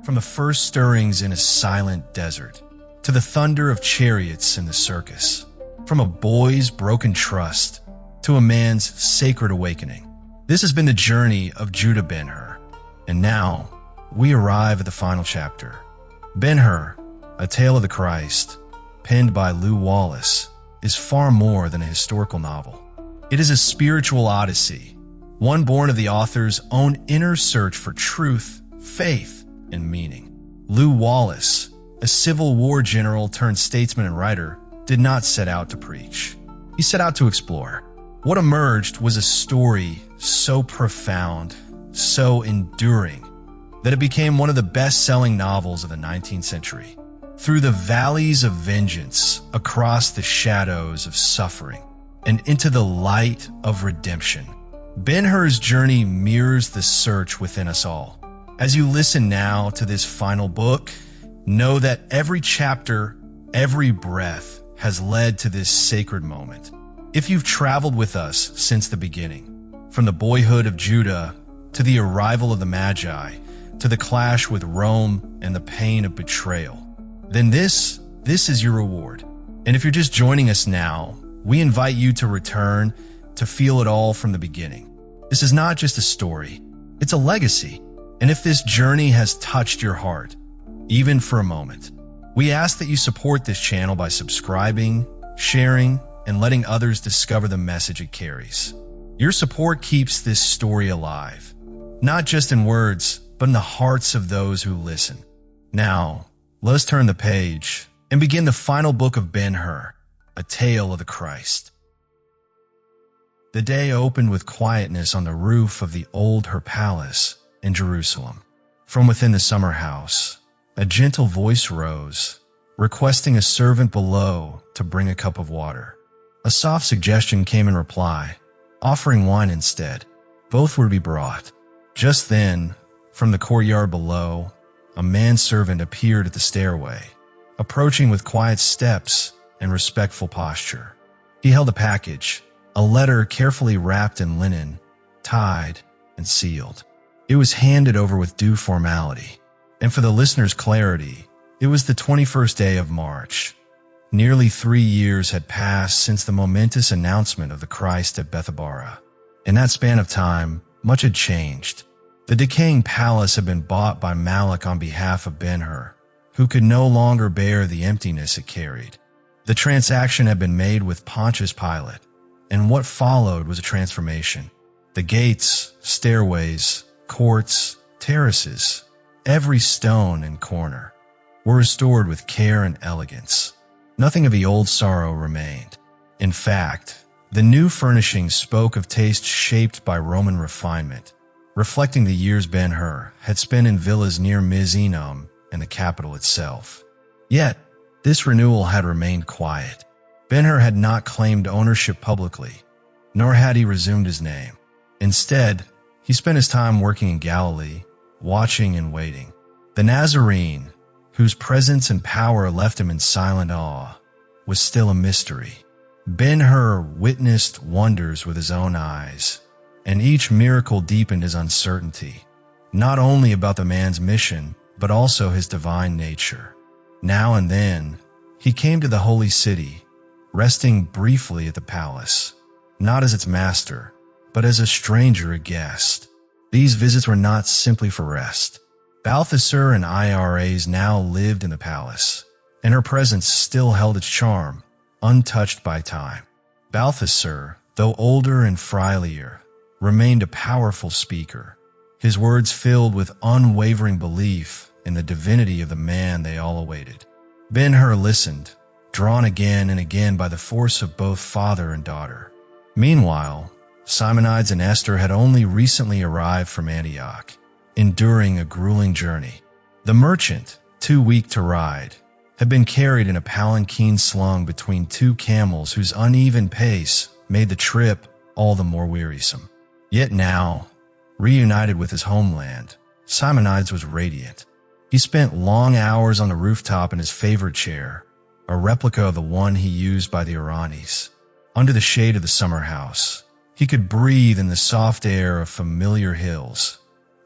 From the first stirrings in a silent desert to the thunder of chariots in the circus, from a boy's broken trust to a man's sacred awakening. This has been the journey of Judah Ben-Hur, and now we arrive at the final chapter. Ben-Hur, A Tale of the Christ, penned by Lew Wallace, is far more than a historical novel. It is a spiritual odyssey, one born of the author's own inner search for truth, faith, and meaning. Lew Wallace, a Civil War general turned statesman and writer, did not set out to preach. He set out to explore. What emerged was a story so profound, so enduring, that it became one of the best-selling novels of the 19th century. Through the valleys of vengeance, across the shadows of suffering, and into the light of redemption, Ben-Hur's journey mirrors the search within us all. As you listen now to this final book, know that every chapter, every breath has led to this sacred moment. If you've traveled with us since the beginning, from the boyhood of Judah to the arrival of the Magi, to the clash with Rome and the pain of betrayal, then this is your reward. And if you're just joining us now, we invite you to return to feel it all from the beginning. This is not just a story, it's a legacy. And if this journey has touched your heart, even for a moment, we ask that you support this channel by subscribing, sharing, and letting others discover the message it carries. Your support keeps this story alive, not just in words, but in the hearts of those who listen. Now, let us turn the page and begin the final book of Ben-Hur, A Tale of the Christ. The day opened with quietness on the roof of the old Hur palace in Jerusalem. From within the summer house, a gentle voice rose, requesting a servant below to bring a cup of water. A soft suggestion came in reply, offering wine instead. Both were to be brought. Just then, from the courtyard below, a manservant appeared at the stairway, approaching with quiet steps and respectful posture. He held a package, a letter carefully wrapped in linen, tied and sealed. It was handed over with due formality, and for the listener's clarity, it was the 21st day of March. Nearly 3 years had passed since the momentous announcement of the Christ at Bethabara. In that span of time, much had changed. The decaying palace had been bought by Malak on behalf of Ben-Hur, who could no longer bear the emptiness it carried. The transaction had been made with Pontius Pilate, and what followed was a transformation. The gates, stairways, courts, terraces, every stone and corner were restored with care and elegance. Nothing of the old sorrow remained. In fact, the new furnishings spoke of taste shaped by Roman refinement, reflecting the years Ben-Hur had spent in villas near Misenum and the capital itself. Yet, this renewal had remained quiet. Ben-Hur had not claimed ownership publicly, nor had he resumed his name. Instead, he spent his time working in Galilee, watching and waiting. The Nazarene, whose presence and power left him in silent awe, was still a mystery. Ben-Hur witnessed wonders with his own eyes, and each miracle deepened his uncertainty, not only about the man's mission, but also his divine nature. Now and then, he came to the holy city, resting briefly at the palace, not as its master, but as a stranger, a guest. These visits were not simply for rest. Balthasar and IRAs now lived in the palace, and her presence still held its charm, untouched by time. Balthasar, though older and frilier, remained a powerful speaker, his words filled with unwavering belief in the divinity of the man they all awaited. Ben-Hur listened, drawn again and again by the force of both father and daughter. Meanwhile, Simonides and Esther had only recently arrived from Antioch, enduring a grueling journey. The merchant, too weak to ride, had been carried in a palanquin slung between 2 camels whose uneven pace made the trip all the more wearisome. Yet now, reunited with his homeland, Simonides was radiant. He spent long hours on the rooftop in his favorite chair, a replica of the one he used by the Iranis. Under the shade of the summer house, he could breathe in the soft air of familiar hills,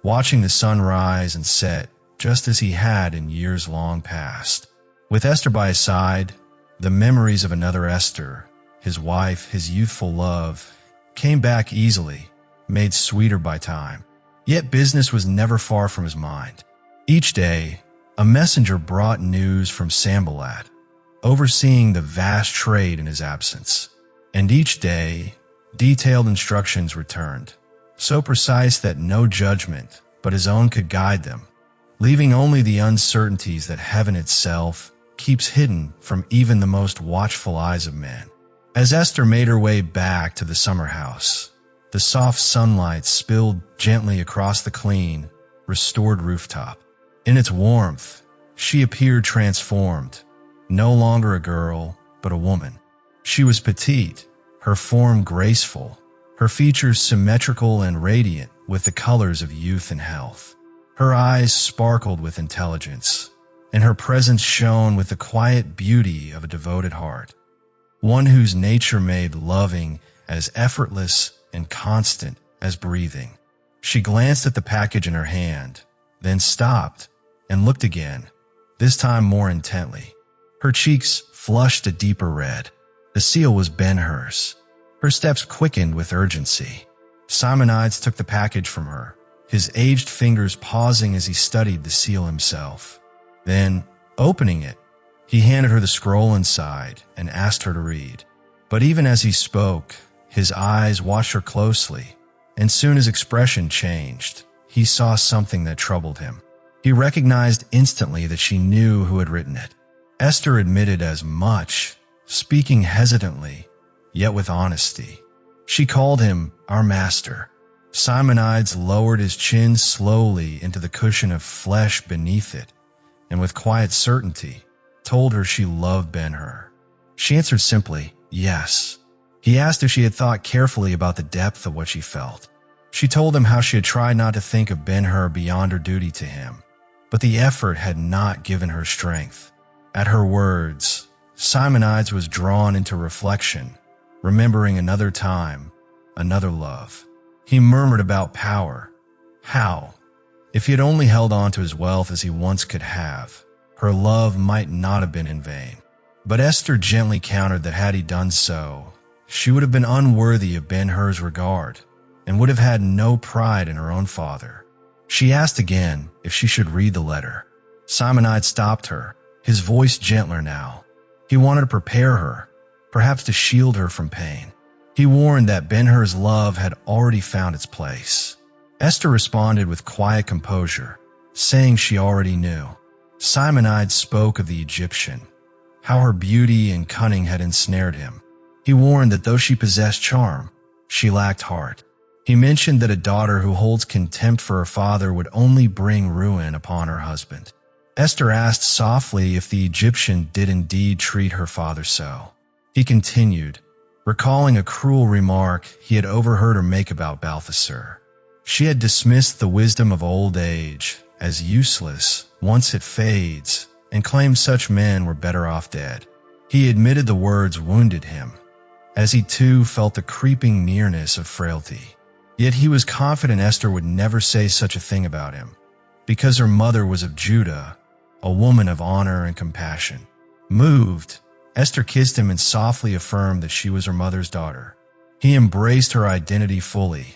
watching the sun rise and set just as he had in years long past. With Esther by his side, the memories of another Esther, his wife, his youthful love, came back easily, made sweeter by time. Yet business was never far from his mind. Each day, a messenger brought news from Sanballat, overseeing the vast trade in his absence. And each day, detailed instructions returned, so precise that no judgment but his own could guide them, leaving only the uncertainties that heaven itself keeps hidden from even the most watchful eyes of men. As Esther made her way back to the summer house, the soft sunlight spilled gently across the clean, restored rooftop. In its warmth, she appeared transformed, no longer a girl, but a woman. She was petite, her form graceful, her features symmetrical and radiant with the colors of youth and health. Her eyes sparkled with intelligence, and her presence shone with the quiet beauty of a devoted heart, one whose nature made loving as effortless and constant as breathing. She glanced at the package in her hand, then stopped and looked again, this time more intently. Her cheeks flushed a deeper red. The seal was Ben-Hur's. Her steps quickened with urgency. Simonides took the package from her, his aged fingers pausing as he studied the seal himself. Then, opening it, he handed her the scroll inside and asked her to read. But even as he spoke, his eyes watched her closely, and soon his expression changed. He saw something that troubled him. He recognized instantly that she knew who had written it. Esther admitted as much, speaking hesitantly, yet with honesty. She called him our master. Simonides lowered his chin slowly into the cushion of flesh beneath it, and with quiet certainty, told her she loved Ben-Hur. She answered simply, yes. He asked if she had thought carefully about the depth of what she felt. She told him how she had tried not to think of Ben-Hur beyond her duty to him, but the effort had not given her strength. At her words, Simonides was drawn into reflection, remembering another time, another love. He murmured about power. How? If he had only held on to his wealth as he once could have, her love might not have been in vain. But Esther gently countered that had he done so, she would have been unworthy of Ben-Hur's regard and would have had no pride in her own father. She asked again if she should read the letter. Simonides stopped her, his voice gentler now. He wanted to prepare her, perhaps to shield her from pain. He warned that Ben-Hur's love had already found its place. Esther responded with quiet composure, saying she already knew. Simonides spoke of the Egyptian, how her beauty and cunning had ensnared him. He warned that though she possessed charm, she lacked heart. He mentioned that a daughter who holds contempt for her father would only bring ruin upon her husband. Esther asked softly if the Egyptian did indeed treat her father so. He continued, recalling a cruel remark he had overheard her make about Balthasar. She had dismissed the wisdom of old age as useless once it fades, and claimed such men were better off dead. He admitted the words wounded him, as he too felt the creeping nearness of frailty. Yet he was confident Esther would never say such a thing about him, because her mother was of Judah, a woman of honor and compassion. Moved, Esther kissed him and softly affirmed that she was her mother's daughter. He embraced her identity fully,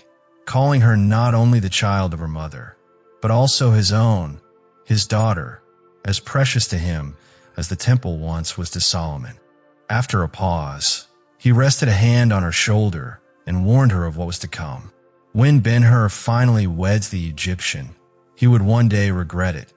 calling her not only the child of her mother, but also his own, his daughter, as precious to him as the temple once was to Solomon. After a pause, he rested a hand on her shoulder and warned her of what was to come. When Ben-Hur finally weds the Egyptian, he would one day regret it,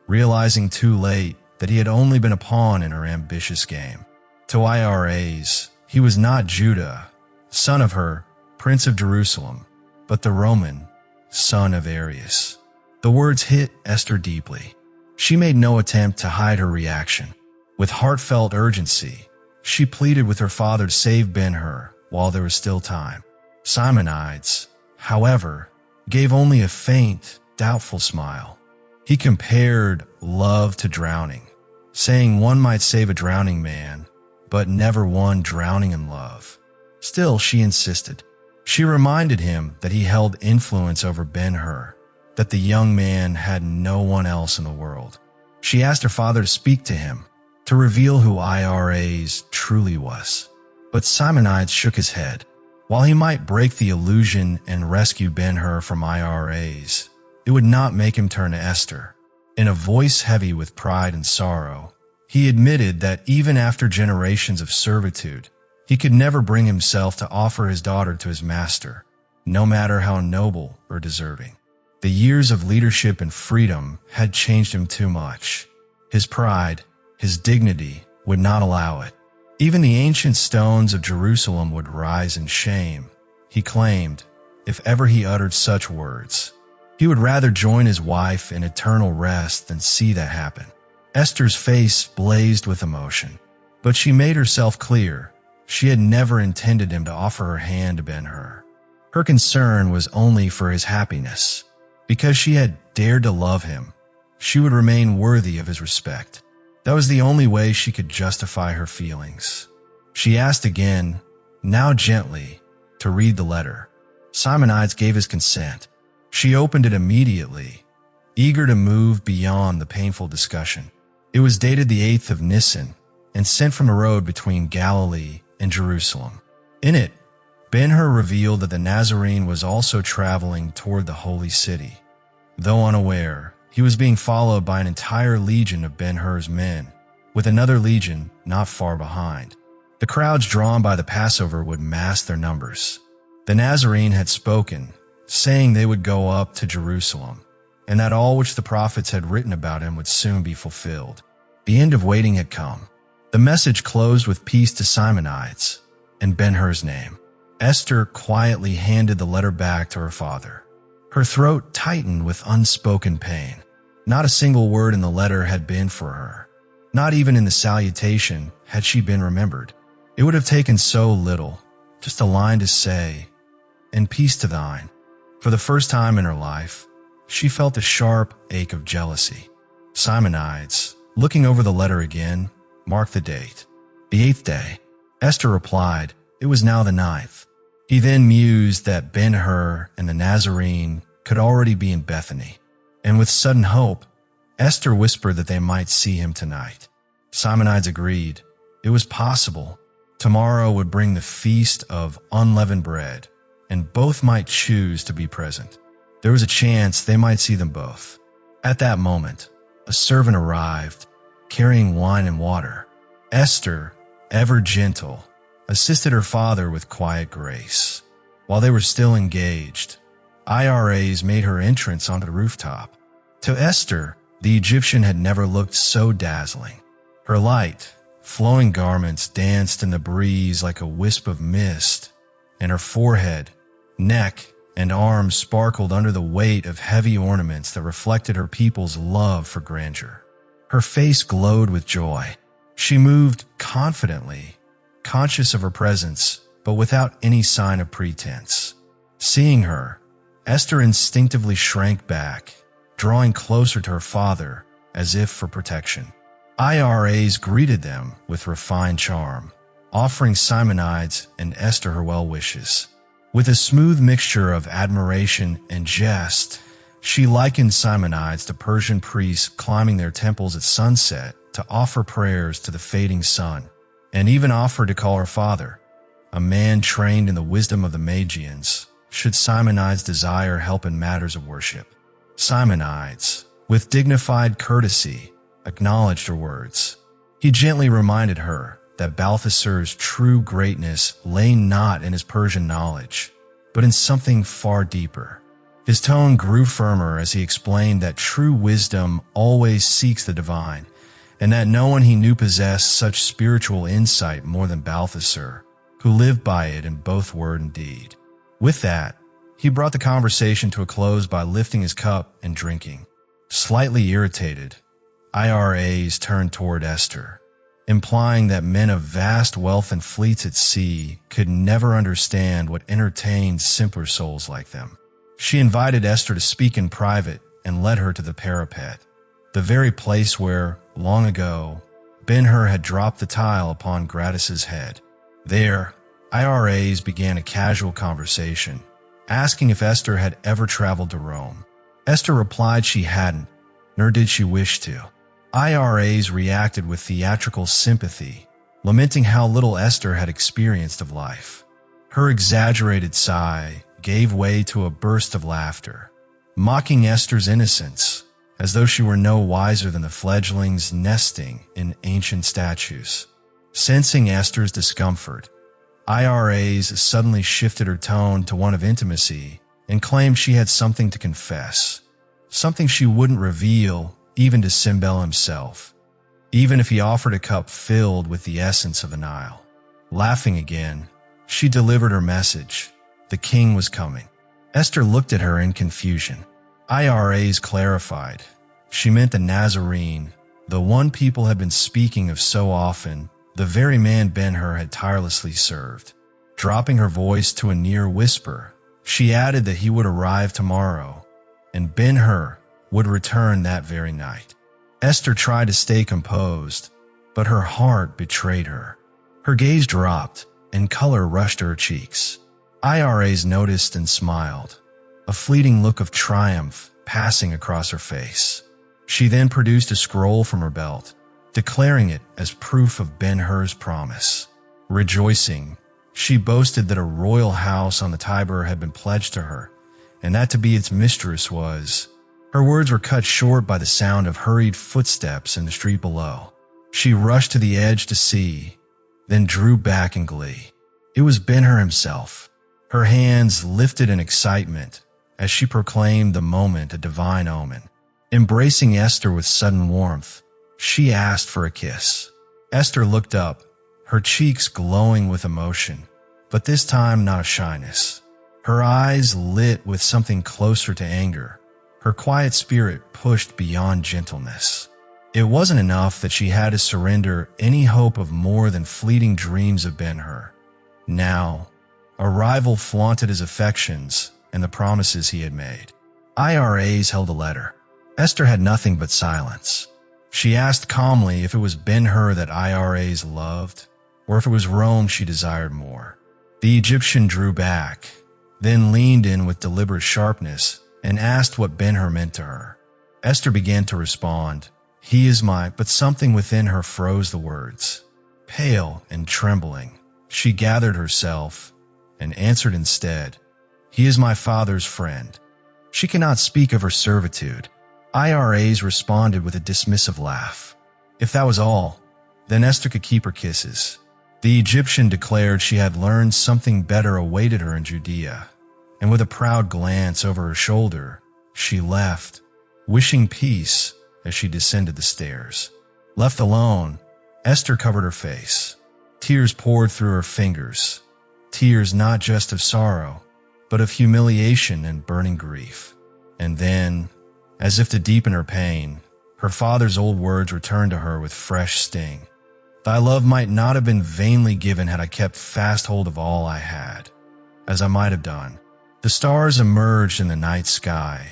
realizing too late that he had only been a pawn in her ambitious game. To IRAs, he was not Judah, son of her, Prince of Jerusalem, but the Roman, son of Arius. The words hit Esther deeply. She made no attempt to hide her reaction. With heartfelt urgency, she pleaded with her father to save Ben-Hur while there was still time. Simonides, however, gave only a faint, doubtful smile. He compared love to drowning, saying one might save a drowning man, but never one drowning in love. Still, she insisted. She reminded him that he held influence over Ben-Hur, that the young man had no one else in the world. She asked her father to speak to him, to reveal who IRAs truly was. But Simonides shook his head. While he might break the illusion and rescue Ben-Hur from IRAs, it would not make him turn to Esther. In a voice heavy with pride and sorrow, he admitted that even after generations of servitude, he could never bring himself to offer his daughter to his master, no matter how noble or deserving. The years of leadership and freedom had changed him too much. His pride, his dignity would not allow it. Even the ancient stones of Jerusalem would rise in shame. He claimed, if ever he uttered such words, he would rather join his wife in eternal rest than see that happen. Esther's face blazed with emotion, but she made herself clear. She had never intended him to offer her hand to Ben-Hur. Her concern was only for his happiness. Because she had dared to love him, she would remain worthy of his respect. That was the only way she could justify her feelings. She asked again, now gently, to read the letter. Simonides gave his consent. She opened it immediately, eager to move beyond the painful discussion. It was dated the 8th of Nisan and sent from a road between Galilee and Jerusalem. In it, Ben-Hur revealed that the Nazarene was also traveling toward the holy city. Though unaware, he was being followed by an entire legion of Ben-Hur's men, with another legion not far behind. The crowds drawn by the Passover would mass their numbers. The Nazarene had spoken, saying they would go up to Jerusalem, and that all which the prophets had written about him would soon be fulfilled. The end of waiting had come. The message closed with peace to Simonides and Ben-Hur's name. Esther quietly handed the letter back to her father. Her throat tightened with unspoken pain. Not a single word in the letter had been for her. Not even in the salutation had she been remembered. It would have taken so little, just a line to say, "And peace to thine." For the first time in her life, she felt a sharp ache of jealousy. Simonides, looking over the letter again, marked the date. The 8th day. Esther replied, it was now the 9th. He then mused that Ben-Hur and the Nazarene could already be in Bethany, and with sudden hope, Esther whispered that they might see him tonight. Simonides agreed. It was possible. Tomorrow would bring the feast of unleavened bread, and both might choose to be present. There was a chance they might see them both. At that moment, a servant arrived, carrying wine and water. Esther, ever gentle, assisted her father with quiet grace. While they were still engaged, IRAs made her entrance onto the rooftop. To Esther, the Egyptian had never looked so dazzling. Her light, flowing garments danced in the breeze like a wisp of mist, and her forehead, neck, and arms sparkled under the weight of heavy ornaments that reflected her people's love for grandeur. Her face glowed with joy. She moved confidently, conscious of her presence, but without any sign of pretense. Seeing her, Esther instinctively shrank back, drawing closer to her father as if for protection. IRAs greeted them with refined charm, offering Simonides and Esther her well wishes. With a smooth mixture of admiration and jest, she likened Simonides to Persian priests climbing their temples at sunset to offer prayers to the fading sun, and even offered to call her father, a man trained in the wisdom of the Magians, should Simonides desire help in matters of worship. Simonides, with dignified courtesy, acknowledged her words. He gently reminded her that Balthasar's true greatness lay not in his Persian knowledge, but in something far deeper. His tone grew firmer as he explained that true wisdom always seeks the divine, and that no one he knew possessed such spiritual insight more than Balthasar, who lived by it in both word and deed. With that, he brought the conversation to a close by lifting his cup and drinking. Slightly irritated, IRAs turned toward Esther, implying that men of vast wealth and fleets at sea could never understand what entertained simpler souls like them. She invited Esther to speak in private and led her to the parapet, the very place where, long ago, Ben-Hur had dropped the tile upon Gratus's head. There, IRAs began a casual conversation, asking if Esther had ever traveled to Rome. Esther replied she hadn't, nor did she wish to. IRAs reacted with theatrical sympathy, lamenting how little Esther had experienced of life. Her exaggerated sigh gave way to a burst of laughter, mocking Esther's innocence, as though she were no wiser than the fledglings nesting in ancient statues. Sensing Esther's discomfort, IRAs suddenly shifted her tone to one of intimacy and claimed she had something to confess, something she wouldn't reveal even to Simbel himself, even if he offered a cup filled with the essence of the Nile. Laughing again, she delivered her message. The king was coming. Esther looked at her in confusion. IRAs clarified. She meant the Nazarene, the one people had been speaking of so often, the very man Ben-Hur had tirelessly served. Dropping her voice to a near whisper, she added that he would arrive tomorrow, and Ben-Hur would return that very night. Esther tried to stay composed, but her heart betrayed her. Her gaze dropped, and color rushed to her cheeks. IRAs noticed and smiled, a fleeting look of triumph passing across her face. She then produced a scroll from her belt, declaring it as proof of Ben-Hur's promise. Rejoicing, she boasted that a royal house on the Tiber had been pledged to her, and that to be its mistress was. Her words were cut short by the sound of hurried footsteps in the street below. She rushed to the edge to see, then drew back in glee. It was Ben-Hur himself. Her hands lifted in excitement as she proclaimed the moment a divine omen. Embracing Esther with sudden warmth, she asked for a kiss. Esther looked up, her cheeks glowing with emotion, but this time not shyness. Her eyes lit with something closer to anger. Her quiet spirit pushed beyond gentleness. It wasn't enough that she had to surrender any hope of more than fleeting dreams of Ben-Hur. Now, a rival flaunted his affections and the promises he had made. IRAs held a letter. Esther had nothing but silence. She asked calmly if it was Ben-Hur that IRAs loved, or if it was Rome she desired more. The Egyptian drew back, then leaned in with deliberate sharpness and asked what Ben-Hur meant to her. Esther began to respond, "He is my," but something within her froze the words. Pale and trembling, she gathered herself and answered instead, "He is my father's friend." She cannot speak of her servitude. IRAs responded with a dismissive laugh. If that was all, then Esther could keep her kisses. The Egyptian declared she had learned something better awaited her in Judea, and with a proud glance over her shoulder, she left, wishing peace as she descended the stairs. Left alone, Esther covered her face. Tears poured through her fingers, tears not just of sorrow, but of humiliation and burning grief. And then, as if to deepen her pain, her father's old words returned to her with fresh sting. "Thy love might not have been vainly given had I kept fast hold of all I had, as I might have done." The stars emerged in the night sky,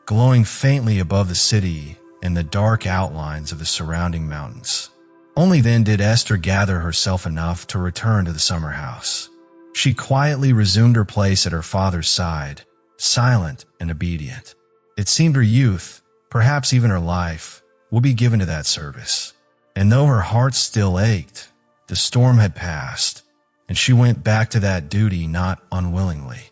glowing faintly above the city and the dark outlines of the surrounding mountains. Only then did Esther gather herself enough to return to the summer house. She quietly resumed her place at her father's side, silent and obedient. It seemed her youth, perhaps even her life, would be given to that service. And though her heart still ached, the storm had passed, and she went back to that duty not unwillingly.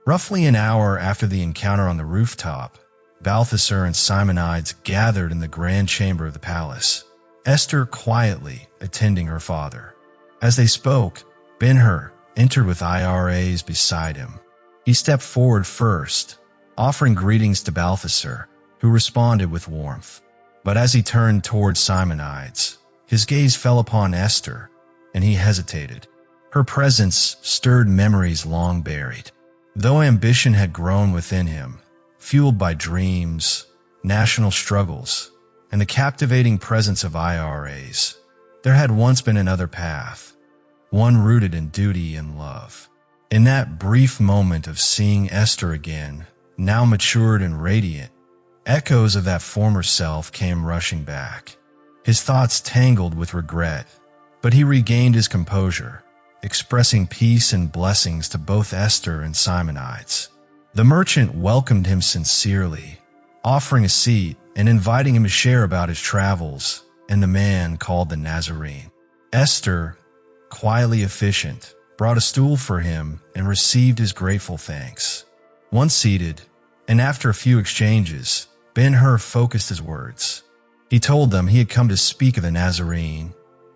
Roughly an hour after the encounter on the rooftop, Balthasar and Simonides gathered in the grand chamber of the palace, Esther quietly attending her father. As they spoke, Ben-Hur entered with IRAs beside him. He stepped forward first, offering greetings to Balthasar, who responded with warmth. But as he turned toward Simonides, his gaze fell upon Esther, and he hesitated. Her presence stirred memories long buried. Though ambition had grown within him, fueled by dreams, national struggles, and the captivating presence of IRAs, there had once been another path, one rooted in duty and love. In that brief moment of seeing Esther again, now matured and radiant, echoes of that former self came rushing back. His thoughts tangled with regret, but he regained his composure, expressing peace and blessings to both Esther and Simonides. The merchant welcomed him sincerely, offering a seat and inviting him to share about his travels and the man called the Nazarene. Esther, quietly efficient, brought a stool for him and received his grateful thanks. Once seated, and after a few exchanges, Ben-Hur focused his words. He told them he had come to speak of the Nazarene,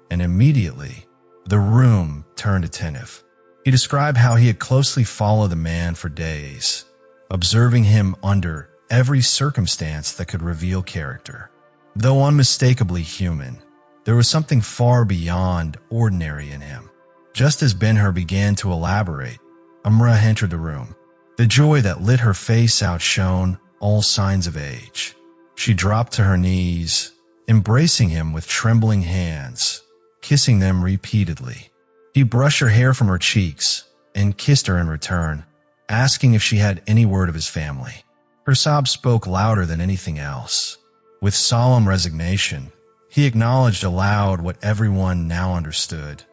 and immediately the room turned attentive. He described how he had closely followed the man for days, observing him under every circumstance that could reveal character. Though unmistakably human, there was something far beyond ordinary in him. Just as Ben-Hur began to elaborate, Umrah entered the room. The joy that lit her face outshone all signs of age. She dropped to her knees, embracing him with trembling hands, kissing them repeatedly. He brushed her hair from her cheeks and kissed her in return, asking if she had any word of his family. Her sobs spoke louder than anything else. With solemn resignation, he acknowledged aloud what everyone now understood.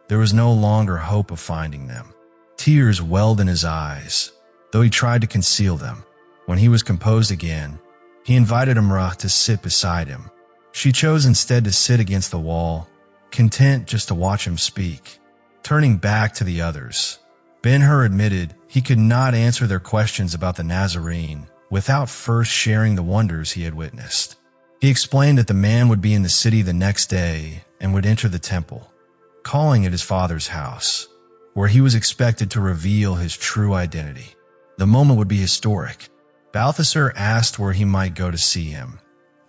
There was no longer hope of finding them. Tears welled in his eyes, though he tried to conceal them. When he was composed again, he invited Umrah to sit beside him. She chose instead to sit against the wall, content just to watch him speak. Turning back to the others, Ben-Hur admitted he could not answer their questions about the Nazarene without first sharing the wonders he had witnessed. He explained that the man would be in the city the next day and would enter the temple, calling it his father's house, where he was expected to reveal his true identity. The moment would be historic. Balthasar asked where he might go to see him,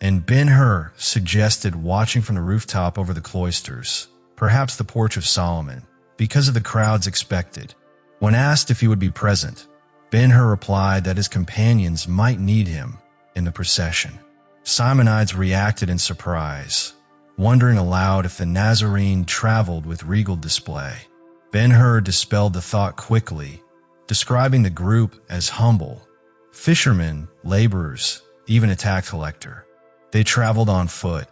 and Ben-Hur suggested watching from the rooftop over the cloisters, perhaps the Porch of Solomon, because of the crowds expected. When asked if he would be present, Ben-Hur replied that his companions might need him in the procession. Simonides reacted in surprise, wondering aloud if the Nazarene traveled with regal display. Ben-Hur dispelled the thought quickly, describing the group as humble. Fishermen, laborers, even a tax collector. They traveled on foot,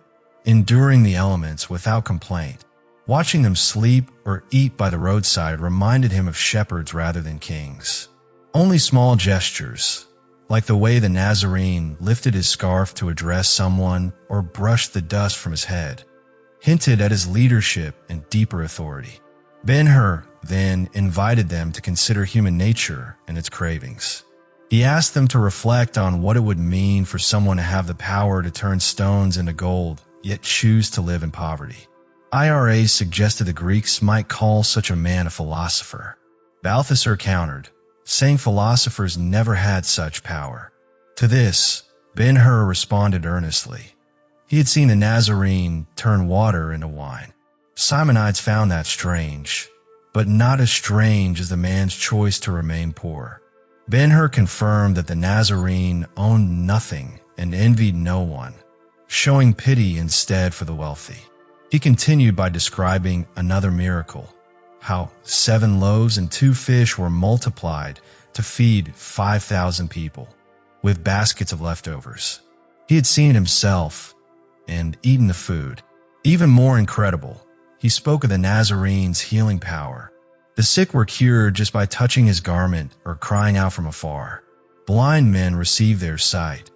enduring the elements without complaint. Watching them sleep or eat by the roadside reminded him of shepherds rather than kings. Only small gestures, like the way the Nazarene lifted his scarf to address someone or brushed the dust from his head, hinted at his leadership and deeper authority. Ben-Hur then invited them to consider human nature and its cravings. He asked them to reflect on what it would mean for someone to have the power to turn stones into gold, yet choose to live in poverty. IRA suggested the Greeks might call such a man a philosopher. Balthasar countered, saying philosophers never had such power. To this, Ben-Hur responded earnestly. He had seen the Nazarene turn water into wine. Simonides found that strange, but not as strange as the man's choice to remain poor. Ben-Hur confirmed that the Nazarene owned nothing and envied no one, showing pity instead for the wealthy. He continued by describing another miracle, how 7 loaves and 2 fish were multiplied to feed 5,000 people, with baskets of leftovers. He had seen it himself and eaten the food. Even more incredible, he spoke of the Nazarene's healing power. The sick were cured just by touching his garment or crying out from afar. Blind men received their sight.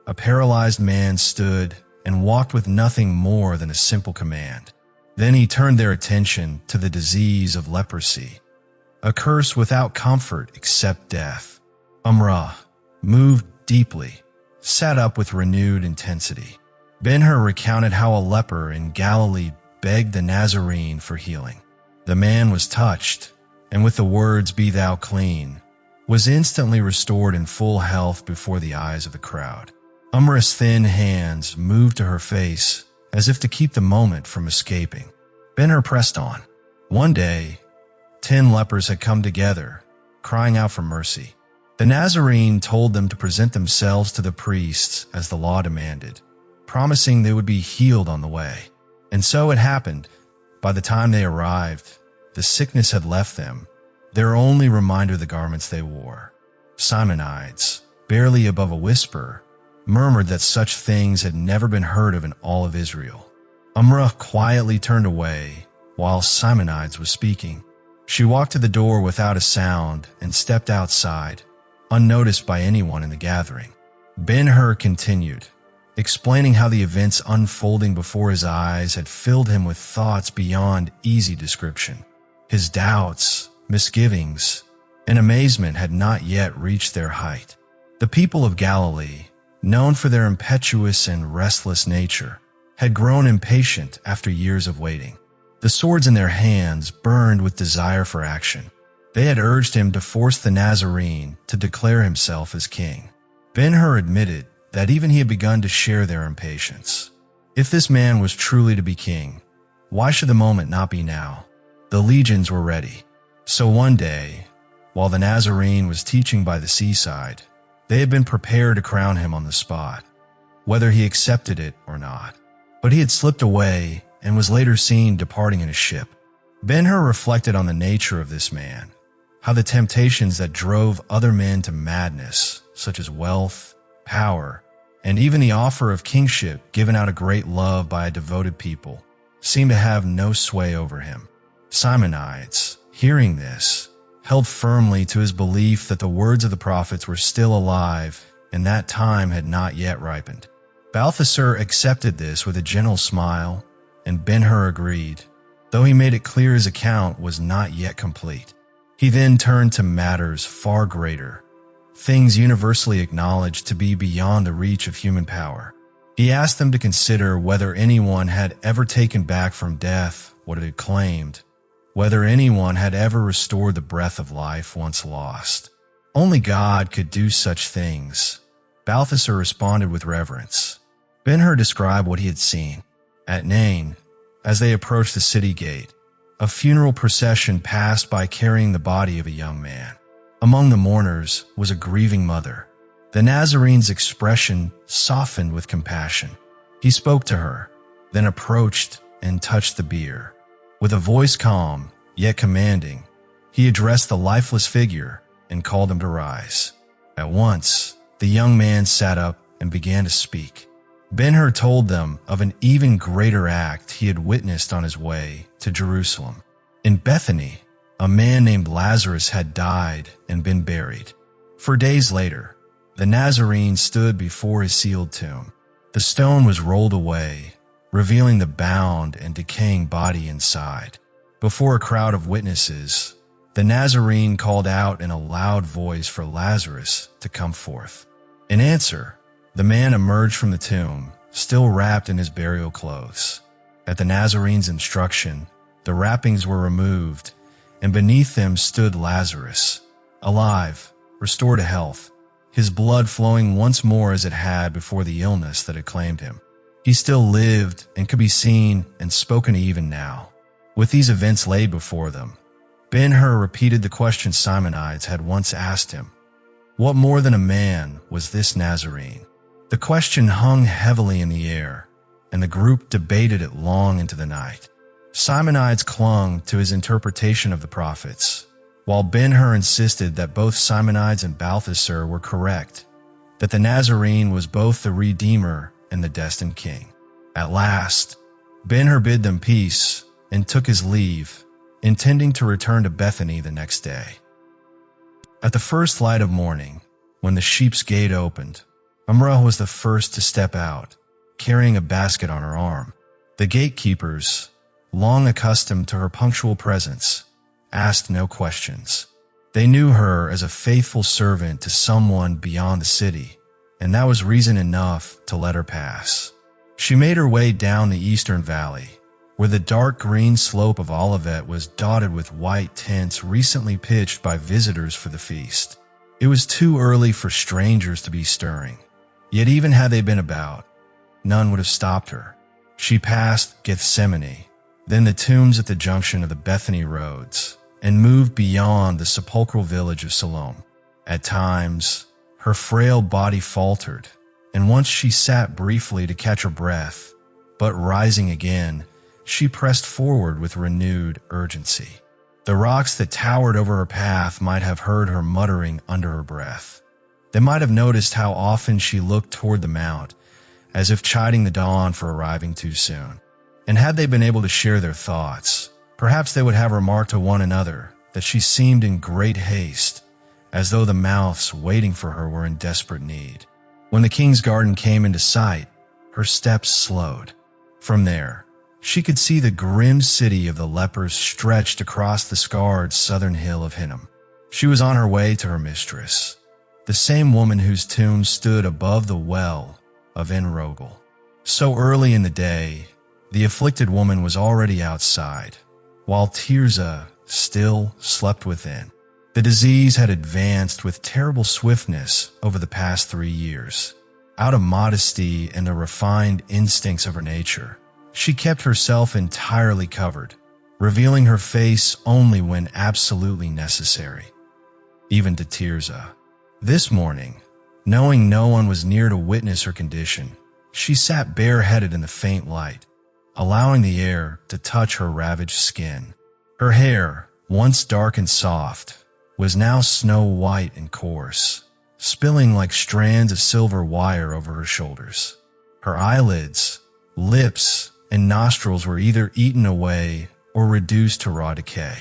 A paralyzed man stood and walked with nothing more than a simple command. Then he turned their attention to the disease of leprosy, a curse without comfort except death. Umrah, moved deeply, sat up with renewed intensity. Ben-Hur recounted how a leper in Galilee begged the Nazarene for healing. The man was touched, and with the words, "Be thou clean," was instantly restored in full health before the eyes of the crowd. Umrah's thin hands moved to her face as if to keep the moment from escaping. Ben-Hur pressed on. One day, 10 lepers had come together, crying out for mercy. The Nazarene told them to present themselves to the priests as the law demanded, promising they would be healed on the way. And so it happened. By the time they arrived, the sickness had left them, their only reminder the garments they wore. Simonides, barely above a whisper, murmured that such things had never been heard of in all of Israel. Umrah quietly turned away while Simonides was speaking. She walked to the door without a sound and stepped outside, unnoticed by anyone in the gathering. Ben-Hur continued, explaining how the events unfolding before his eyes had filled him with thoughts beyond easy description. His doubts, misgivings, and amazement had not yet reached their height. The people of Galilee, known for their impetuous and restless nature, had grown impatient after years of waiting. The swords in their hands burned with desire for action. They had urged him to force the Nazarene to declare himself as king. Ben-Hur admitted that even he had begun to share their impatience. If this man was truly to be king, why should the moment not be now? The legions were ready. So one day, while the Nazarene was teaching by the seaside, they had been prepared to crown him on the spot, whether he accepted it or not. But he had slipped away and was later seen departing in a ship. Ben-Hur reflected on the nature of this man, how the temptations that drove other men to madness, such as wealth, power, and even the offer of kingship given out of great love by a devoted people, seemed to have no sway over him. Simonides, hearing this, held firmly to his belief that the words of the prophets were still alive and that time had not yet ripened. Balthasar accepted this with a gentle smile, and Ben-Hur agreed, though he made it clear his account was not yet complete. He then turned to matters far greater, things universally acknowledged to be beyond the reach of human power. He asked them to consider whether anyone had ever taken back from death what it had claimed, whether anyone had ever restored the breath of life once lost. Only God could do such things. Balthasar responded with reverence. Ben-Hur described what he had seen. At Nain, as they approached the city gate, a funeral procession passed by carrying the body of a young man. Among the mourners was a grieving mother. The Nazarene's expression softened with compassion. He spoke to her, then approached and touched the bier. With a voice calm, yet commanding, he addressed the lifeless figure and called him to rise. At once, the young man sat up and began to speak. Ben-Hur told them of an even greater act he had witnessed on his way to Jerusalem. In Bethany, a man named Lazarus had died and been buried. 4 days later, the Nazarene stood before his sealed tomb. The stone was rolled away, revealing the bound and decaying body inside. Before a crowd of witnesses, the Nazarene called out in a loud voice for Lazarus to come forth. In answer, the man emerged from the tomb, still wrapped in his burial clothes. At the Nazarene's instruction, the wrappings were removed, and beneath them stood Lazarus, alive, restored to health, his blood flowing once more as it had before the illness that had claimed him. He still lived and could be seen and spoken to even now. With these events laid before them, Ben-Hur repeated the question Simonides had once asked him. What more than a man was this Nazarene? The question hung heavily in the air, and the group debated it long into the night. Simonides clung to his interpretation of the prophets, while Ben-Hur insisted that both Simonides and Balthasar were correct, that the Nazarene was both the Redeemer and the destined king. At last, Ben-Hur bid them peace and took his leave, intending to return to Bethany the next day. At the first light of morning, when the sheep's gate opened, Umrah was the first to step out, carrying a basket on her arm. The gatekeepers, long accustomed to her punctual presence, asked no questions. They knew her as a faithful servant to someone beyond the city, and that was reason enough to let her pass. She made her way down the eastern valley, where the dark green slope of Olivet was dotted with white tents recently pitched by visitors for the feast. It was too early for strangers to be stirring, yet even had they been about, none would have stopped her. She passed Gethsemane, then the tombs at the junction of the Bethany roads, and moved beyond the sepulchral village of Siloam. At times, her frail body faltered, and once she sat briefly to catch her breath, but rising again, she pressed forward with renewed urgency. The rocks that towered over her path might have heard her muttering under her breath. They might have noticed how often she looked toward the mount, as if chiding the dawn for arriving too soon. And had they been able to share their thoughts, perhaps they would have remarked to one another that she seemed in great haste, as though the mouths waiting for her were in desperate need. When the king's garden came into sight, her steps slowed. From there, she could see the grim city of the lepers stretched across the scarred southern hill of Hinnom. She was on her way to her mistress, the same woman whose tomb stood above the well of En-Rogel. So early in the day, the afflicted woman was already outside, while Tirzah still slept within. The disease had advanced with terrible swiftness over the past 3 years. Out of modesty and the refined instincts of her nature, she kept herself entirely covered, revealing her face only when absolutely necessary. Even to Tirzah. This morning, knowing no one was near to witness her condition, she sat bareheaded in the faint light, allowing the air to touch her ravaged skin. Her hair, once dark and soft, was now snow white and coarse, spilling like strands of silver wire over her shoulders. Her eyelids, lips, and nostrils were either eaten away or reduced to raw decay.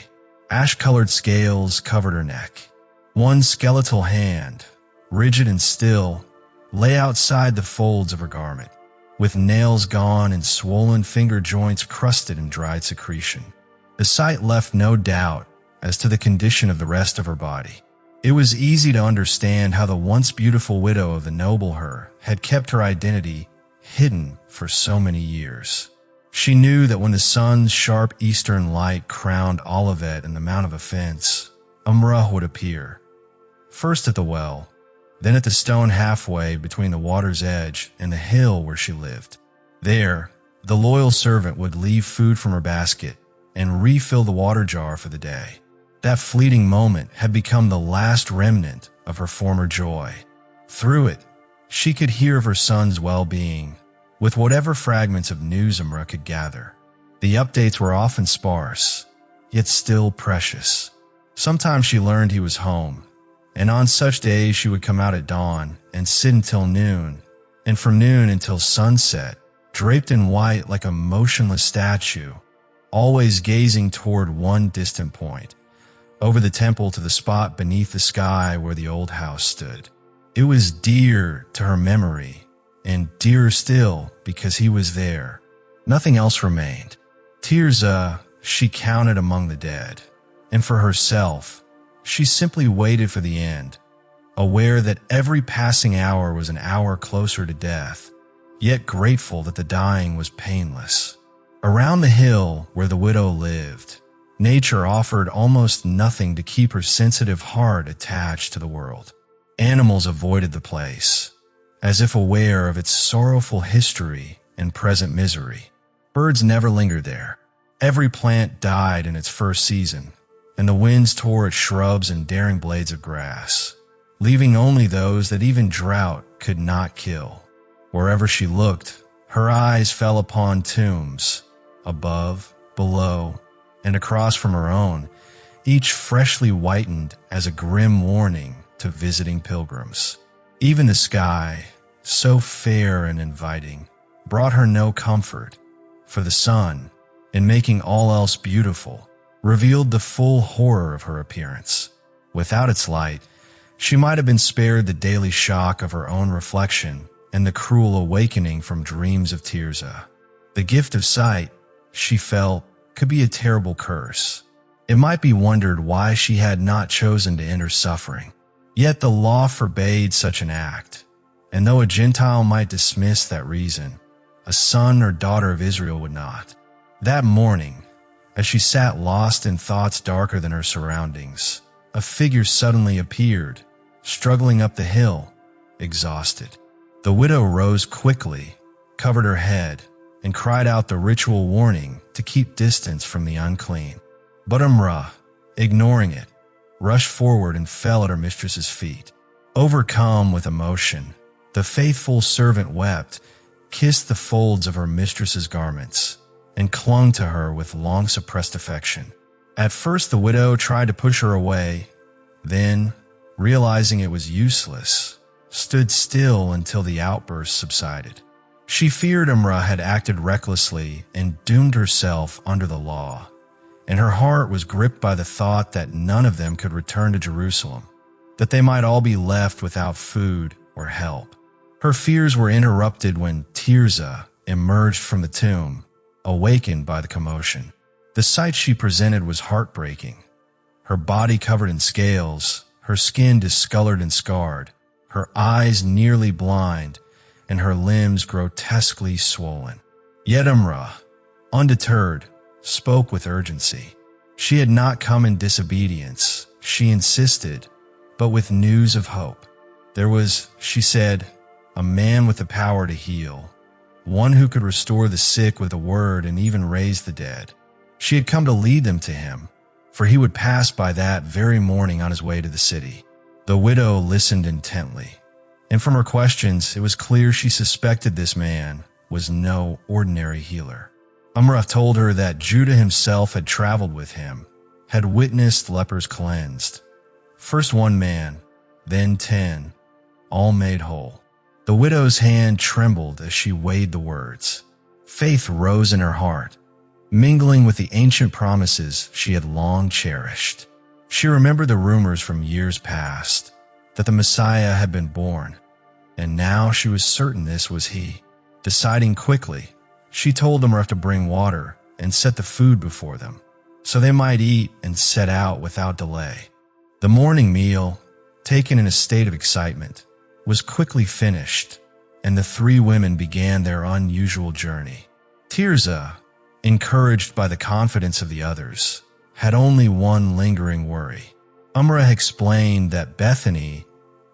Ash-colored scales covered her neck. One skeletal hand, rigid and still, lay outside the folds of her garment, with nails gone and swollen finger joints crusted in dried secretion. The sight left no doubt as to the condition of the rest of her body. It was easy to understand how the once beautiful widow of the noble Hur had kept her identity hidden for so many years. She knew that when the sun's sharp eastern light crowned Olivet and the Mount of Offense, Umrah would appear, first at the well, then at the stone halfway between the water's edge and the hill where she lived. There, the loyal servant would leave food from her basket and refill the water jar for the day. That fleeting moment had become the last remnant of her former joy. Through it, she could hear of her son's well-being, with whatever fragments of news Umrah could gather. The updates were often sparse, yet still precious. Sometimes she learned he was home, and on such days she would come out at dawn and sit until noon, and from noon until sunset, draped in white like a motionless statue, always gazing toward one distant point, over the temple to the spot beneath the sky where the old house stood. It was dear to her memory, and dearer still because he was there. Nothing else remained. Tirzah she counted among the dead, and for herself, she simply waited for the end, aware that every passing hour was an hour closer to death, yet grateful that the dying was painless. Around the hill where the widow lived, nature offered almost nothing to keep her sensitive heart attached to the world. Animals avoided the place, as if aware of its sorrowful history and present misery. Birds never lingered there. Every plant died in its first season, and the winds tore at shrubs and daring blades of grass, leaving only those that even drought could not kill. Wherever she looked, her eyes fell upon tombs, above, below, and across from her own, each freshly whitened as a grim warning to visiting pilgrims. Even the sky, so fair and inviting, brought her no comfort, for the sun, in making all else beautiful, revealed the full horror of her appearance. Without its light, she might have been spared the daily shock of her own reflection and the cruel awakening from dreams of Tirzah. The gift of sight, she felt, could be a terrible curse. It might be wondered why she had not chosen to end her suffering. Yet the law forbade such an act, and though a Gentile might dismiss that reason, a son or daughter of Israel would not. That morning, as she sat lost in thoughts darker than her surroundings, a figure suddenly appeared, struggling up the hill, exhausted. The widow rose quickly, covered her head, and cried out the ritual warning to keep distance from the unclean. But Umrah, ignoring it, rushed forward and fell at her mistress's feet. Overcome with emotion, the faithful servant wept, kissed the folds of her mistress's garments, and clung to her with long-suppressed affection. At first the widow tried to push her away, then, realizing it was useless, stood still until the outburst subsided. She feared Umrah had acted recklessly and doomed herself under the law, and her heart was gripped by the thought that none of them could return to Jerusalem, that they might all be left without food or help. Her fears were interrupted when Tirzah emerged from the tomb, awakened by the commotion. The sight she presented was heartbreaking. Her body covered in scales, her skin discolored and scarred, her eyes nearly blind, and her limbs grotesquely swollen. Yet Umrah, undeterred, spoke with urgency. She had not come in disobedience, she insisted, but with news of hope. There was, she said, a man with the power to heal, one who could restore the sick with a word and even raise the dead. She had come to lead them to him, for he would pass by that very morning on his way to the city. The widow listened intently, and from her questions it was clear she suspected this man was no ordinary healer. Umrah told her that Judah himself had traveled with him, had witnessed lepers cleansed. First one man, then 10, all made whole. The widow's hand trembled as she weighed the words. Faith rose in her heart, mingling with the ancient promises she had long cherished. She remembered the rumors from years past, that the Messiah had been born, and now she was certain this was he. Deciding quickly, she told them to bring water and set the food before them, so they might eat and set out without delay. The morning meal, taken in a state of excitement, was quickly finished, and the three women began their unusual journey. Tirzah, encouraged by the confidence of the others, had only one lingering worry. Umrah explained that Bethany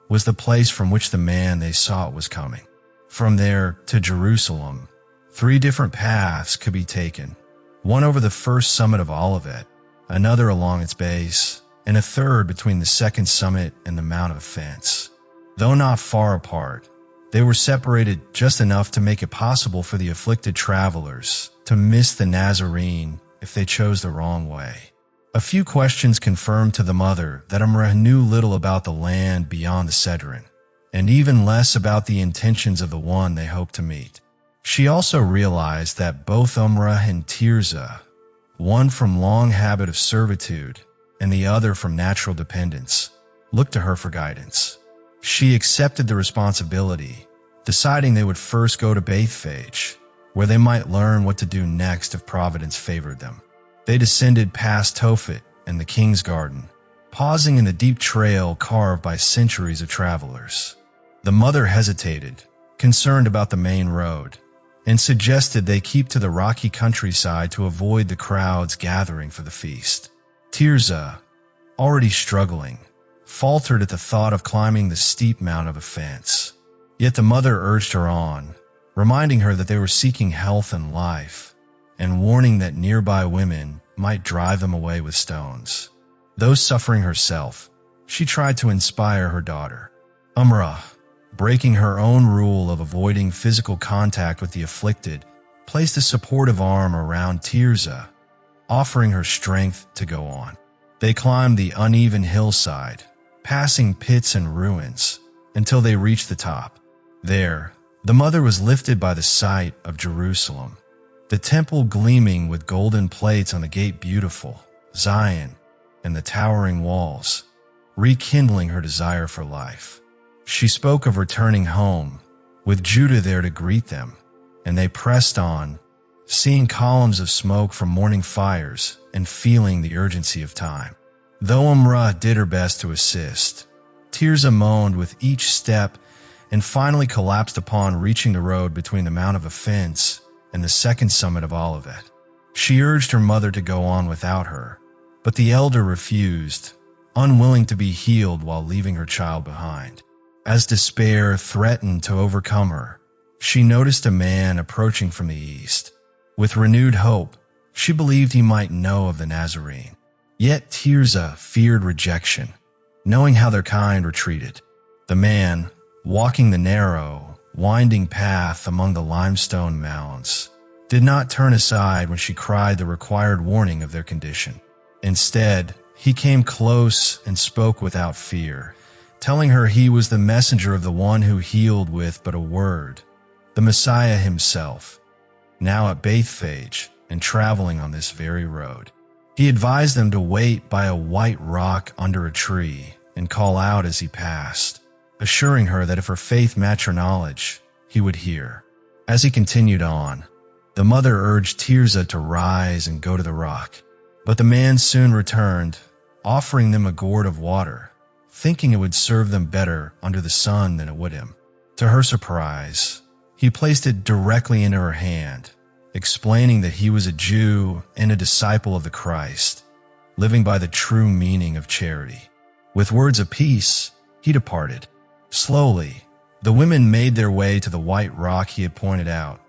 was the place from which the man they sought was coming. From there to Jerusalem, 3 different paths could be taken, one over the first summit of Olivet, another along its base, and a third between the second summit and the Mount of Offense. Though not far apart, they were separated just enough to make it possible for the afflicted travelers to miss the Nazarene if they chose the wrong way. A few questions confirmed to the mother that Umrah knew little about the land beyond the Cedron, and even less about the intentions of the one they hoped to meet. She also realized that both Umrah and Tirzah, one from long habit of servitude and the other from natural dependence, looked to her for guidance. She accepted the responsibility, deciding they would first go to Bethphage, where they might learn what to do next if Providence favored them. They descended past Tophet and the King's Garden, pausing in the deep trail carved by centuries of travelers. The mother hesitated, concerned about the main road, and suggested they keep to the rocky countryside to avoid the crowds gathering for the feast. Tirzah, already struggling, faltered at the thought of climbing the steep Mount of Offense. Yet the mother urged her on, reminding her that they were seeking health and life, and warning that nearby women might drive them away with stones. Though suffering herself, she tried to inspire her daughter. Umrah, breaking her own rule of avoiding physical contact with the afflicted, placed a supportive arm around Tirzah, offering her strength to go on. They climbed the uneven hillside, passing pits and ruins, until they reached the top. There, the mother was lifted by the sight of Jerusalem, the temple gleaming with golden plates on the gate beautiful, Zion, and the towering walls, rekindling her desire for life. She spoke of returning home, with Judah there to greet them, and they pressed on, seeing columns of smoke from morning fires and feeling the urgency of time. Though Umrah did her best to assist, Tirzah moaned with each step and finally collapsed upon reaching the road between the Mount of Offense and the second summit of Olivet. She urged her mother to go on without her, but the elder refused, unwilling to be healed while leaving her child behind. As despair threatened to overcome her, she noticed a man approaching from the east. With renewed hope, she believed he might know of the Nazarene. Yet Tirzah feared rejection, knowing how their kind were treated. The man, walking the narrow, winding path among the limestone mounds, did not turn aside when she cried the required warning of their condition. Instead, he came close and spoke without fear, telling her he was the messenger of the one who healed with but a word, the Messiah himself, now at Bethphage and traveling on this very road. He advised them to wait by a white rock under a tree and call out as he passed, assuring her that if her faith matched her knowledge, he would hear. As he continued on, the mother urged Tirzah to rise and go to the rock. But the man soon returned, offering them a gourd of water, thinking it would serve them better under the sun than it would him. To her surprise, he placed it directly into her hand, explaining that he was a Jew and a disciple of the Christ, living by the true meaning of charity. With words of peace, he departed. Slowly, the women made their way to the white rock he had pointed out,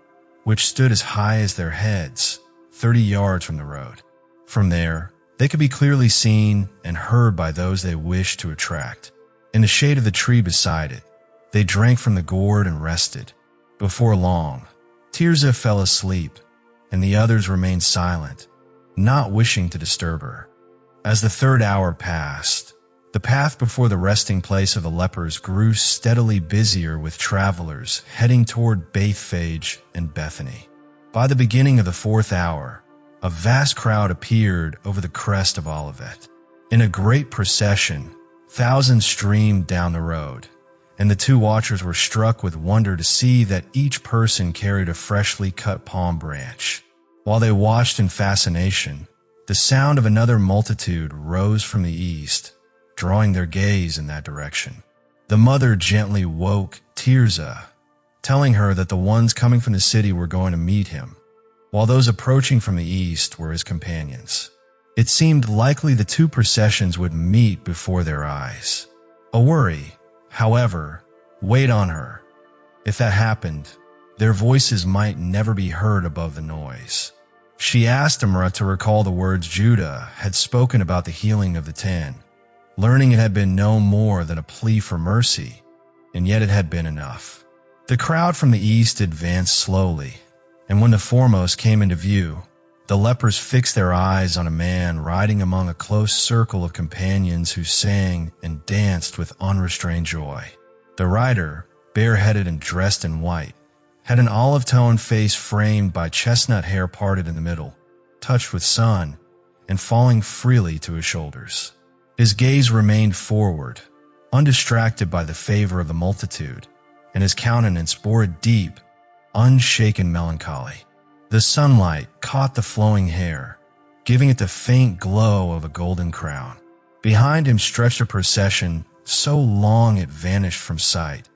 which stood as high as their heads, 30 yards from the road. From there, they could be clearly seen and heard by those they wished to attract. In the shade of the tree beside it, they drank from the gourd and rested. Before long, Tirzah fell asleep, and the others remained silent, not wishing to disturb her. As the third hour passed, the path before the resting place of the lepers grew steadily busier with travelers heading toward Bethphage and Bethany. By the beginning of the fourth hour, a vast crowd appeared over the crest of Olivet. In a great procession, thousands streamed down the road, and the two watchers were struck with wonder to see that each person carried a freshly cut palm branch. While they watched in fascination, the sound of another multitude rose from the east, drawing their gaze in that direction. The mother gently woke Tirzah, telling her that the ones coming from the city were going to meet him, while those approaching from the east were his companions. It seemed likely the two processions would meet before their eyes. A worry, however, weighed on her. If that happened, their voices might never be heard above the noise. She asked Amrah to recall the words Judah had spoken about the healing of the 10, learning it had been no more than a plea for mercy, and yet it had been enough. The crowd from the east advanced slowly, and when the foremost came into view, the lepers fixed their eyes on a man riding among a close circle of companions who sang and danced with unrestrained joy. The rider, bareheaded and dressed in white, had an olive-toned face framed by chestnut hair parted in the middle, touched with sun, and falling freely to his shoulders. His gaze remained forward, undistracted by the favor of the multitude, and his countenance bore a deep, unshaken melancholy. The sunlight caught the flowing hair, giving it the faint glow of a golden crown. Behind him stretched a procession so long it vanished from sight,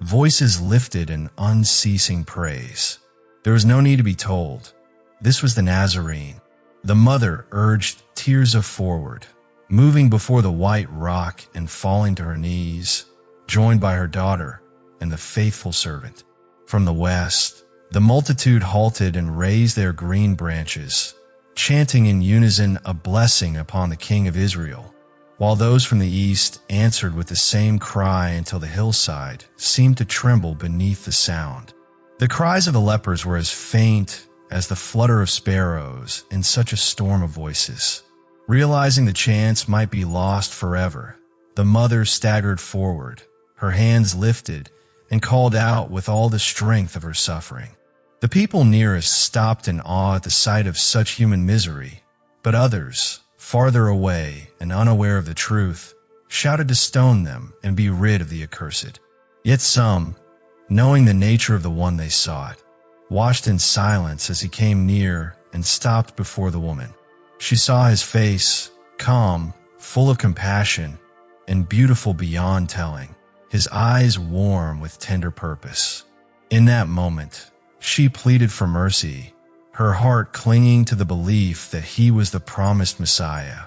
voices lifted in unceasing praise. There was no need to be told. This was the Nazarene. The mother urged Tirzah forward, moving before the white rock and falling to her knees, joined by her daughter and the faithful servant. From the west, the multitude halted and raised their green branches, chanting in unison a blessing upon the King of Israel, while those from the east answered with the same cry until the hillside seemed to tremble beneath the sound. The cries of the lepers were as faint as the flutter of sparrows in such a storm of voices. Realizing the chance might be lost forever, the mother staggered forward, her hands lifted, and called out with all the strength of her suffering. The people nearest stopped in awe at the sight of such human misery, but others, farther away and unaware of the truth, shouted to stone them and be rid of the accursed. Yet some, knowing the nature of the one they sought, watched in silence as he came near and stopped before the woman. She saw his face, calm, full of compassion, and beautiful beyond telling, his eyes warm with tender purpose. In that moment, she pleaded for mercy, her heart clinging to the belief that he was the promised Messiah.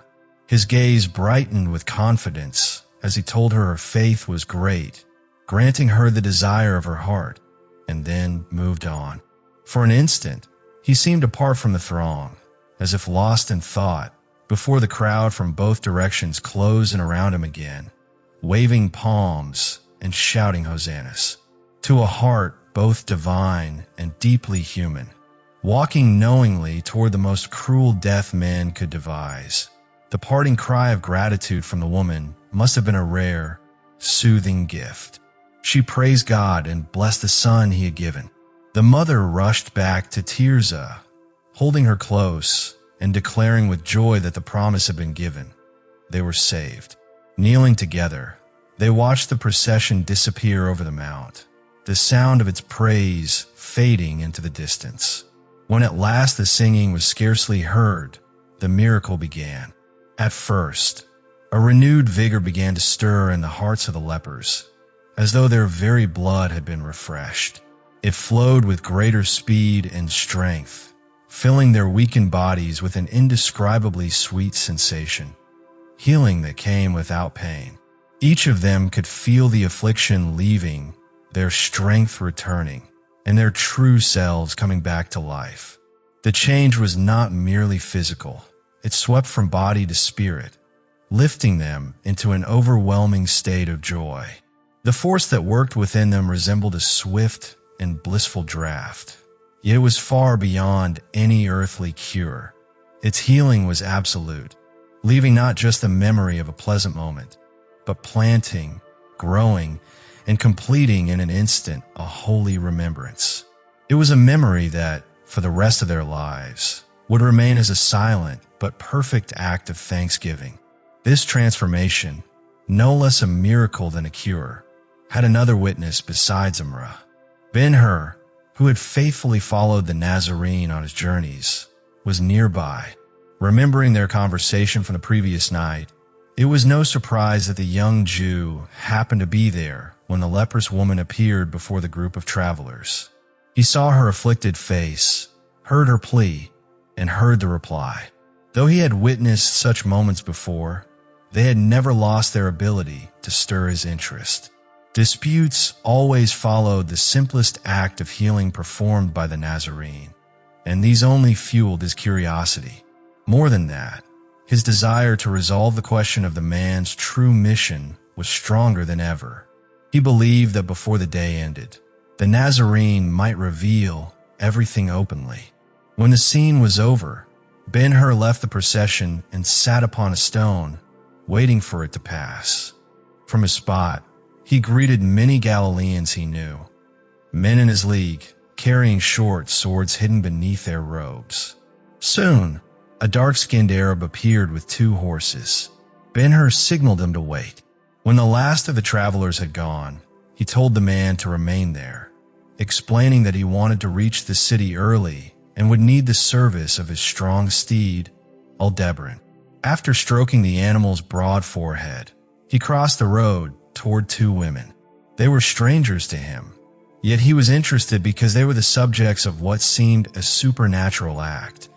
His gaze brightened with confidence as he told her faith was great, granting her the desire of her heart, and then moved on. For an instant, he seemed apart from the throng, as if lost in thought, before the crowd from both directions closed in around him again, waving palms and shouting hosannas. To a heart both divine and deeply human, walking knowingly toward the most cruel death man could devise, the parting cry of gratitude from the woman must have been a rare, soothing gift. She praised God and blessed the son he had given. The mother rushed back to Tirzah, holding her close and declaring with joy that the promise had been given. They were saved. Kneeling together, They watched the procession disappear over the mount, the sound of its praise fading into the distance. When at last the singing was scarcely heard, the miracle began. At first, a renewed vigor began to stir in the hearts of the lepers, as though their very blood had been refreshed. It flowed with greater speed and strength, filling their weakened bodies with an indescribably sweet sensation, healing that came without pain. Each of them could feel the affliction leaving, their strength returning, and their true selves coming back to life. The change was not merely physical. It swept from body to spirit, lifting them into an overwhelming state of joy. The force that worked within them resembled a swift and blissful draft, yet it was far beyond any earthly cure. Its healing was absolute, leaving not just the memory of a pleasant moment, but planting, growing, and completing in an instant a holy remembrance. It was a memory that, for the rest of their lives, would remain as a silent but perfect act of thanksgiving. This transformation, no less a miracle than a cure, had another witness besides Amra. Ben-Hur, who had faithfully followed the Nazarene on his journeys, was nearby. Remembering their conversation from the previous night, it was no surprise that the young Jew happened to be there when the leprous woman appeared before the group of travelers. He saw her afflicted face, heard her plea, and heard the reply. Though he had witnessed such moments before, they had never lost their ability to stir his interest. Disputes always followed the simplest act of healing performed by the Nazarene, and these only fueled his curiosity. More than that, his desire to resolve the question of the man's true mission was stronger than ever. He believed that before the day ended, the Nazarene might reveal everything openly. When the scene was over, Ben-Hur left the procession and sat upon a stone, waiting for it to pass. From his spot, he greeted many Galileans he knew, men in his league, carrying short swords hidden beneath their robes. Soon, a dark-skinned Arab appeared with 2 horses. Ben-Hur signaled them to wait. When the last of the travelers had gone, he told the man to remain there, explaining that he wanted to reach the city early and would need the service of his strong steed, Aldebaran. After stroking the animal's broad forehead, he crossed the road toward 2 women. They were strangers to him, yet he was interested because they were the subjects of what seemed a supernatural act,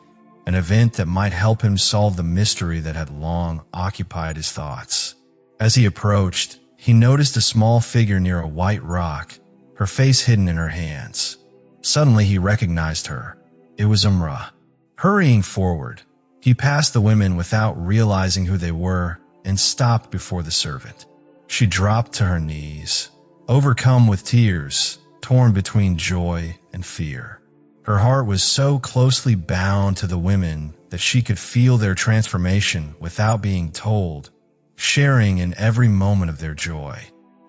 an event that might help him solve the mystery that had long occupied his thoughts. As he approached, he noticed a small figure near a white rock, her face hidden in her hands. Suddenly he recognized her. It was Amra. Hurrying forward, he passed the women without realizing who they were and stopped before the servant. She dropped to her knees, overcome with tears, torn between joy and fear. Her heart was so closely bound to the women that she could feel their transformation without being told, sharing in every moment of their joy.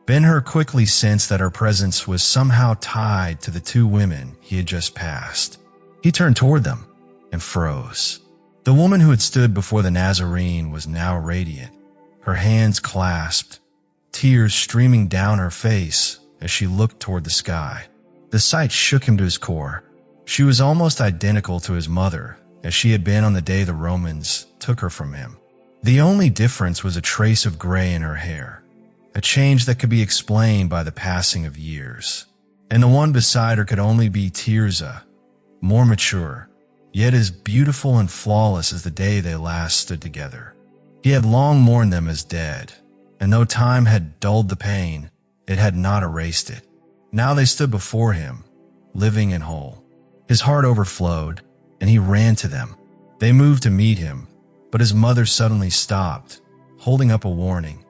Ben-Hur quickly sensed that her presence was somehow tied to the 2 women he had just passed. He turned toward them and froze. The woman who had stood before the Nazarene was now radiant, her hands clasped, tears streaming down her face as she looked toward the sky. The sight shook him to his core. She was almost identical to his mother, as she had been on the day the Romans took her from him. The only difference was a trace of gray in her hair, a change that could be explained by the passing of years. And the one beside her could only be Tirzah, more mature, yet as beautiful and flawless as the day they last stood together. He had long mourned them as dead, and though time had dulled the pain, it had not erased it. Now they stood before him, living and whole. His heart overflowed, and he ran to them. They moved to meet him, but his mother suddenly stopped, holding up a warning.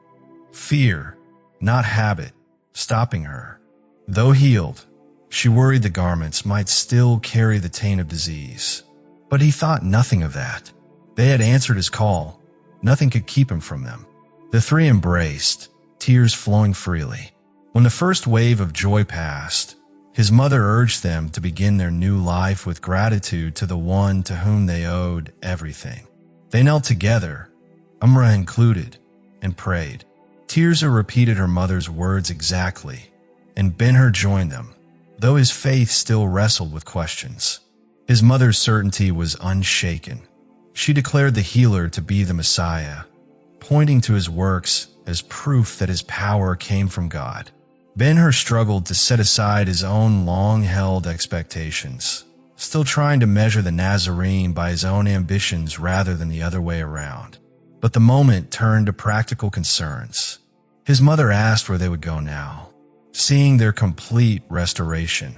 Fear, not habit, stopping her. Though healed, she worried the garments might still carry the taint of disease. But he thought nothing of that. They had answered his call. Nothing could keep him from them. The 3 embraced, tears flowing freely. When the first wave of joy passed, his mother urged them to begin their new life with gratitude to the one to whom they owed everything. They knelt together, Amra included, and prayed. Tirzah repeated her mother's words exactly, and Ben-Hur joined them, though his faith still wrestled with questions. His mother's certainty was unshaken. She declared the healer to be the Messiah, pointing to his works as proof that his power came from God. Ben-Hur struggled to set aside his own long-held expectations, still trying to measure the Nazarene by his own ambitions rather than the other way around. But the moment turned to practical concerns. His mother asked where they would go now, seeing their complete restoration,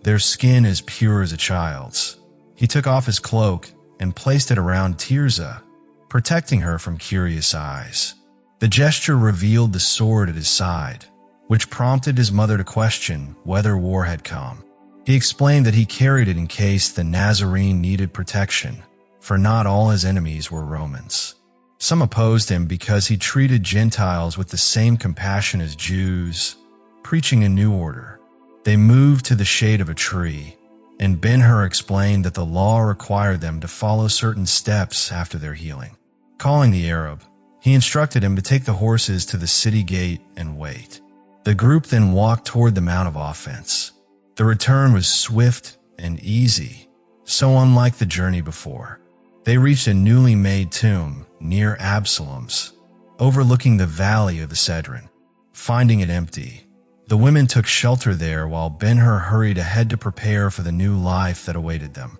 their skin as pure as a child's. He took off his cloak and placed it around Tirzah, protecting her from curious eyes. The gesture revealed the sword at his side, which prompted his mother to question whether war had come. He explained that he carried it in case the Nazarene needed protection, for not all his enemies were Romans. Some opposed him because he treated Gentiles with the same compassion as Jews, preaching a new order. They moved to the shade of a tree, and Ben-Hur explained that the law required them to follow certain steps after their healing. Calling the Arab, he instructed him to take the horses to the city gate and wait. The group then walked toward the Mount of Offense. The return was swift and easy, so unlike the journey before. They reached a newly made tomb near Absalom's, overlooking the valley of the Cedron. Finding it empty, the women took shelter there while Ben-Hur hurried ahead to prepare for the new life that awaited them.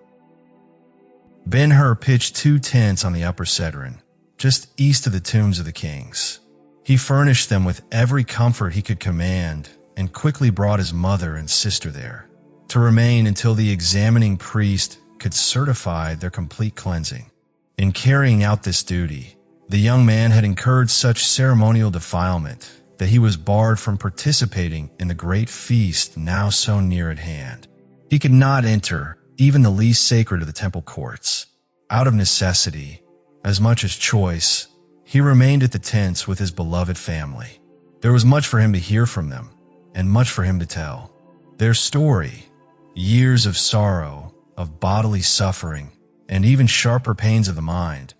Ben-Hur pitched 2 tents on the upper Cedron, just east of the tombs of the kings. He furnished them with every comfort he could command and quickly brought his mother and sister there, to remain until the examining priest could certify their complete cleansing. In carrying out this duty, the young man had incurred such ceremonial defilement that he was barred from participating in the great feast now so near at hand. He could not enter even the least sacred of the temple courts. Out of necessity, as much as choice, he remained at the tents with his beloved family. There was much for him to hear from them, and much for him to tell. Their story, years of sorrow, of bodily suffering, and even sharper pains of the mind,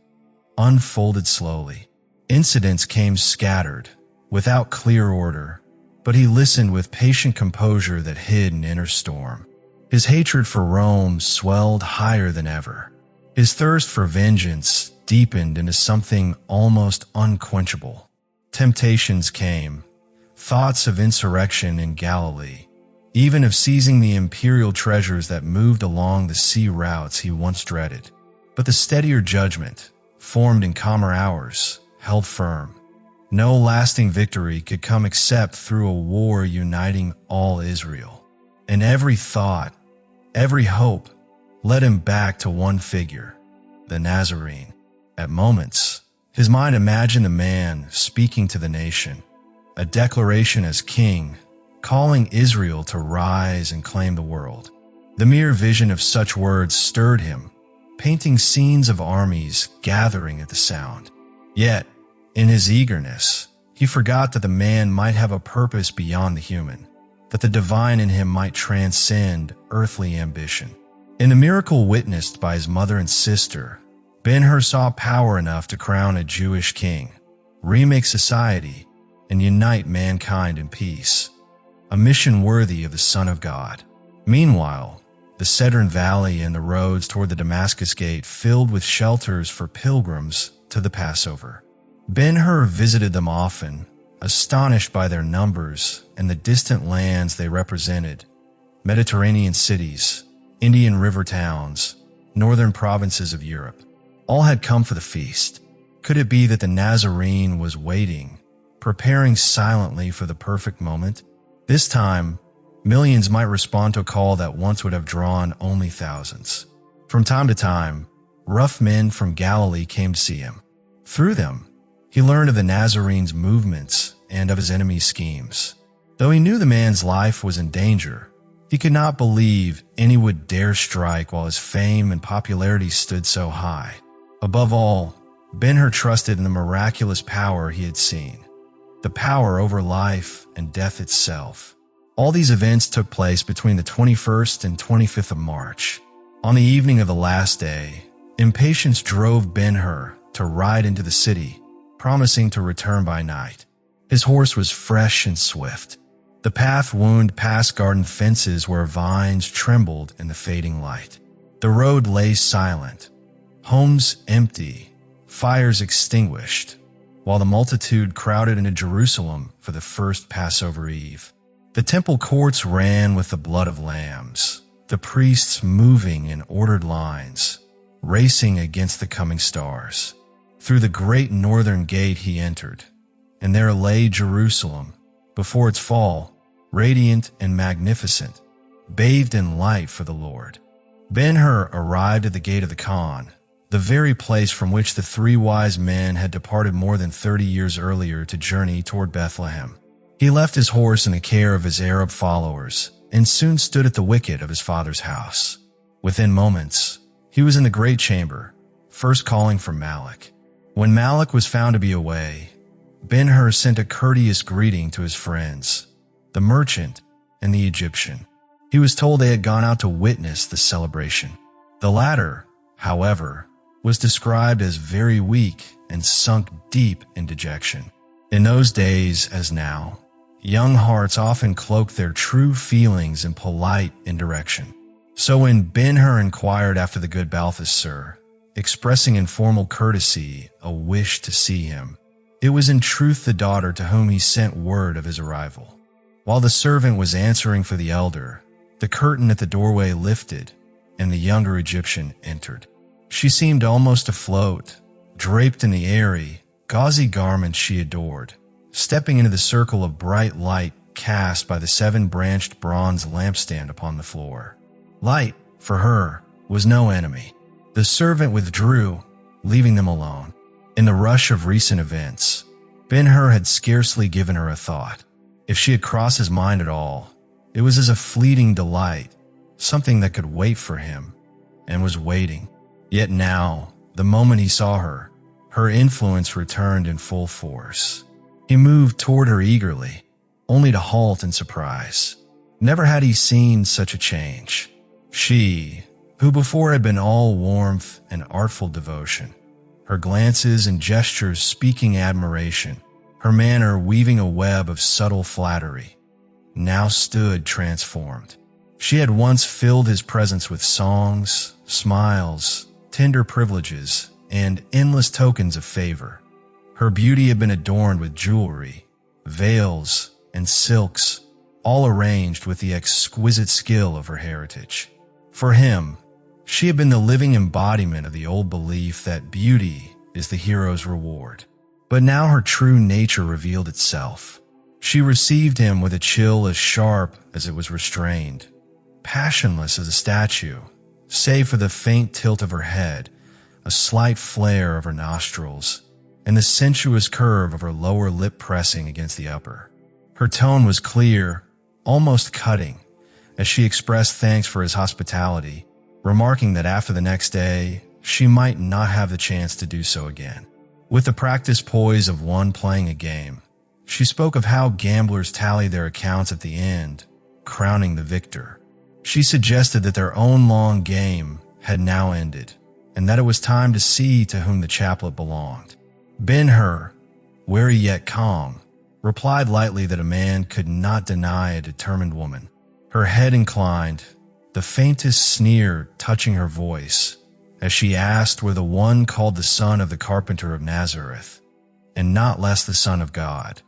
unfolded slowly. Incidents came scattered, without clear order, but he listened with patient composure that hid an inner storm. His hatred for Rome swelled higher than ever. His thirst for vengeance deepened into something almost unquenchable. Temptations came, thoughts of insurrection in Galilee, even of seizing the imperial treasures that moved along the sea routes he once dreaded. But the steadier judgment, formed in calmer hours, held firm. No lasting victory could come except through a war uniting all Israel. And every thought, every hope, led him back to one figure, the Nazarene. At moments, his mind imagined the man speaking to the nation, a declaration as king, calling Israel to rise and claim the world. The mere vision of such words stirred him, painting scenes of armies gathering at the sound. Yet, in his eagerness, he forgot that the man might have a purpose beyond the human, that the divine in him might transcend earthly ambition. In the miracle witnessed by his mother and sister, Ben-Hur saw power enough to crown a Jewish king, remake society, and unite mankind in peace, a mission worthy of the Son of God. Meanwhile, the Cedron Valley and the roads toward the Damascus Gate filled with shelters for pilgrims to the Passover. Ben-Hur visited them often, astonished by their numbers and the distant lands they represented: Mediterranean cities, Indian river towns, northern provinces of Europe. All had come for the feast. Could it be that the Nazarene was waiting, preparing silently for the perfect moment? This time, millions might respond to a call that once would have drawn only thousands. From time to time, rough men from Galilee came to see him. Through them, he learned of the Nazarene's movements and of his enemies' schemes. Though he knew the man's life was in danger, he could not believe any would dare strike while his fame and popularity stood so high. Above all, Ben-Hur trusted in the miraculous power he had seen, the power over life and death itself. All these events took place between the 21st and 25th of March. On the evening of the last day, impatience drove Ben-Hur to ride into the city, promising to return by night. His horse was fresh and swift. The path wound past garden fences where vines trembled in the fading light. The road lay silent, homes empty, fires extinguished, while the multitude crowded into Jerusalem for the first Passover Eve. The temple courts ran with the blood of lambs, the priests moving in ordered lines, racing against the coming stars. Through the great northern gate he entered, and there lay Jerusalem, before its fall, radiant and magnificent, bathed in light for the Lord. Ben-Hur arrived at the gate of the Khan, the very place from which the 3 wise men had departed more than 30 years earlier to journey toward Bethlehem. He left his horse in the care of his Arab followers and soon stood at the wicket of his father's house. Within moments, he was in the great chamber, first calling for Malak. When Malak was found to be away, Ben-Hur sent a courteous greeting to his friends, the merchant and the Egyptian. He was told they had gone out to witness the celebration. The latter, however, was described as very weak and sunk deep in dejection. In those days, as now, young hearts often cloaked their true feelings in polite indirection. So when Ben-Hur inquired after the good Balthasar, expressing in formal courtesy a wish to see him, it was in truth the daughter to whom he sent word of his arrival. While the servant was answering for the elder, the curtain at the doorway lifted, and the younger Egyptian entered. She seemed almost afloat, draped in the airy, gauzy garments she adored, stepping into the circle of bright light cast by the 7-branched bronze lampstand upon the floor. Light, for her, was no enemy. The servant withdrew, leaving them alone. In the rush of recent events, Ben-Hur had scarcely given her a thought. If she had crossed his mind at all, it was as a fleeting delight, something that could wait for him, and was waiting. Yet now, the moment he saw her, her influence returned in full force. He moved toward her eagerly, only to halt in surprise. Never had he seen such a change. She, who before had been all warmth and artful devotion, her glances and gestures speaking admiration, her manner weaving a web of subtle flattery, now stood transformed. She had once filled his presence with songs, smiles, tender privileges, and endless tokens of favor. Her beauty had been adorned with jewelry, veils, and silks, all arranged with the exquisite skill of her heritage. For him, she had been the living embodiment of the old belief that beauty is the hero's reward. But now her true nature revealed itself. She received him with a chill as sharp as it was restrained, passionless as a statue, save for the faint tilt of her head, a slight flare of her nostrils, and the sensuous curve of her lower lip pressing against the upper. Her tone was clear, almost cutting, as she expressed thanks for his hospitality, remarking that after the next day, she might not have the chance to do so again. With the practiced poise of one playing a game, she spoke of how gamblers tally their accounts at the end, crowning the victor. She suggested that their own long game had now ended, and that it was time to see to whom the chaplet belonged. Ben-Hur, wary yet calm, replied lightly that a man could not deny a determined woman. Her head inclined, the faintest sneer touching her voice, as she asked where the one called the son of the carpenter of Nazareth, and not less the Son of God,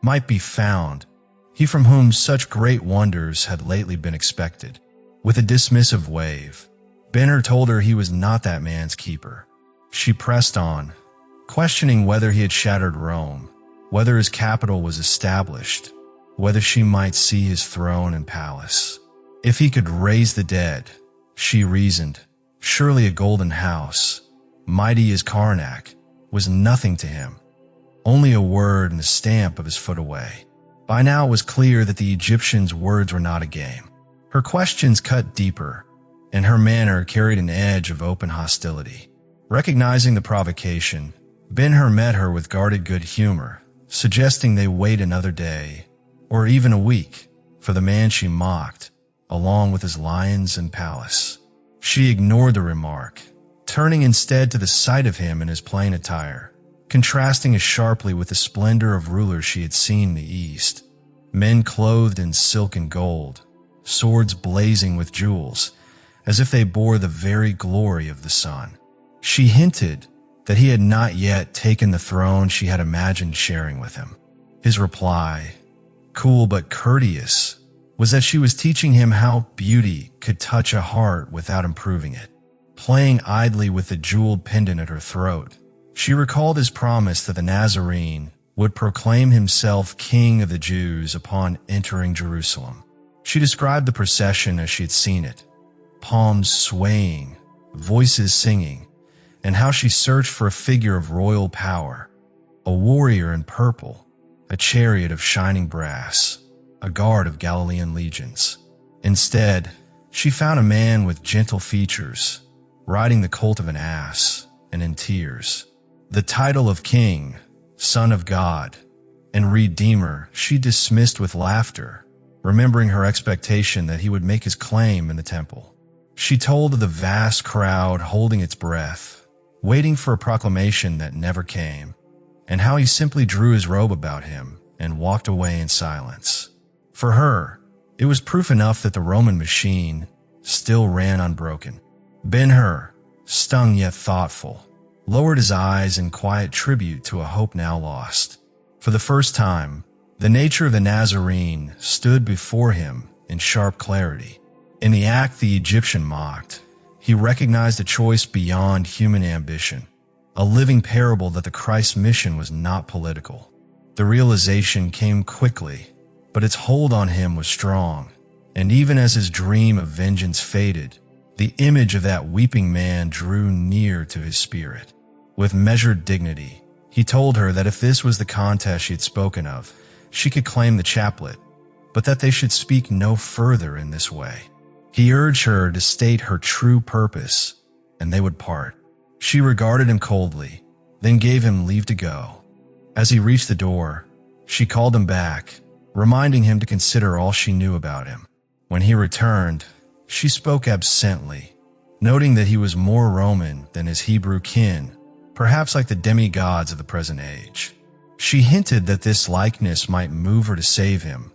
might be found, he from whom such great wonders had lately been expected. With a dismissive wave, Ben-Hur told her he was not that man's keeper. She pressed on, questioning whether he had shattered Rome, whether his capital was established, whether she might see his throne and palace. If he could raise the dead, she reasoned, surely a golden house, mighty as Karnak, was nothing to him, only a word and the stamp of his foot away. By now it was clear that the Egyptian's words were not a game. Her questions cut deeper, and her manner carried an edge of open hostility. Recognizing the provocation, Ben-Hur met her with guarded good humor, suggesting they wait another day, or even a week, for the man she mocked, along with his lions and palace. She ignored the remark, turning instead to the sight of him in his plain attire, contrasting as sharply with the splendor of rulers she had seen in the east. Men clothed in silk and gold, swords blazing with jewels, as if they bore the very glory of the sun. She hinted that he had not yet taken the throne she had imagined sharing with him. His reply, cool but courteous, was that she was teaching him how beauty could touch a heart without improving it. Playing idly with the jeweled pendant at her throat, she recalled his promise that the Nazarene would proclaim himself King of the Jews upon entering Jerusalem. She described the procession as she had seen it, palms swaying, voices singing, and how she searched for a figure of royal power, a warrior in purple, a chariot of shining brass, a guard of Galilean legions. Instead, she found a man with gentle features, riding the colt of an ass, and in tears. The title of King, Son of God, and Redeemer she dismissed with laughter, remembering her expectation that he would make his claim in the temple. She told of the vast crowd holding its breath, waiting for a proclamation that never came, and how he simply drew his robe about him and walked away in silence. For her, it was proof enough that the Roman machine still ran unbroken. Ben-Hur, stung yet thoughtful, lowered his eyes in quiet tribute to a hope now lost. For the first time, the nature of the Nazarene stood before him in sharp clarity. In the act the Egyptian mocked, he recognized a choice beyond human ambition, a living parable that the Christ's mission was not political. The realization came quickly, but its hold on him was strong, and even as his dream of vengeance faded, the image of that weeping man drew near to his spirit. With measured dignity, he told her that if this was the contest she had spoken of, she could claim the chaplet, but that they should speak no further in this way. He urged her to state her true purpose, and they would part. She regarded him coldly, then gave him leave to go. As he reached the door, she called him back, reminding him to consider all she knew about him. When he returned, she spoke absently, noting that he was more Roman than his Hebrew kin, perhaps like the demigods of the present age. She hinted that this likeness might move her to save him,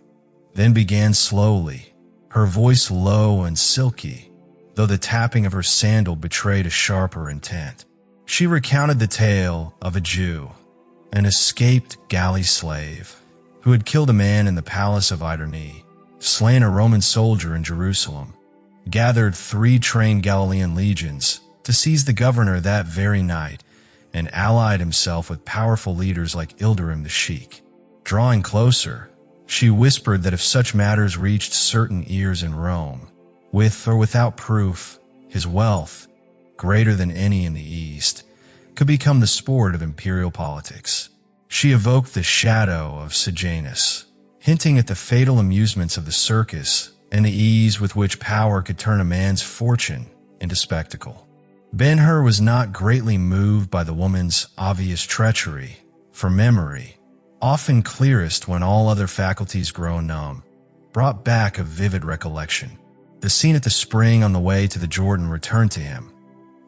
then began slowly, her voice low and silky, though the tapping of her sandal betrayed a sharper intent. She recounted the tale of a Jew, an escaped galley slave, who had killed a man in the palace of Iderne, slain a Roman soldier in Jerusalem, gathered 3 trained Galilean legions to seize the governor that very night, and allied himself with powerful leaders like Ilderim the Sheik. Drawing closer, she whispered that if such matters reached certain ears in Rome, with or without proof, his wealth, greater than any in the East, could become the sport of imperial politics. She evoked the shadow of Sejanus, hinting at the fatal amusements of the circus and the ease with which power could turn a man's fortune into spectacle. Ben-Hur was not greatly moved by the woman's obvious treachery, for memory, often clearest when all other faculties grow numb, brought back a vivid recollection. The scene at the spring on the way to the Jordan returned to him,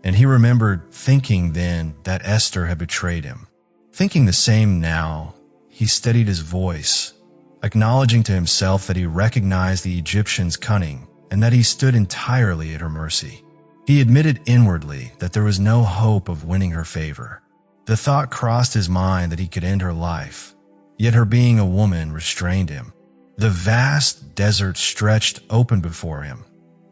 and he remembered thinking then that Esther had betrayed him. Thinking the same now, he steadied his voice, acknowledging to himself that he recognized the Egyptian's cunning and that he stood entirely at her mercy. He admitted inwardly that there was no hope of winning her favor. The thought crossed his mind that he could end her life, yet her being a woman restrained him. The vast desert stretched open before him,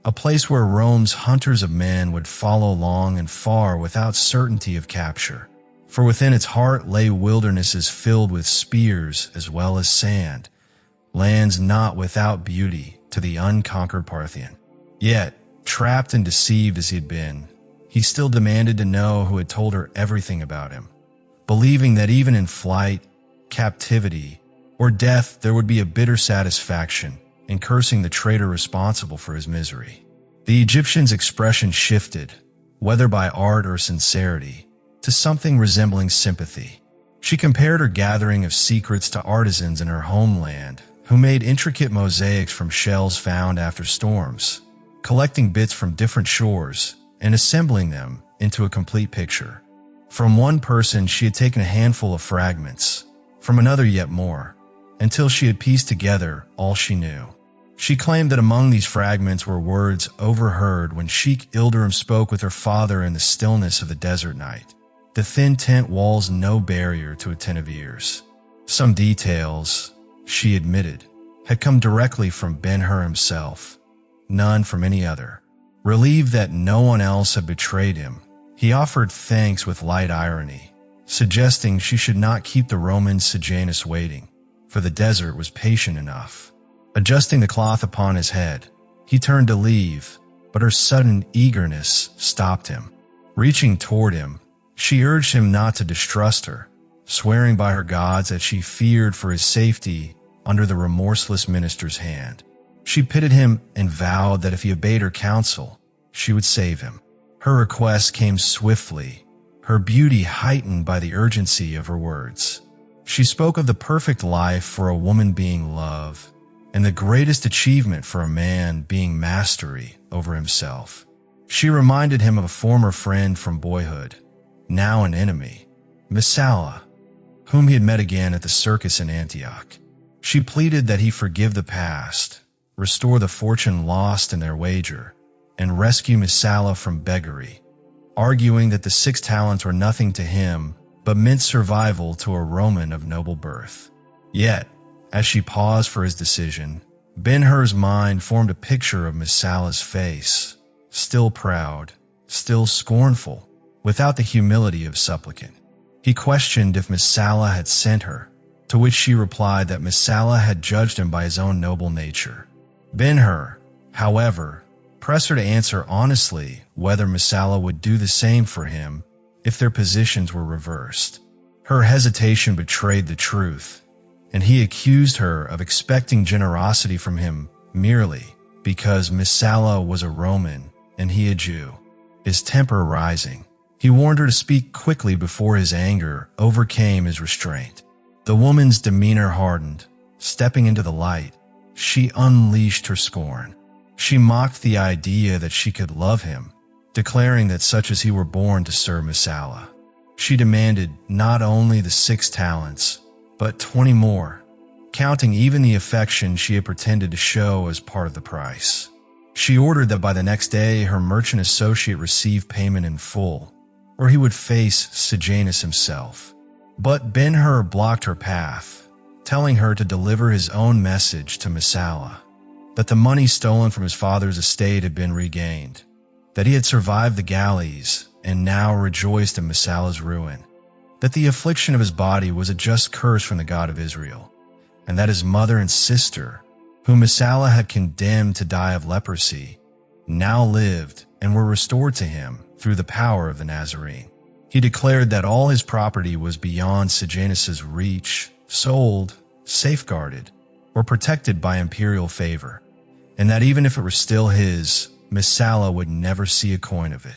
a place where Rome's hunters of men would follow long and far without certainty of capture. For within its heart lay wildernesses filled with spears as well as sand, lands not without beauty to the unconquered Parthian. Yet, trapped and deceived as he had been, he still demanded to know who had told her everything about him, believing that even in flight, captivity, or death there would be a bitter satisfaction in cursing the traitor responsible for his misery. The Egyptian's expression shifted, whether by art or sincerity, to something resembling sympathy. She compared her gathering of secrets to artisans in her homeland who made intricate mosaics from shells found after storms, collecting bits from different shores and assembling them into a complete picture. From one person she had taken a handful of fragments, from another yet more, until she had pieced together all she knew. She claimed that among these fragments were words overheard when Sheikh Ilderim spoke with her father in the stillness of the desert night. The thin tent walls no barrier to attentive ears. Some details, she admitted, had come directly from Ben-Hur himself, none from any other. Relieved that no one else had betrayed him, he offered thanks with light irony, suggesting she should not keep the Roman Sejanus waiting, for the desert was patient enough. Adjusting the cloth upon his head, he turned to leave, but her sudden eagerness stopped him. Reaching toward him, she urged him not to distrust her, swearing by her gods that she feared for his safety under the remorseless minister's hand. She pitied him and vowed that if he obeyed her counsel, she would save him. Her request came swiftly, her beauty heightened by the urgency of her words. She spoke of the perfect life for a woman being love, and the greatest achievement for a man being mastery over himself. She reminded him of a former friend from boyhood, now an enemy, Messala, whom he had met again at the circus in Antioch. She pleaded that he forgive the past, restore the fortune lost in their wager, and rescue Messala from beggary, arguing that the 6 talents were nothing to him but meant survival to a Roman of noble birth. Yet, as she paused for his decision, Ben-Hur's mind formed a picture of Messala's face, still proud, still scornful, without the humility of supplicant. He questioned if Messala had sent her, to which she replied that Messala had judged him by his own noble nature. Ben-Hur, however, pressed her to answer honestly whether Messala would do the same for him if their positions were reversed. Her hesitation betrayed the truth, and he accused her of expecting generosity from him merely because Messala was a Roman and he a Jew. His temper rising, he warned her to speak quickly before his anger overcame his restraint. The woman's demeanor hardened. Stepping into the light, she unleashed her scorn. She mocked the idea that she could love him, declaring that such as he were born to serve Messala. She demanded not only the 6 talents, but 20 more, counting even the affection she had pretended to show as part of the price. She ordered that by the next day her merchant associate receive payment in full, or he would face Sejanus himself. But Ben-Hur blocked her path, telling her to deliver his own message to Messala, that the money stolen from his father's estate had been regained, that he had survived the galleys and now rejoiced in Messala's ruin, that the affliction of his body was a just curse from the God of Israel, and that his mother and sister, whom Messala had condemned to die of leprosy, now lived and were restored to him through the power of the Nazarene. He declared that all his property was beyond Sejanus's reach, sold, safeguarded, or protected by imperial favor, and that even if it were still his, Messala would never see a coin of it.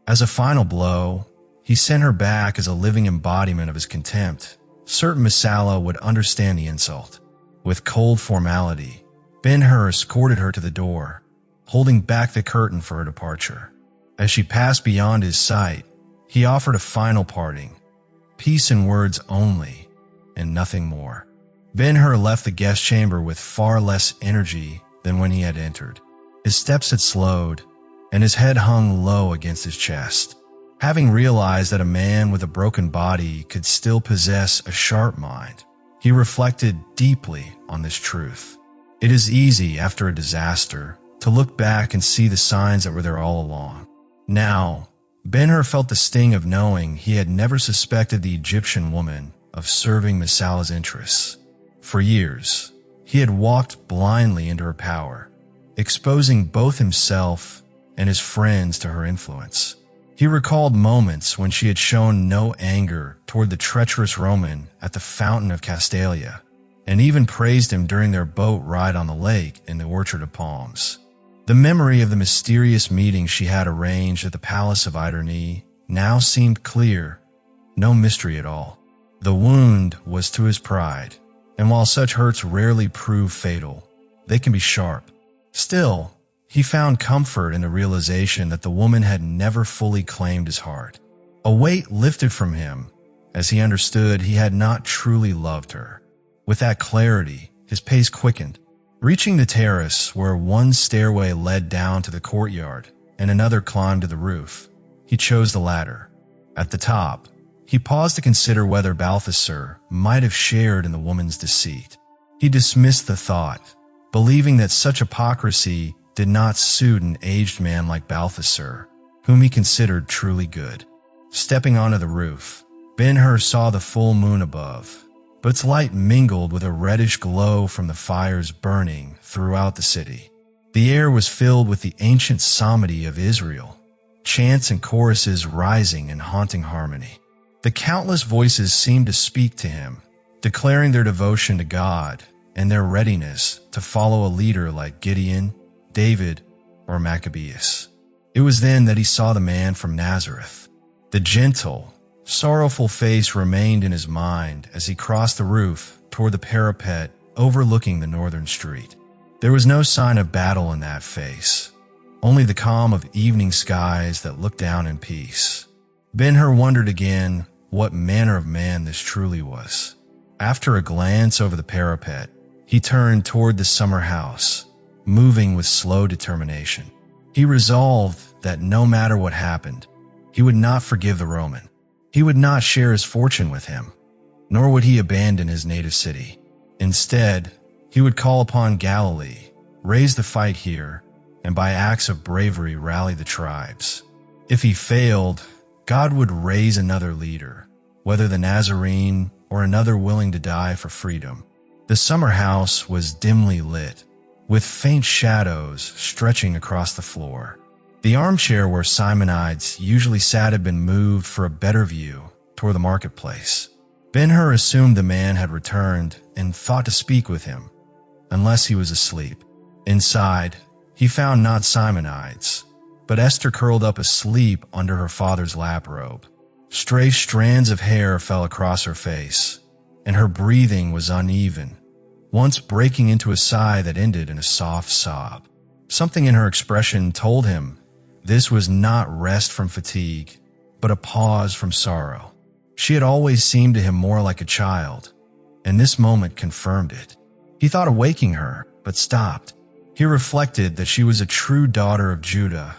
As a final blow, he sent her back as a living embodiment of his contempt, certain Messala would understand the insult. With cold formality, Ben-Hur escorted her to the door, holding back the curtain for her departure. As she passed beyond his sight, he offered a final parting, peace in words only, and nothing more. Ben-Hur left the guest chamber with far less energy than when he had entered. His steps had slowed, and his head hung low against his chest. Having realized that a man with a broken body could still possess a sharp mind, he reflected deeply on this truth. It is easy, after a disaster, to look back and see the signs that were there all along. Now, Ben-Hur felt the sting of knowing he had never suspected the Egyptian woman of serving Messala's interests. For years, he had walked blindly into her power, exposing both himself and his friends to her influence. He recalled moments when she had shown no anger toward the treacherous Roman at the fountain of Castalia, and even praised him during their boat ride on the lake in the Orchard of Palms. The memory of the mysterious meeting she had arranged at the palace of Iderne now seemed clear, no mystery at all. The wound was to his pride, and while such hurts rarely prove fatal, they can be sharp. Still, he found comfort in the realization that the woman had never fully claimed his heart. A weight lifted from him as he understood he had not truly loved her. With that clarity, his pace quickened, reaching the terrace where one stairway led down to the courtyard and another climbed to the roof. He chose the latter. At the top, he paused to consider whether Balthasar might have shared in the woman's deceit. He dismissed the thought, believing that such hypocrisy did not suit an aged man like Balthasar, whom he considered truly good. Stepping onto the roof, Ben-Hur saw the full moon above, but its light mingled with a reddish glow from the fires burning throughout the city. The air was filled with the ancient psalmody of Israel, chants and choruses rising in haunting harmony. The countless voices seemed to speak to him, declaring their devotion to God and their readiness to follow a leader like Gideon, David, or Maccabeus. It was then that he saw the man from Nazareth. The gentle, sorrowful face remained in his mind as he crossed the roof toward the parapet overlooking the northern street. There was no sign of battle in that face, only the calm of evening skies that looked down in peace. Ben-Hur wondered again what manner of man this truly was. After a glance over the parapet, he turned toward the summer house, moving with slow determination. He resolved that no matter what happened, he would not forgive the Roman. He would not share his fortune with him, nor would he abandon his native city. Instead, he would call upon Galilee, raise the fight here, and by acts of bravery rally the tribes. If he failed, God would raise another leader, whether the Nazarene or another willing to die for freedom. The summer house was dimly lit, with faint shadows stretching across the floor. The armchair where Simonides usually sat had been moved for a better view toward the marketplace. Ben-Hur assumed the man had returned and thought to speak with him, unless he was asleep. Inside, he found not Simonides, but Esther curled up asleep under her father's lap robe. Stray strands of hair fell across her face, and her breathing was uneven, once breaking into a sigh that ended in a soft sob. Something in her expression told him this was not rest from fatigue, but a pause from sorrow. She had always seemed to him more like a child, and this moment confirmed it. He thought of waking her, but stopped. He reflected that she was a true daughter of Judah,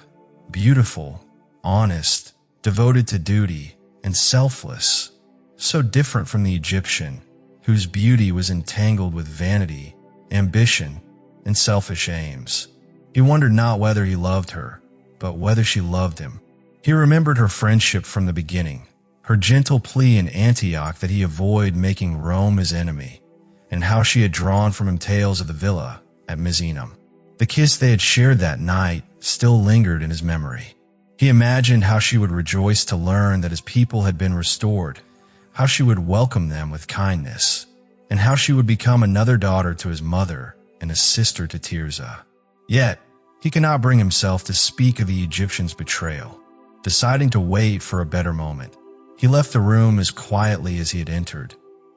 beautiful, honest, devoted to duty, and selfless, so different from the Egyptian, whose beauty was entangled with vanity, ambition, and selfish aims. He wondered not whether he loved her, but whether she loved him. He remembered her friendship from the beginning, her gentle plea in Antioch that he avoid making Rome his enemy, and how she had drawn from him tales of the villa at Misenum. The kiss they had shared that night still lingered in his memory. He imagined how she would rejoice to learn that his people had been restored, how she would welcome them with kindness, and how she would become another daughter to his mother and a sister to Tirzah. Yet, he could not bring himself to speak of the Egyptian's betrayal. Deciding to wait for a better moment, he left the room as quietly as he had entered,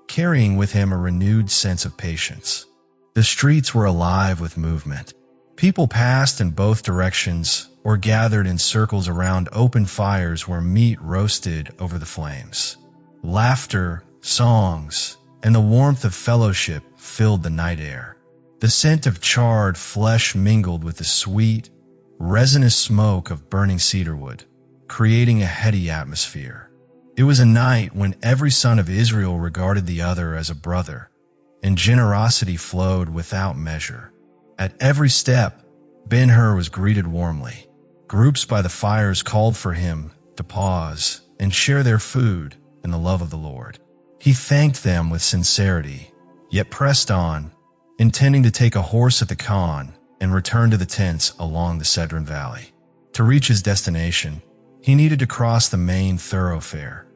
carrying with him a renewed sense of patience. The streets were alive with movement. People passed in both directions or gathered in circles around open fires where meat roasted over the flames. Laughter, songs, and the warmth of fellowship filled the night air. The scent of charred flesh mingled with the sweet, resinous smoke of burning cedarwood, creating a heady atmosphere. It was a night when every son of Israel regarded the other as a brother, and generosity flowed without measure. At every step, Ben-Hur was greeted warmly. Groups by the fires called for him to pause and share their food in the love of the Lord. He thanked them with sincerity, yet pressed on, intending to take a horse at the Khan and return to the tents along the Cedron Valley. To reach his destination, he needed to cross the main thoroughfare,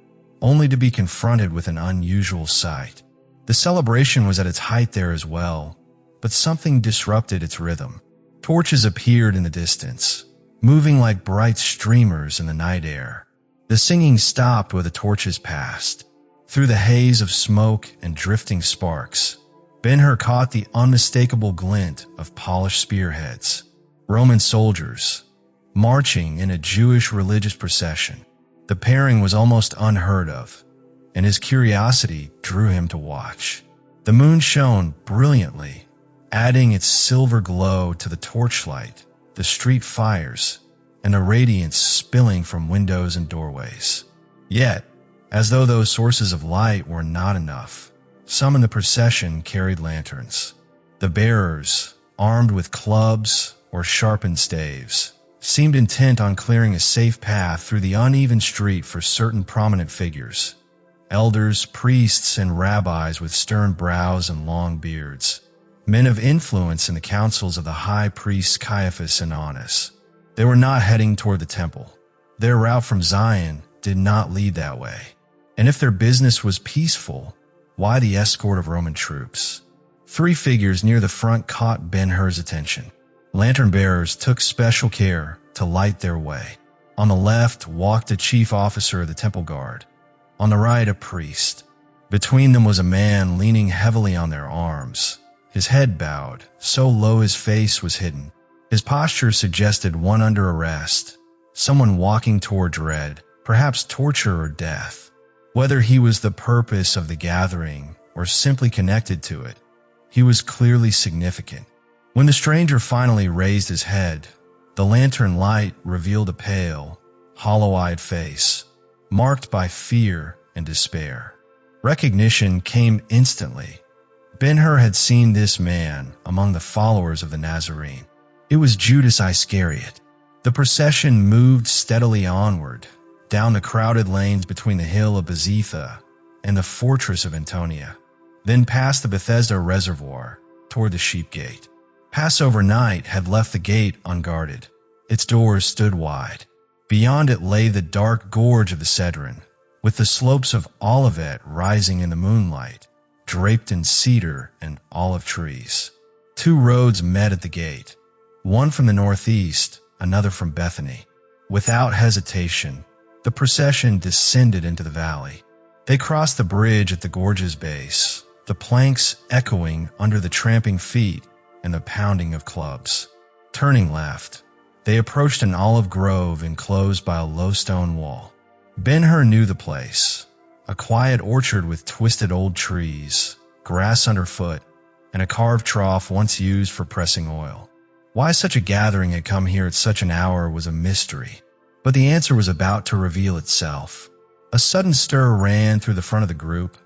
only to be confronted with an unusual sight. The celebration was at its height there as well, but something disrupted its rhythm. Torches appeared in the distance, moving like bright streamers in the night air. The singing stopped where the torches passed. Through the haze of smoke and drifting sparks, Ben-Hur caught the unmistakable glint of polished spearheads. Roman soldiers, marching in a Jewish religious procession. The pairing was almost unheard of, and his curiosity drew him to watch. The moon shone brilliantly, adding its silver glow to the torchlight, the street fires, and the radiance spilling from windows and doorways. Yet, as though those sources of light were not enough, some in the procession carried lanterns. The bearers, armed with clubs or sharpened staves, seemed intent on clearing a safe path through the uneven street for certain prominent figures. Elders, priests, and rabbis with stern brows and long beards. Men of influence in the councils of the high priests Caiaphas and Annas. They were not heading toward the temple. Their route from Zion did not lead that way. And if their business was peaceful, why the escort of Roman troops? 3 figures near the front caught Ben-Hur's attention. Lantern bearers took special care to light their way. On the left walked a chief officer of the temple guard. On the right, a priest. Between them was a man leaning heavily on their arms, his head bowed, so low his face was hidden. His posture suggested one under arrest, someone walking toward dread, perhaps torture or death. Whether he was the purpose of the gathering or simply connected to it, he was clearly significant. When the stranger finally raised his head, the lantern light revealed a pale, hollow-eyed face, marked by fear and despair. Recognition came instantly. Ben-Hur had seen this man among the followers of the Nazarene. It was Judas Iscariot. The procession moved steadily onward, down the crowded lanes between the hill of Bezetha and the fortress of Antonia, then past the Bethesda reservoir toward the sheep gate. Passover night had left the gate unguarded. Its doors stood wide. Beyond it lay the dark gorge of the Cedron, with the slopes of Olivet rising in the moonlight, draped in cedar and olive trees. 2 roads met at the gate, one from the northeast, another from Bethany. Without hesitation, the procession descended into the valley. They crossed the bridge at the gorge's base, the planks echoing under the tramping feet and the pounding of clubs. Turning left, they approached an olive grove enclosed by a low stone wall. Ben-Hur knew the place, a quiet orchard with twisted old trees, grass underfoot, and a carved trough once used for pressing oil. Why such a gathering had come here at such an hour was a mystery, but the answer was about to reveal itself. A sudden stir ran through the front of the group.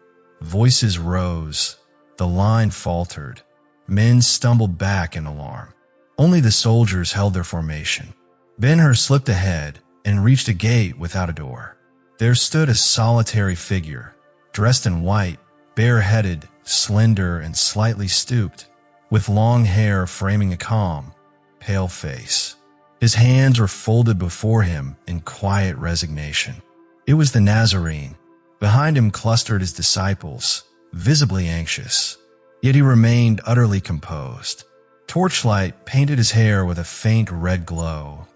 Voices rose. The line faltered. Men stumbled back in alarm. Only the soldiers held their formation. Ben-Hur slipped ahead and reached a gate without a door. There stood a solitary figure, dressed in white, bareheaded, slender, and slightly stooped, with long hair framing a calm, pale face. His hands were folded before him in quiet resignation. It was the Nazarene. Behind him clustered his disciples, visibly anxious. Yet he remained utterly composed. Torchlight painted his hair with a faint red glow,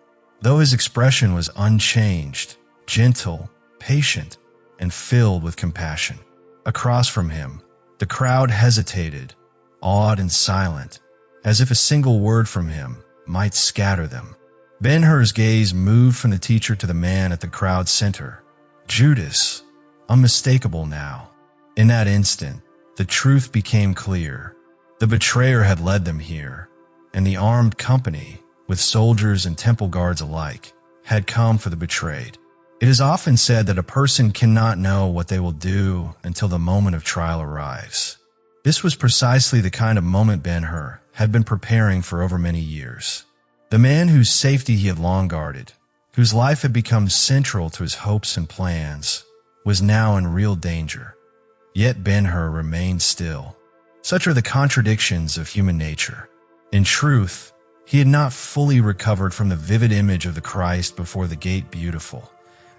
though his expression was unchanged, gentle, patient, and filled with compassion. Across from him, the crowd hesitated, awed and silent, as if a single word from him might scatter them. Ben-Hur's gaze moved from the teacher to the man at the crowd's center, Judas, unmistakable now. In that instant, the truth became clear. The betrayer had led them here, and the armed company, with soldiers and temple guards alike, had come for the betrayed. It is often said that a person cannot know what they will do until the moment of trial arrives. This was precisely the kind of moment Ben-Hur had been preparing for over many years. The man whose safety he had long guarded, whose life had become central to his hopes and plans, was now in real danger. Yet Ben-Hur remained still. Such are the contradictions of human nature. In truth, he had not fully recovered from the vivid image of the Christ before the gate beautiful,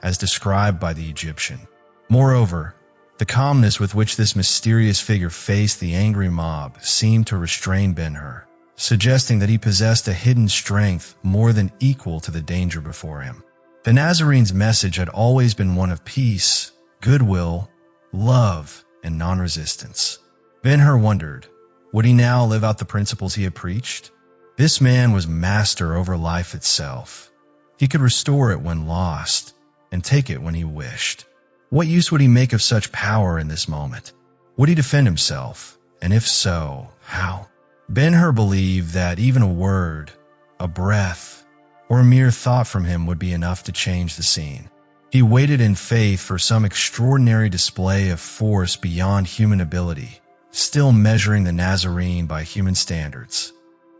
as described by the Egyptian. Moreover, the calmness with which this mysterious figure faced the angry mob seemed to restrain Ben-Hur, suggesting that he possessed a hidden strength more than equal to the danger before him. The Nazarene's message had always been one of peace, goodwill, love, and non-resistance. Ben-Hur wondered, would he now live out the principles he had preached? This man was master over life itself. He could restore it when lost, and take it when he wished. What use would he make of such power in this moment? Would he defend himself? And if so, how? Ben-Hur believed that even a word, a breath, or a mere thought from him would be enough to change the scene. He waited in faith for some extraordinary display of force beyond human ability, still measuring the Nazarene by human standards.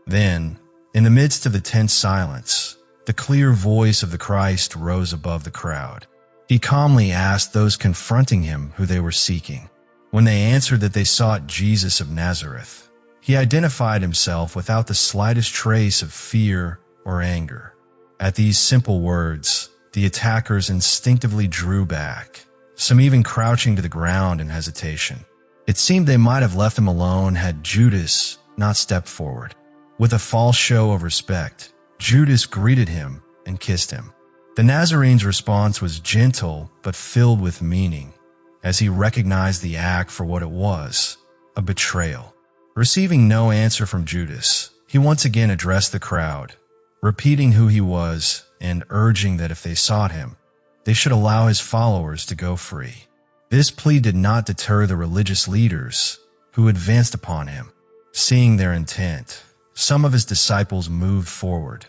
Then, in the midst of the tense silence, the clear voice of the Christ rose above the crowd. He calmly asked those confronting him who they were seeking. When they answered that they sought Jesus of Nazareth, he identified himself without the slightest trace of fear or anger. At these simple words, the attackers instinctively drew back, some even crouching to the ground in hesitation. It seemed they might have left him alone had Judas not stepped forward. With a false show of respect, Judas greeted him and kissed him. The Nazarene's response was gentle but filled with meaning, as he recognized the act for what it was, a betrayal. Receiving no answer from Judas, he once again addressed the crowd, repeating who he was and urging that if they sought him, they should allow his followers to go free. This plea did not deter the religious leaders who advanced upon him. Seeing their intent, some of his disciples moved forward.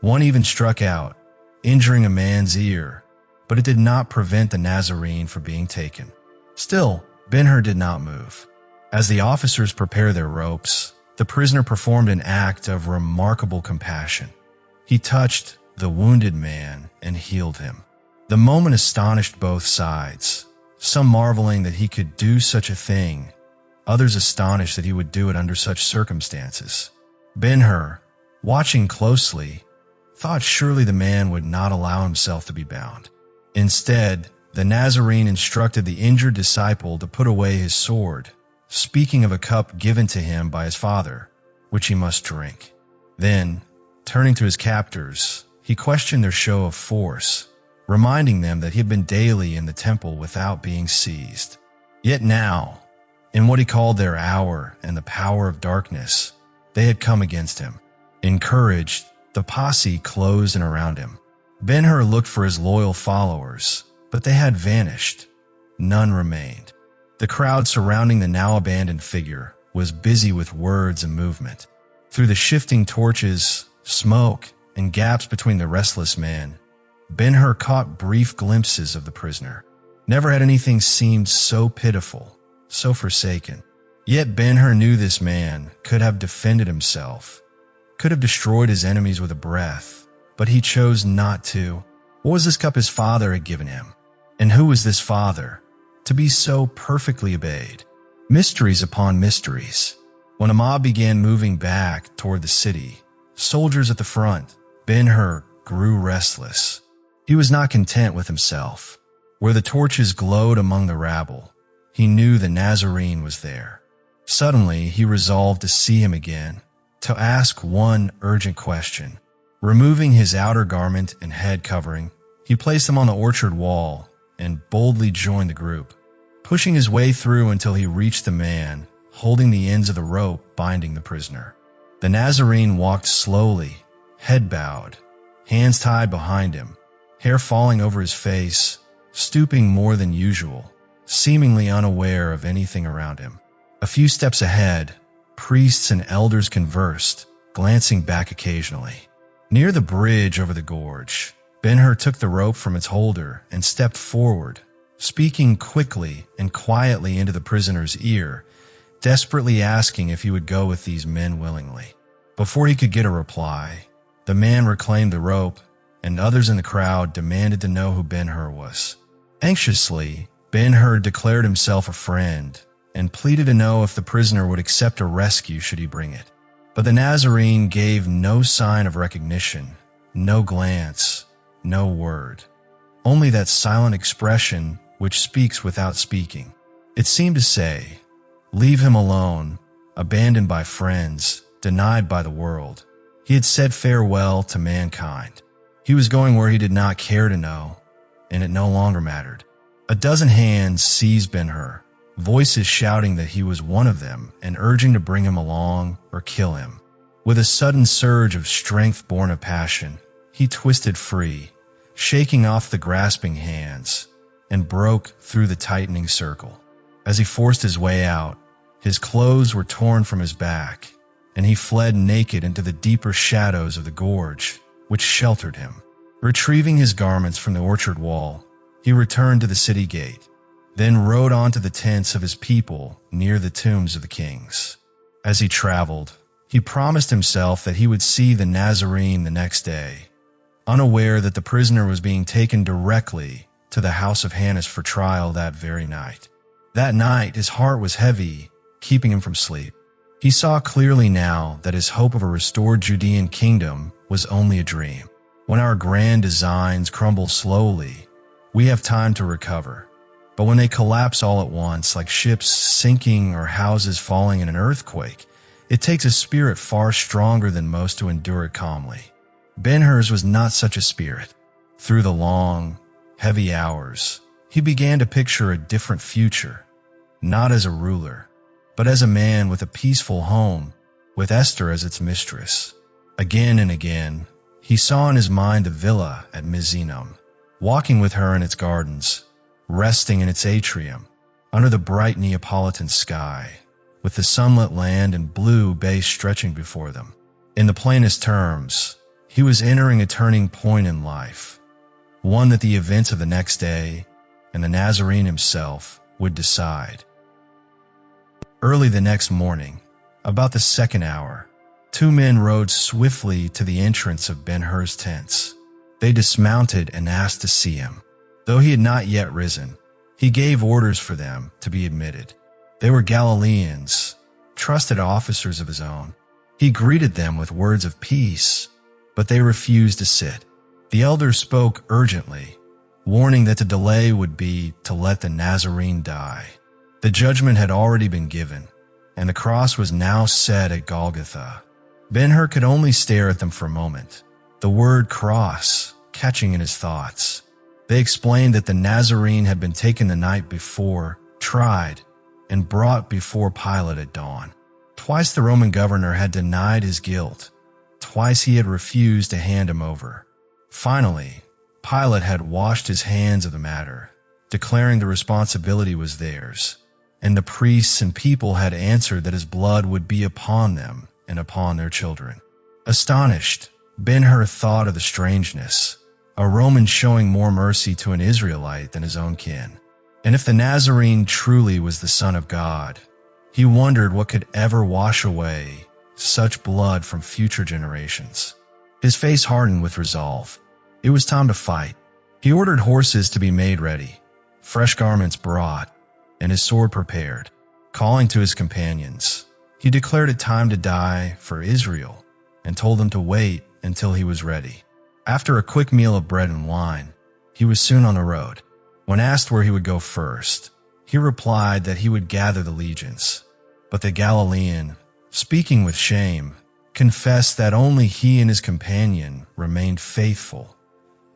One even struck out, injuring a man's ear, but it did not prevent the Nazarene from being taken. Still, Ben-Hur did not move. As the officers prepared their ropes, the prisoner performed an act of remarkable compassion. He touched the wounded man and healed him. The moment astonished both sides, some marveling that he could do such a thing, others astonished that he would do it under such circumstances. Ben-Hur, watching closely, thought surely the man would not allow himself to be bound. Instead, the Nazarene instructed the injured disciple to put away his sword, speaking of a cup given to him by his father, which he must drink. Then, turning to his captors, he questioned their show of force, reminding them that he had been daily in the temple without being seized. Yet now, in what he called their hour and the power of darkness, they had come against him. Encouraged, the posse closed in around him. Ben-Hur looked for his loyal followers, but they had vanished. None remained. The crowd surrounding the now abandoned figure was busy with words and movement. Through the shifting torches, smoke, and gaps between the restless men, Ben-Hur caught brief glimpses of the prisoner. Never had anything seemed so pitiful, so forsaken. Yet Ben-Hur knew this man could have defended himself, could have destroyed his enemies with a breath, but he chose not to. What was this cup his father had given him? And who was this father, to be so perfectly obeyed? Mysteries upon mysteries. When a mob began moving back toward the city, soldiers at the front, Ben-Hur grew restless. He was not content with himself. Where the torches glowed among the rabble, he knew the Nazarene was there. Suddenly, he resolved to see him again, to ask one urgent question. Removing his outer garment and head covering, he placed them on the orchard wall and boldly joined the group, pushing his way through until he reached the man, holding the ends of the rope binding the prisoner. The Nazarene walked slowly, head bowed, hands tied behind him, hair falling over his face, stooping more than usual, seemingly unaware of anything around him. A few steps ahead, priests and elders conversed, glancing back occasionally. Near the bridge over the gorge, Ben-Hur took the rope from its holder and stepped forward, speaking quickly and quietly into the prisoner's ear, desperately asking if he would go with these men willingly. Before he could get a reply, the man reclaimed the rope, and others in the crowd demanded to know who Ben-Hur was. Anxiously, Ben-Hur declared himself a friend and pleaded to know if the prisoner would accept a rescue should he bring it. But the Nazarene gave no sign of recognition, no glance, no word. Only that silent expression which speaks without speaking. It seemed to say, "Leave him alone, abandoned by friends, denied by the world." He had said farewell to mankind. He was going where he did not care to know, and it no longer mattered. A dozen hands seized Ben-Hur, voices shouting that he was one of them and urging to bring him along or kill him. With a sudden surge of strength born of passion, he twisted free, shaking off the grasping hands, and broke through the tightening circle. As he forced his way out, his clothes were torn from his back, and he fled naked into the deeper shadows of the gorge, which sheltered him. Retrieving his garments from the orchard wall, he returned to the city gate, then rode on to the tents of his people near the tombs of the kings. As he traveled, he promised himself that he would see the Nazarene the next day, unaware that the prisoner was being taken directly to the house of Hannas for trial that very night. That night, his heart was heavy, keeping him from sleep. He saw clearly now that his hope of a restored Judean kingdom was only a dream. When our grand designs crumble slowly, we have time to recover. But when they collapse all at once, like ships sinking or houses falling in an earthquake, it takes a spirit far stronger than most to endure it calmly. Ben-Hur's was not such a spirit. Through the long, heavy hours, he began to picture a different future, not as a ruler, but as a man with a peaceful home, with Esther as its mistress. Again and again, he saw in his mind the villa at Misenum, walking with her in its gardens, resting in its atrium, under the bright Neapolitan sky, with the sunlit land and blue bay stretching before them. In the plainest terms, he was entering a turning point in life, one that the events of the next day and the Nazarene himself would decide. Early the next morning, about the second hour, two men rode swiftly to the entrance of Ben-Hur's tents. They dismounted and asked to see him. Though he had not yet risen, he gave orders for them to be admitted. They were Galileans, trusted officers of his own. He greeted them with words of peace, but they refused to sit. The elders spoke urgently, warning that the delay would be to let the Nazarene die. The judgment had already been given, and the cross was now set at Golgotha. Ben-Hur could only stare at them for a moment, the word cross catching in his thoughts. They explained that the Nazarene had been taken the night before, tried, and brought before Pilate at dawn. Twice the Roman governor had denied his guilt. Twice he had refused to hand him over. Finally, Pilate had washed his hands of the matter, declaring the responsibility was theirs, and the priests and people had answered that his blood would be upon them and upon their children. Astonished, Ben-Hur thought of the strangeness, a Roman showing more mercy to an Israelite than his own kin. And if the Nazarene truly was the Son of God, he wondered what could ever wash away such blood from future generations. His face hardened with resolve. It was time to fight. He ordered horses to be made ready, fresh garments brought, and his sword prepared. Calling to his companions, he declared it time to die for Israel and told them to wait until he was ready. After a quick meal of bread and wine, he was soon on the road. When asked where he would go first, he replied that he would gather the legions. But the Galilean, speaking with shame, confessed that only he and his companion remained faithful.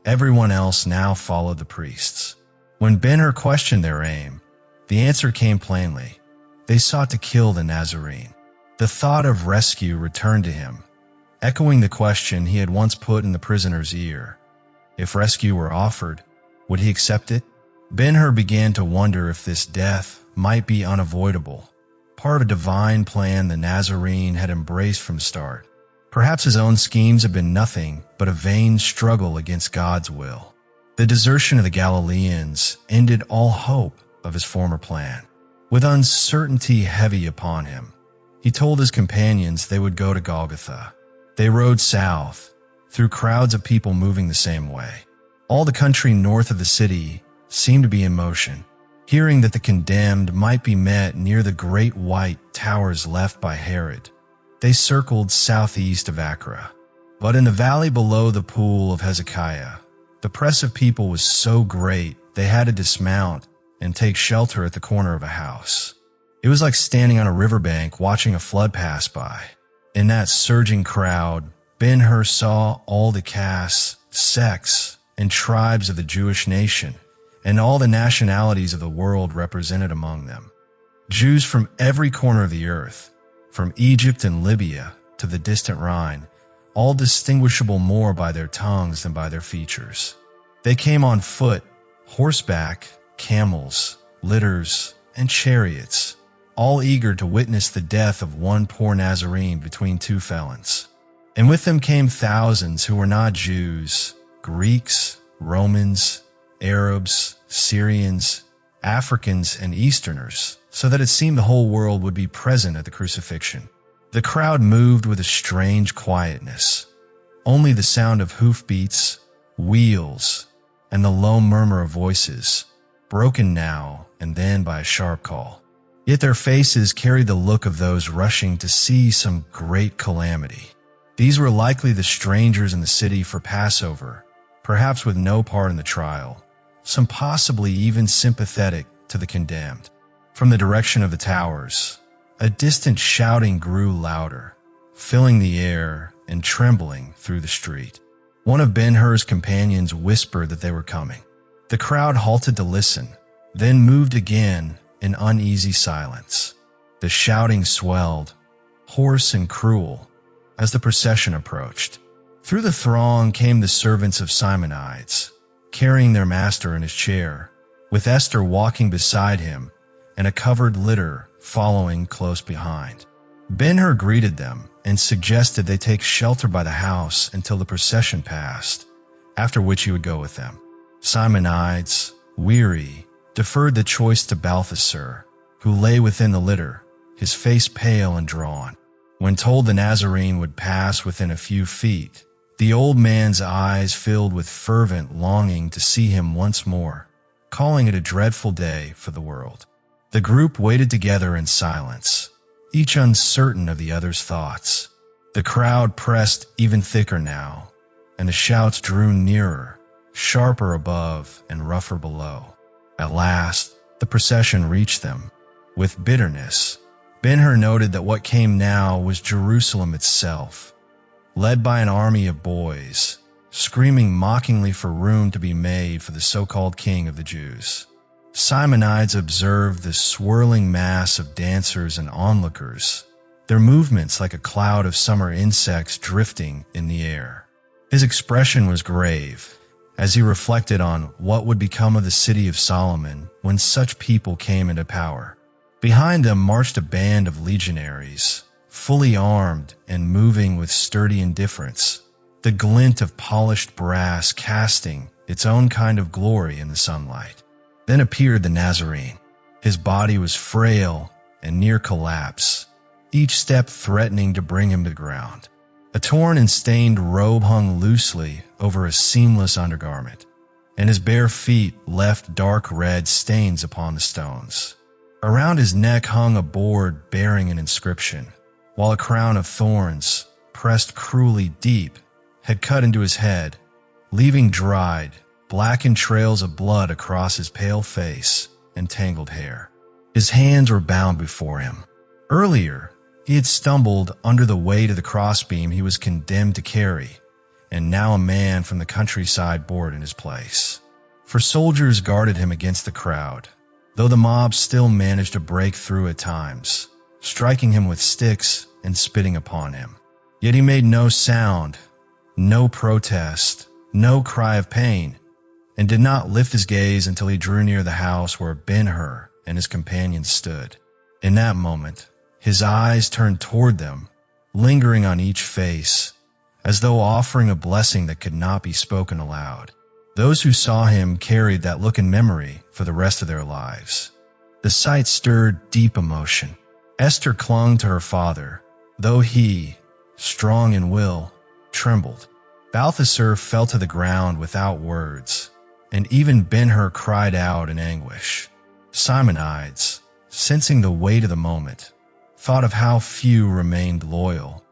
Everyone else now followed the priests. When Ben-Hur questioned their aim, the answer came plainly. They sought to kill the Nazarene. The thought of rescue returned to him, echoing the question he had once put in the prisoner's ear. If rescue were offered, would he accept it? Ben-Hur began to wonder if this death might be unavoidable, part of a divine plan the Nazarene had embraced from the start. Perhaps his own schemes had been nothing but a vain struggle against God's will. The desertion of the Galileans ended all hope of his former plan. With uncertainty heavy upon him, he told his companions they would go to Golgotha. They rode south, through crowds of people moving the same way. All the country north of the city seemed to be in motion. Hearing that the condemned might be met near the great white towers left by Herod, they circled southeast of Acra. But in the valley below the pool of Hezekiah, the press of people was so great they had to dismount and take shelter at the corner of a house. It was like standing on a riverbank watching a flood pass by. In that surging crowd, Ben-Hur saw all the castes, sects, and tribes of the Jewish nation, and all the nationalities of the world represented among them. Jews from every corner of the earth, from Egypt and Libya to the distant Rhine, all distinguishable more by their tongues than by their features. They came on foot, horseback, camels, litters, and chariots, all eager to witness the death of one poor Nazarene between two felons. And with them came thousands who were not Jews, Greeks, Romans, Arabs, Syrians, Africans, and Easterners, so that it seemed the whole world would be present at the crucifixion. The crowd moved with a strange quietness. Only the sound of hoofbeats, wheels, and the low murmur of voices, broken now and then by a sharp call. Yet their faces carried the look of those rushing to see some great calamity. These were likely the strangers in the city for Passover, perhaps with no part in the trial, some possibly even sympathetic to the condemned. From the direction of the towers, a distant shouting grew louder, filling the air and trembling through the street. One of Ben-Hur's companions whispered that they were coming. The crowd halted to listen, then moved again in uneasy silence. The shouting swelled, hoarse and cruel, as the procession approached. Through the throng came the servants of Simonides, carrying their master in his chair, with Esther walking beside him and a covered litter following close behind. Ben-Hur greeted them and suggested they take shelter by the house until the procession passed, after which he would go with them. Simonides, weary, deferred the choice to Balthasar, who lay within the litter, his face pale and drawn. When told the Nazarene would pass within a few feet, the old man's eyes filled with fervent longing to see him once more, calling it a dreadful day for the world. The group waited together in silence, each uncertain of the other's thoughts. The crowd pressed even thicker now, and the shouts drew nearer, sharper above and rougher below. At last, the procession reached them. With bitterness, Ben-Hur noted that what came now was Jerusalem itself, led by an army of boys, screaming mockingly for room to be made for the so-called king of the Jews. Simonides observed the swirling mass of dancers and onlookers, their movements like a cloud of summer insects drifting in the air. His expression was grave, as he reflected on what would become of the city of Solomon when such people came into power. Behind them marched a band of legionaries, fully armed and moving with sturdy indifference, the glint of polished brass casting its own kind of glory in the sunlight. Then appeared the Nazarene. His body was frail and near collapse, each step threatening to bring him to the ground. A torn and stained robe hung loosely over a seamless undergarment, and his bare feet left dark red stains upon the stones. Around his neck hung a board bearing an inscription, while a crown of thorns, pressed cruelly deep, had cut into his head, leaving dried, blackened trails of blood across his pale face and tangled hair. His hands were bound before him. Earlier, he had stumbled under the weight of the crossbeam he was condemned to carry, and now a man from the countryside bore it in his place. For soldiers guarded him against the crowd, though the mob still managed to break through at times, striking him with sticks and spitting upon him. Yet he made no sound, no protest, no cry of pain, and did not lift his gaze until he drew near the house where Ben-Hur and his companions stood. In that moment, his eyes turned toward them, lingering on each face, as though offering a blessing that could not be spoken aloud. Those who saw him carried that look in memory for the rest of their lives. The sight stirred deep emotion. Esther clung to her father, though he, strong in will, trembled. Balthasar fell to the ground without words, and even Ben-Hur cried out in anguish. Simonides, sensing the weight of the moment, thought of how few remained loyal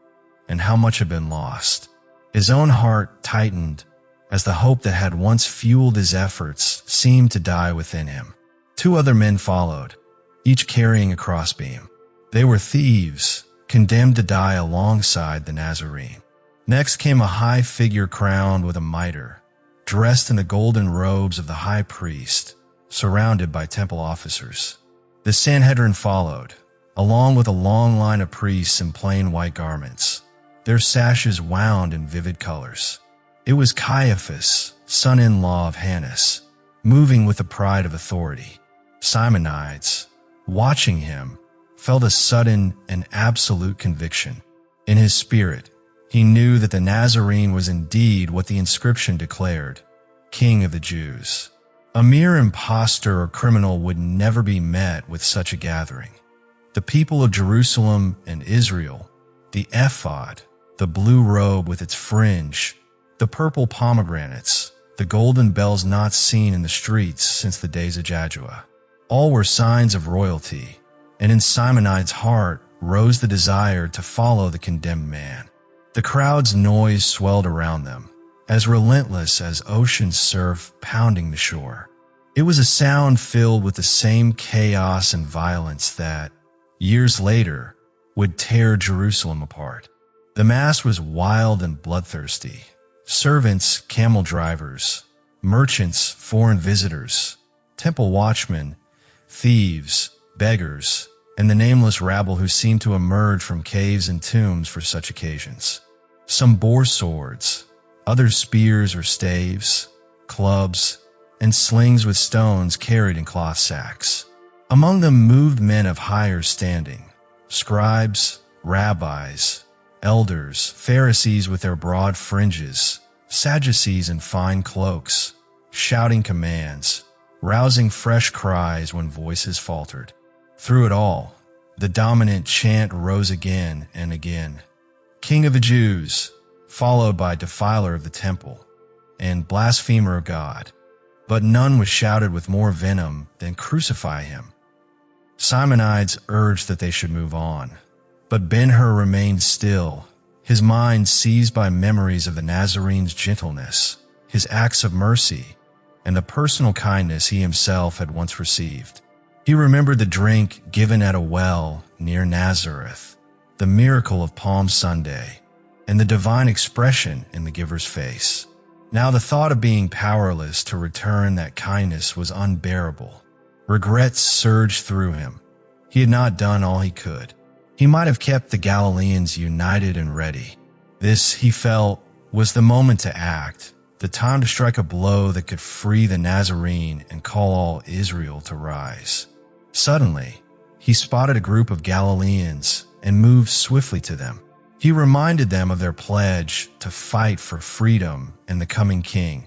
and how much had been lost. His own heart tightened as the hope that had once fueled his efforts seemed to die within him. Two other men followed, each carrying a crossbeam. They were thieves, condemned to die alongside the Nazarene. Next came a high figure crowned with a mitre, dressed in the golden robes of the high priest, surrounded by temple officers. The Sanhedrin followed, along with a long line of priests in plain white garments, their sashes wound in vivid colors. It was Caiaphas, son-in-law of Hannas, moving with the pride of authority. Simonides, watching him, felt a sudden and absolute conviction. In his spirit, he knew that the Nazarene was indeed what the inscription declared, King of the Jews. A mere impostor or criminal would never be met with such a gathering. The people of Jerusalem and Israel, the ephod, the blue robe with its fringe, the purple pomegranates, the golden bells not seen in the streets since the days of Jaddua, all were signs of royalty, and in Simonides' heart rose the desire to follow the condemned man. The crowd's noise swelled around them, as relentless as ocean surf pounding the shore. It was a sound filled with the same chaos and violence that, years later, would tear Jerusalem apart. The mass was wild and bloodthirsty. Servants, camel drivers, merchants, foreign visitors, temple watchmen, thieves, beggars, and the nameless rabble who seemed to emerge from caves and tombs for such occasions. Some bore swords, others spears or staves, clubs, and slings with stones carried in cloth sacks. Among them moved men of higher standing, scribes, rabbis, elders, Pharisees with their broad fringes, Sadducees in fine cloaks, shouting commands, rousing fresh cries when voices faltered. Through it all, the dominant chant rose again and again, King of the Jews, followed by defiler of the temple, and blasphemer of God. But none was shouted with more venom than crucify him. Simonides urged that they should move on, but Ben-Hur remained still, his mind seized by memories of the Nazarene's gentleness, his acts of mercy, and the personal kindness he himself had once received. He remembered the drink given at a well near Nazareth, the miracle of Palm Sunday, and the divine expression in the giver's face. Now the thought of being powerless to return that kindness was unbearable. Regrets surged through him. He had not done all he could. He might have kept the Galileans united and ready. This, he felt, was the moment to act, the time to strike a blow that could free the Nazarene and call all Israel to rise. Suddenly, he spotted a group of Galileans and moved swiftly to them. He reminded them of their pledge to fight for freedom and the coming king,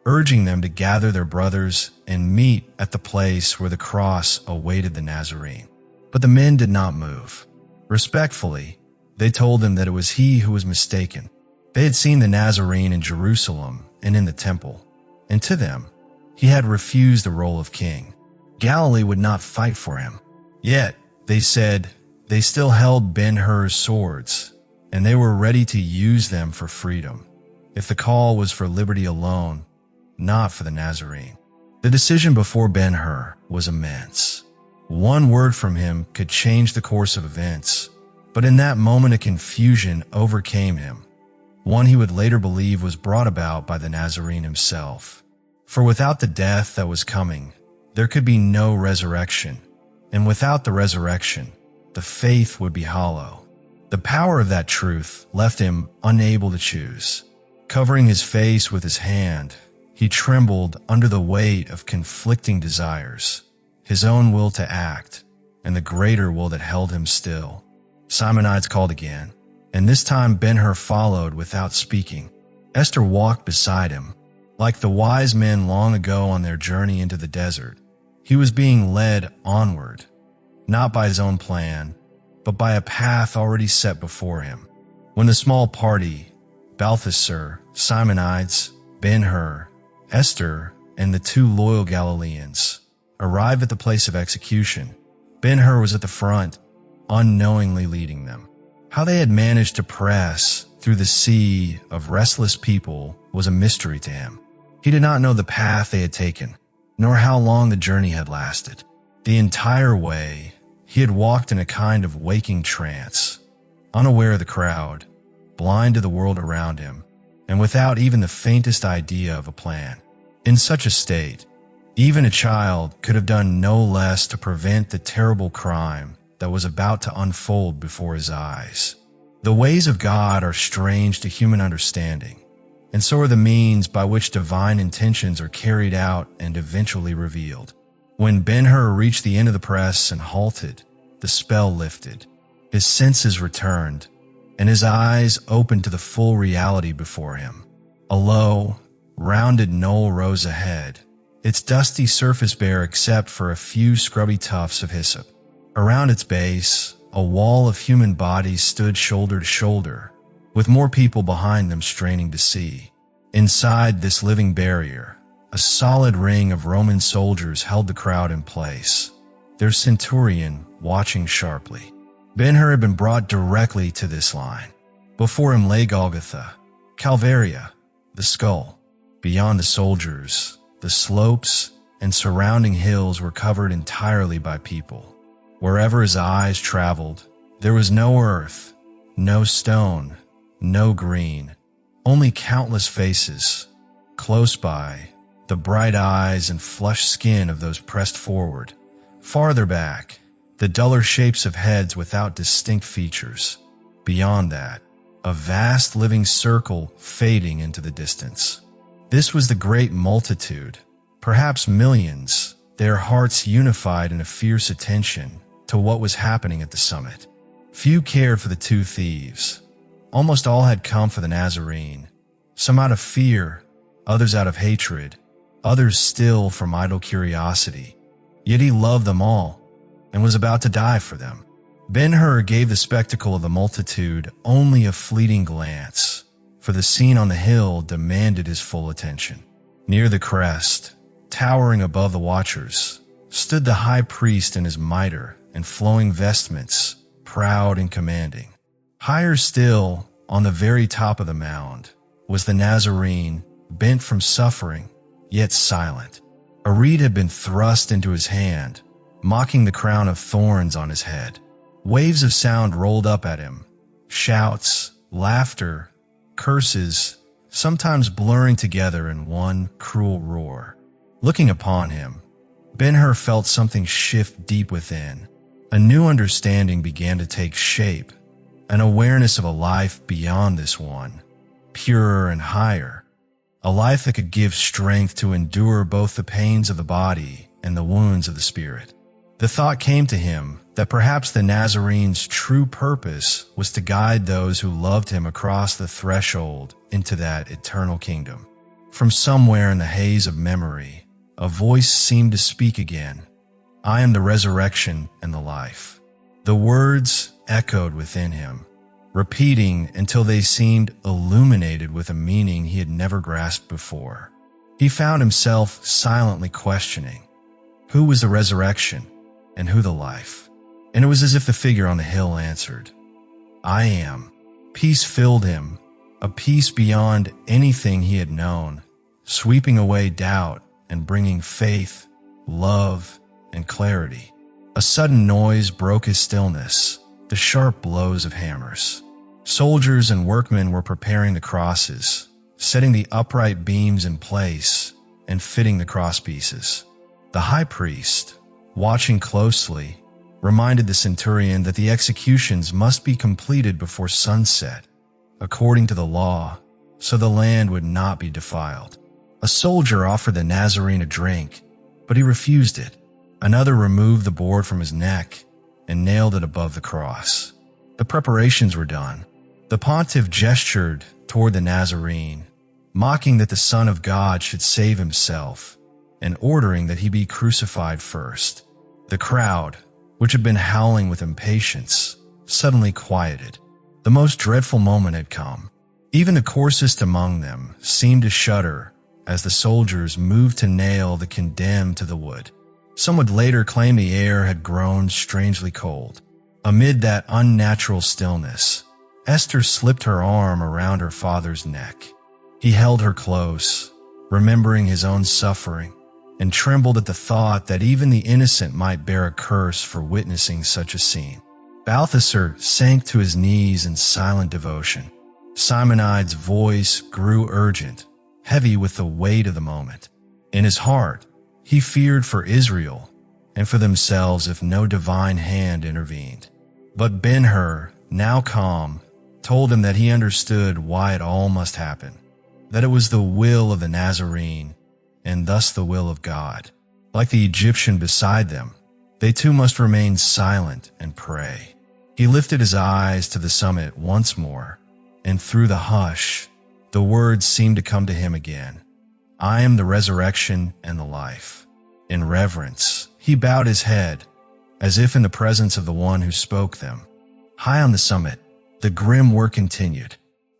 urging them to gather their brothers and meet at the place where the cross awaited the Nazarene. But the men did not move. Respectfully, they told him that it was he who was mistaken. They had seen the Nazarene in Jerusalem and in the temple, and to them, he had refused the role of king. Galilee would not fight for him. Yet, they said, they still held Ben-Hur's swords, and they were ready to use them for freedom, if the call was for liberty alone, not for the Nazarene. The decision before Ben-Hur was immense. One word from him could change the course of events, but in that moment of confusion overcame him, one he would later believe was brought about by the Nazarene himself. For without the death that was coming, there could be no resurrection, and without the resurrection, the faith would be hollow. The power of that truth left him unable to choose. Covering his face with his hand, he trembled under the weight of conflicting desires, his own will to act, and the greater will that held him still. Simonides called again, and this time Ben-Hur followed without speaking. Esther walked beside him. Like the wise men long ago on their journey into the desert, he was being led onward, not by his own plan, but by a path already set before him. When the small party, Balthasar, Simonides, Ben-Hur, Esther, and the two loyal Galileans, arrived at the place of execution, Ben-Hur was at the front, unknowingly leading them. How they had managed to press through the sea of restless people was a mystery to him. He did not know the path they had taken, nor how long the journey had lasted. The entire way, he had walked in a kind of waking trance, unaware of the crowd, blind to the world around him, and without even the faintest idea of a plan. In such a state, even a child could have done no less to prevent the terrible crime that was about to unfold before his eyes. The ways of God are strange to human understanding, and so are the means by which divine intentions are carried out and eventually revealed. When Ben-Hur reached the end of the press and halted, the spell lifted. His senses returned, and his eyes opened to the full reality before him. A low, rounded knoll rose ahead, its dusty surface bare except for a few scrubby tufts of hyssop. Around its base, a wall of human bodies stood shoulder to shoulder, with more people behind them straining to see. Inside this living barrier, a solid ring of Roman soldiers held the crowd in place, their centurion watching sharply. Ben-Hur had been brought directly to this line. Before him lay Golgotha, Calvaria, the skull. Beyond the soldiers, the slopes and surrounding hills were covered entirely by people. Wherever his eyes traveled, there was no earth, no stone, no green, only countless faces. Close by, the bright eyes and flushed skin of those pressed forward. Farther back, the duller shapes of heads without distinct features. Beyond that, a vast living circle fading into the distance. This was the great multitude, perhaps millions, their hearts unified in a fierce attention to what was happening at the summit. Few cared for the two thieves. Almost all had come for the Nazarene, some out of fear, others out of hatred, others still from idle curiosity. Yet he loved them all and was about to die for them. Ben-Hur gave the spectacle of the multitude only a fleeting glance, for the scene on the hill demanded his full attention. Near the crest, towering above the watchers, stood the high priest in his mitre and flowing vestments, proud and commanding. Higher still, on the very top of the mound, was the Nazarene, bent from suffering, yet silent. A reed had been thrust into his hand, mocking the crown of thorns on his head. Waves of sound rolled up at him, shouts, laughter, curses, sometimes blurring together in one cruel roar. Looking upon him, Ben-Hur felt something shift deep within. A new understanding began to take shape, an awareness of a life beyond this one, purer and higher, a life that could give strength to endure both the pains of the body and the wounds of the spirit. The thought came to him that perhaps the Nazarene's true purpose was to guide those who loved him across the threshold into that eternal kingdom. From somewhere in the haze of memory, a voice seemed to speak again. "I am the resurrection and the life." The words echoed within him, repeating until they seemed illuminated with a meaning he had never grasped before. He found himself silently questioning, who was the resurrection and who the life? And it was as if the figure on the hill answered, "I am." Peace filled him, a peace beyond anything he had known, sweeping away doubt and bringing faith, love, and clarity. A sudden noise broke his stillness, the sharp blows of hammers. Soldiers and workmen were preparing the crosses, setting the upright beams in place and fitting the crosspieces. The high priest, watching closely, reminded the centurion that the executions must be completed before sunset, according to the law, so the land would not be defiled. A soldier offered the Nazarene a drink, but he refused it. Another removed the board from his neck and nailed it above the cross. The preparations were done. The pontiff gestured toward the Nazarene, mocking that the Son of God should save himself, and ordering that he be crucified first. The crowd, which had been howling with impatience, suddenly quieted. The most dreadful moment had come. Even the coarsest among them seemed to shudder as the soldiers moved to nail the condemned to the wood. Some would later claim the air had grown strangely cold. Amid that unnatural stillness, Esther slipped her arm around her father's neck. He held her close, remembering his own suffering, and trembled at the thought that even the innocent might bear a curse for witnessing such a scene. Balthasar sank to his knees in silent devotion. Simonide's voice grew urgent, heavy with the weight of the moment. In his heart, he feared for Israel and for themselves if no divine hand intervened. But Ben-Hur, now calm, told him that he understood why it all must happen. that it was the will of the Nazarene, and thus the will of God. Like the Egyptian beside them, they too must remain silent and pray. He lifted his eyes to the summit once more, and through the hush, the words seemed to come to him again. I am the resurrection and the life. In reverence, he bowed his head, as if in the presence of the one who spoke them. High on the summit, the grim work continued.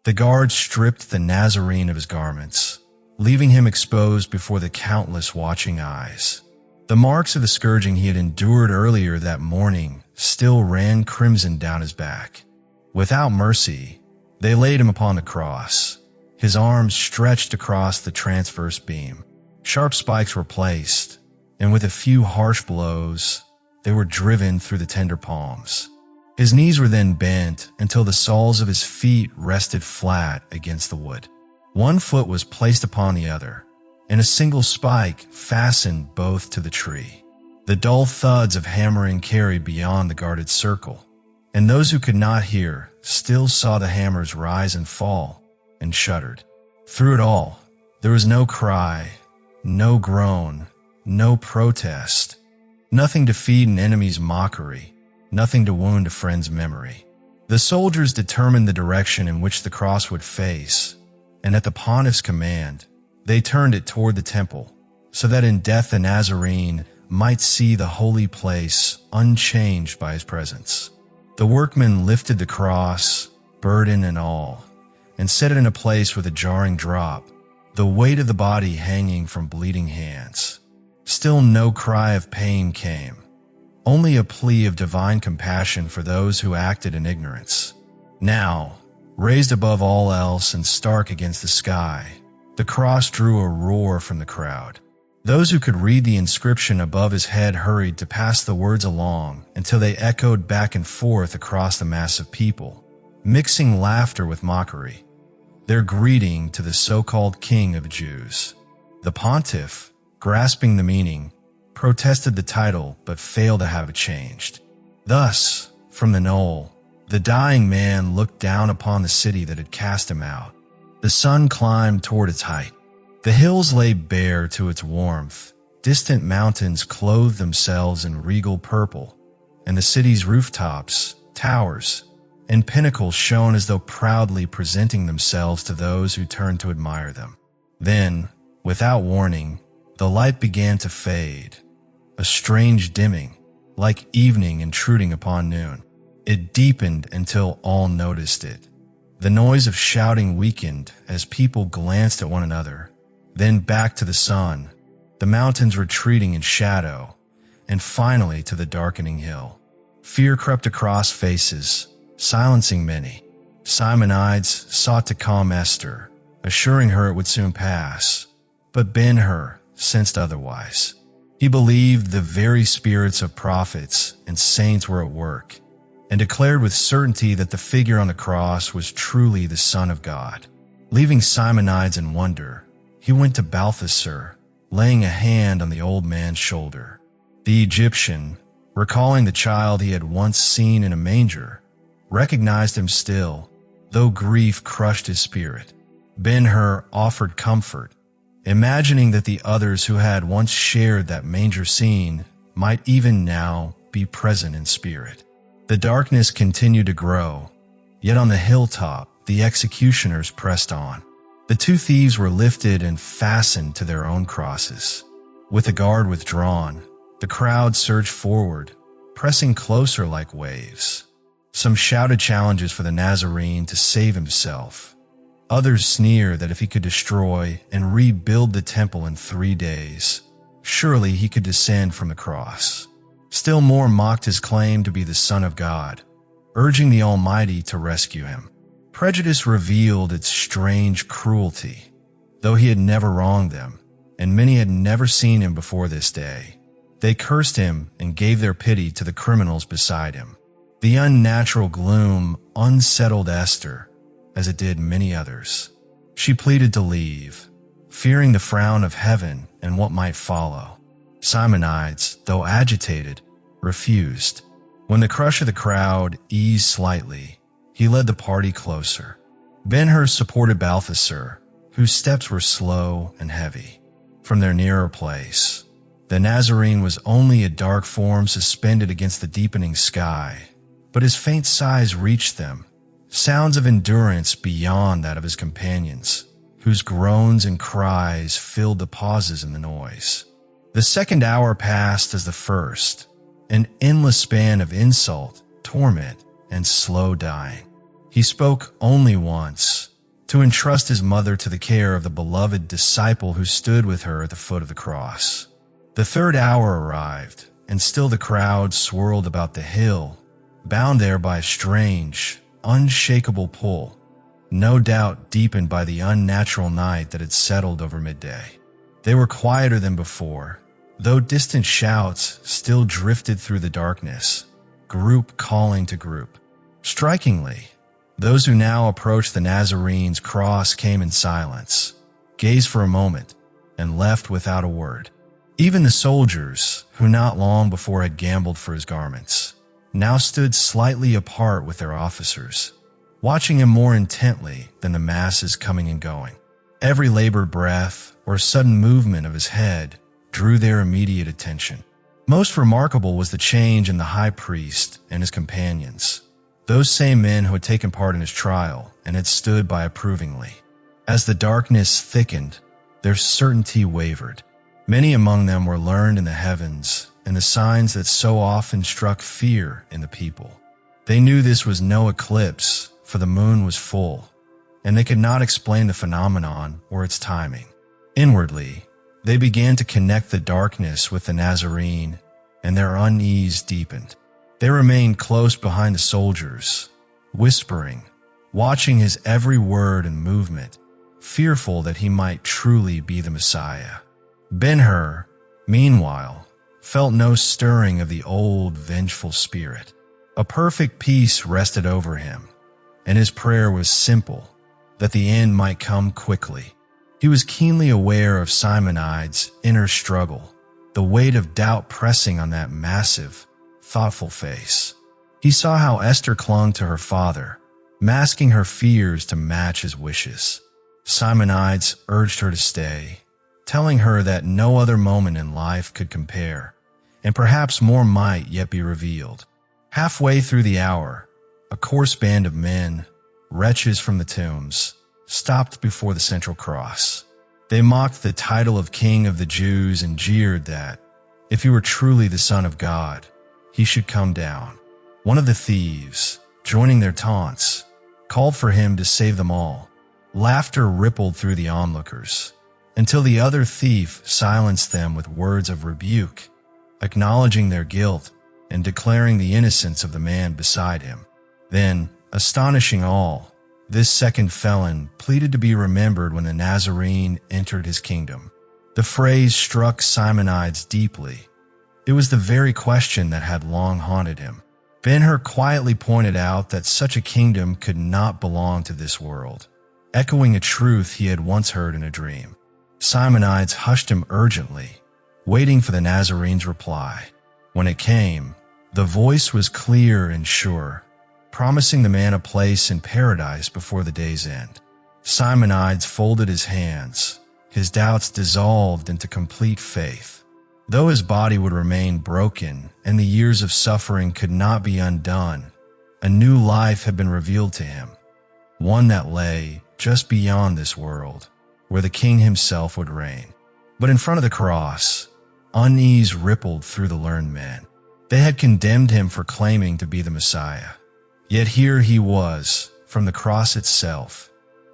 The guards stripped the Nazarene of his garments, leaving him exposed before the countless watching eyes. The marks of the scourging he had endured earlier that morning still ran crimson down his back. Without mercy, they laid him upon the cross, his arms stretched across the transverse beam. Sharp spikes were placed, and with a few harsh blows, they were driven through the tender palms. His knees were then bent until the soles of his feet rested flat against the wood. One foot was placed upon the other, and a single spike fastened both to the tree. The dull thuds of hammering carried beyond the guarded circle, and those who could not hear still saw the hammers rise and fall, and shuddered. Through it all, there was no cry, no groan, no protest, nothing to feed an enemy's mockery, nothing to wound a friend's memory. The soldiers determined the direction in which the cross would face, and at the pontiff's command, they turned it toward the temple, so that in death the Nazarene might see the holy place unchanged by his presence. The workmen lifted the cross, burden and all, and set it in a place with a jarring drop, the weight of the body hanging from bleeding hands. Still no cry of pain came, only a plea of divine compassion for those who acted in ignorance. Now, raised above all else and stark against the sky, the cross drew a roar from the crowd. Those who could read the inscription above his head hurried to pass the words along until they echoed back and forth across the mass of people, mixing laughter with mockery, their greeting to the so-called King of Jews. The pontiff, grasping the meaning, protested the title but failed to have it changed. Thus, from the knoll, the dying man looked down upon the city that had cast him out. The sun climbed toward its height. The hills lay bare to its warmth. Distant mountains clothed themselves in regal purple, and the city's rooftops, towers, and pinnacles shone as though proudly presenting themselves to those who turned to admire them. Then, without warning, the light began to fade, a strange dimming, like evening intruding upon noon. It deepened until all noticed it. The noise of shouting weakened as people glanced at one another, then back to the sun, the mountains retreating in shadow, and finally to the darkening hill. Fear crept across faces, silencing many. Simonides sought to calm Esther, assuring her it would soon pass, but Ben-Hur sensed otherwise. He believed the very spirits of prophets and saints were at work, and declared with certainty that the figure on the cross was truly the Son of God. Leaving Simonides in wonder, he went to Balthasar, laying a hand on the old man's shoulder. The Egyptian, recalling the child he had once seen in a manger, recognized him still, though grief crushed his spirit. Ben-Hur offered comfort, imagining that the others who had once shared that manger scene might even now be present in spirit. The darkness continued to grow, yet on the hilltop the executioners pressed on. The two thieves were lifted and fastened to their own crosses. With the guard withdrawn, the crowd surged forward, pressing closer like waves. Some shouted challenges for the Nazarene to save himself. Others sneered that if he could destroy and rebuild the temple in 3 days, surely he could descend from the cross. Still more mocked his claim to be the Son of God, urging the Almighty to rescue him. Prejudice revealed its strange cruelty. Though he had never wronged them, and many had never seen him before this day, they cursed him and gave their pity to the criminals beside him. The unnatural gloom unsettled Esther, as it did many others. She pleaded to leave, fearing the frown of heaven and what might follow. Simonides, though agitated, refused. When the crush of the crowd eased slightly, he led the party closer. Ben-Hur supported Balthasar, whose steps were slow and heavy. From their nearer place, the Nazarene was only a dark form suspended against the deepening sky, but his faint sighs reached them, sounds of endurance beyond that of his companions, whose groans and cries filled the pauses in the noise. The second hour passed as the first, an endless span of insult, torment, and slow dying. He spoke only once, to entrust his mother to the care of the beloved disciple who stood with her at the foot of the cross. The third hour arrived, and still the crowd swirled about the hill, bound there by a strange, unshakable pull, no doubt deepened by the unnatural night that had settled over midday. They were quieter than before, though distant shouts still drifted through the darkness, group calling to group. Strikingly, those who now approached the Nazarene's cross came in silence, gazed for a moment, and left without a word. Even the soldiers, who not long before had gambled for his garments, now stood slightly apart with their officers, watching him more intently than the masses coming and going. Every labored breath or sudden movement of his head drew their immediate attention. Most remarkable was the change in the high priest and his companions, those same men who had taken part in his trial and had stood by approvingly. As the darkness thickened, their certainty wavered. Many among them were learned in the heavens and the signs that so often struck fear in the people. They knew this was no eclipse, for the moon was full, and they could not explain the phenomenon or its timing. Inwardly, they began to connect the darkness with the Nazarene, and their unease deepened. They remained close behind the soldiers, whispering, watching his every word and movement, fearful that he might truly be the Messiah. Ben-Hur, meanwhile, felt no stirring of the old, vengeful spirit. A perfect peace rested over him, and his prayer was simple, that the end might come quickly. He was keenly aware of Simonides' inner struggle, the weight of doubt pressing on that massive, thoughtful face. He saw how Esther clung to her father, masking her fears to match his wishes. Simonides urged her to stay, telling her that no other moment in life could compare, and perhaps more might yet be revealed. Halfway through the hour, a coarse band of men, wretches from the tombs, stopped before the central cross. They mocked the title of King of the Jews and jeered that, if he were truly the Son of God, he should come down. One of the thieves, joining their taunts, called for him to save them all. Laughter rippled through the onlookers, until the other thief silenced them with words of rebuke, acknowledging their guilt and declaring the innocence of the man beside him. Then, astonishing all, this second felon pleaded to be remembered when the Nazarene entered his kingdom. The phrase struck Simonides deeply. It was the very question that had long haunted him. Ben-Hur quietly pointed out that such a kingdom could not belong to this world, echoing a truth he had once heard in a dream. Simonides hushed him urgently, waiting for the Nazarene's reply. When it came, the voice was clear and sure, promising the man a place in paradise before the day's end. Simonides folded his hands, his doubts dissolved into complete faith. Though his body would remain broken and the years of suffering could not be undone, a new life had been revealed to him, one that lay just beyond this world, where the king himself would reign. But in front of the cross, unease rippled through the learned men. They had condemned him for claiming to be the Messiah. Yet here he was, from the cross itself,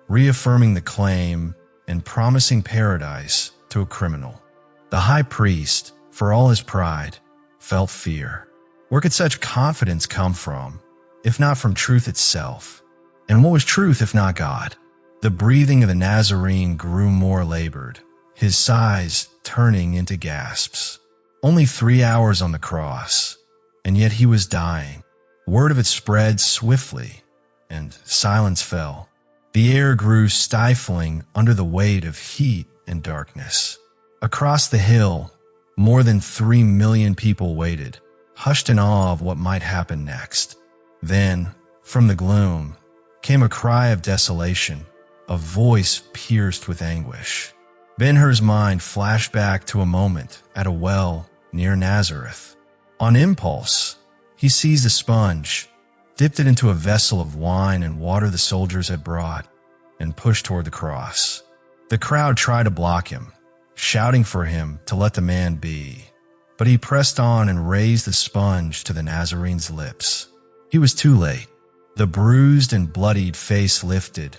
reaffirming the claim and promising paradise to a criminal. The high priest, for all his pride, felt fear. Where could such confidence come from, if not from truth itself? And what was truth if not God? The breathing of the Nazarene grew more labored, his sighs turning into gasps. Only 3 hours on the cross, and yet he was dying. Word of it spread swiftly, and silence fell. The air grew stifling under the weight of heat and darkness. Across the hill, more than 3 million people waited, hushed in awe of what might happen next. Then, from the gloom, came a cry of desolation, a voice pierced with anguish. Ben-Hur's mind flashed back to a moment at a well near Nazareth. On impulse, he seized a sponge, dipped it into a vessel of wine and water the soldiers had brought, and pushed toward the cross. The crowd tried to block him, shouting for him to let the man be, but he pressed on and raised the sponge to the Nazarene's lips. He was too late. The bruised and bloodied face lifted,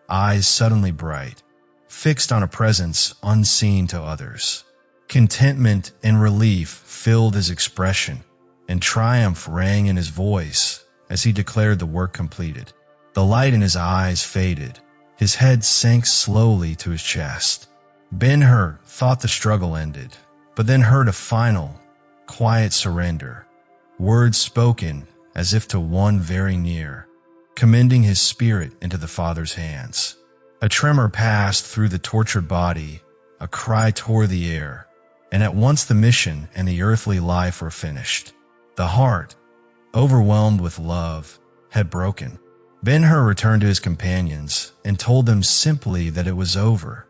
eyes suddenly bright, fixed on a presence unseen to others. Contentment and relief filled his expression, and triumph rang in his voice as he declared the work completed. The light in his eyes faded. His head sank slowly to his chest. Ben-Hur thought the struggle ended, but then heard a final, quiet surrender, words spoken as if to one very near, commending his spirit into the Father's hands. A tremor passed through the tortured body, a cry tore the air, and at once the mission and the earthly life were finished. The heart, overwhelmed with love, had broken. Ben-Hur returned to his companions and told them simply that it was over.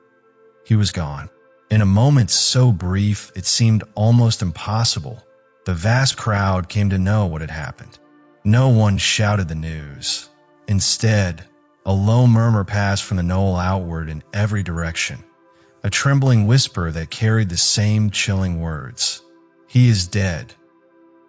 He was gone. In a moment so brief it seemed almost impossible, the vast crowd came to know what had happened. No one shouted the news. Instead, a low murmur passed from the knoll outward in every direction, a trembling whisper that carried the same chilling words. "He is dead.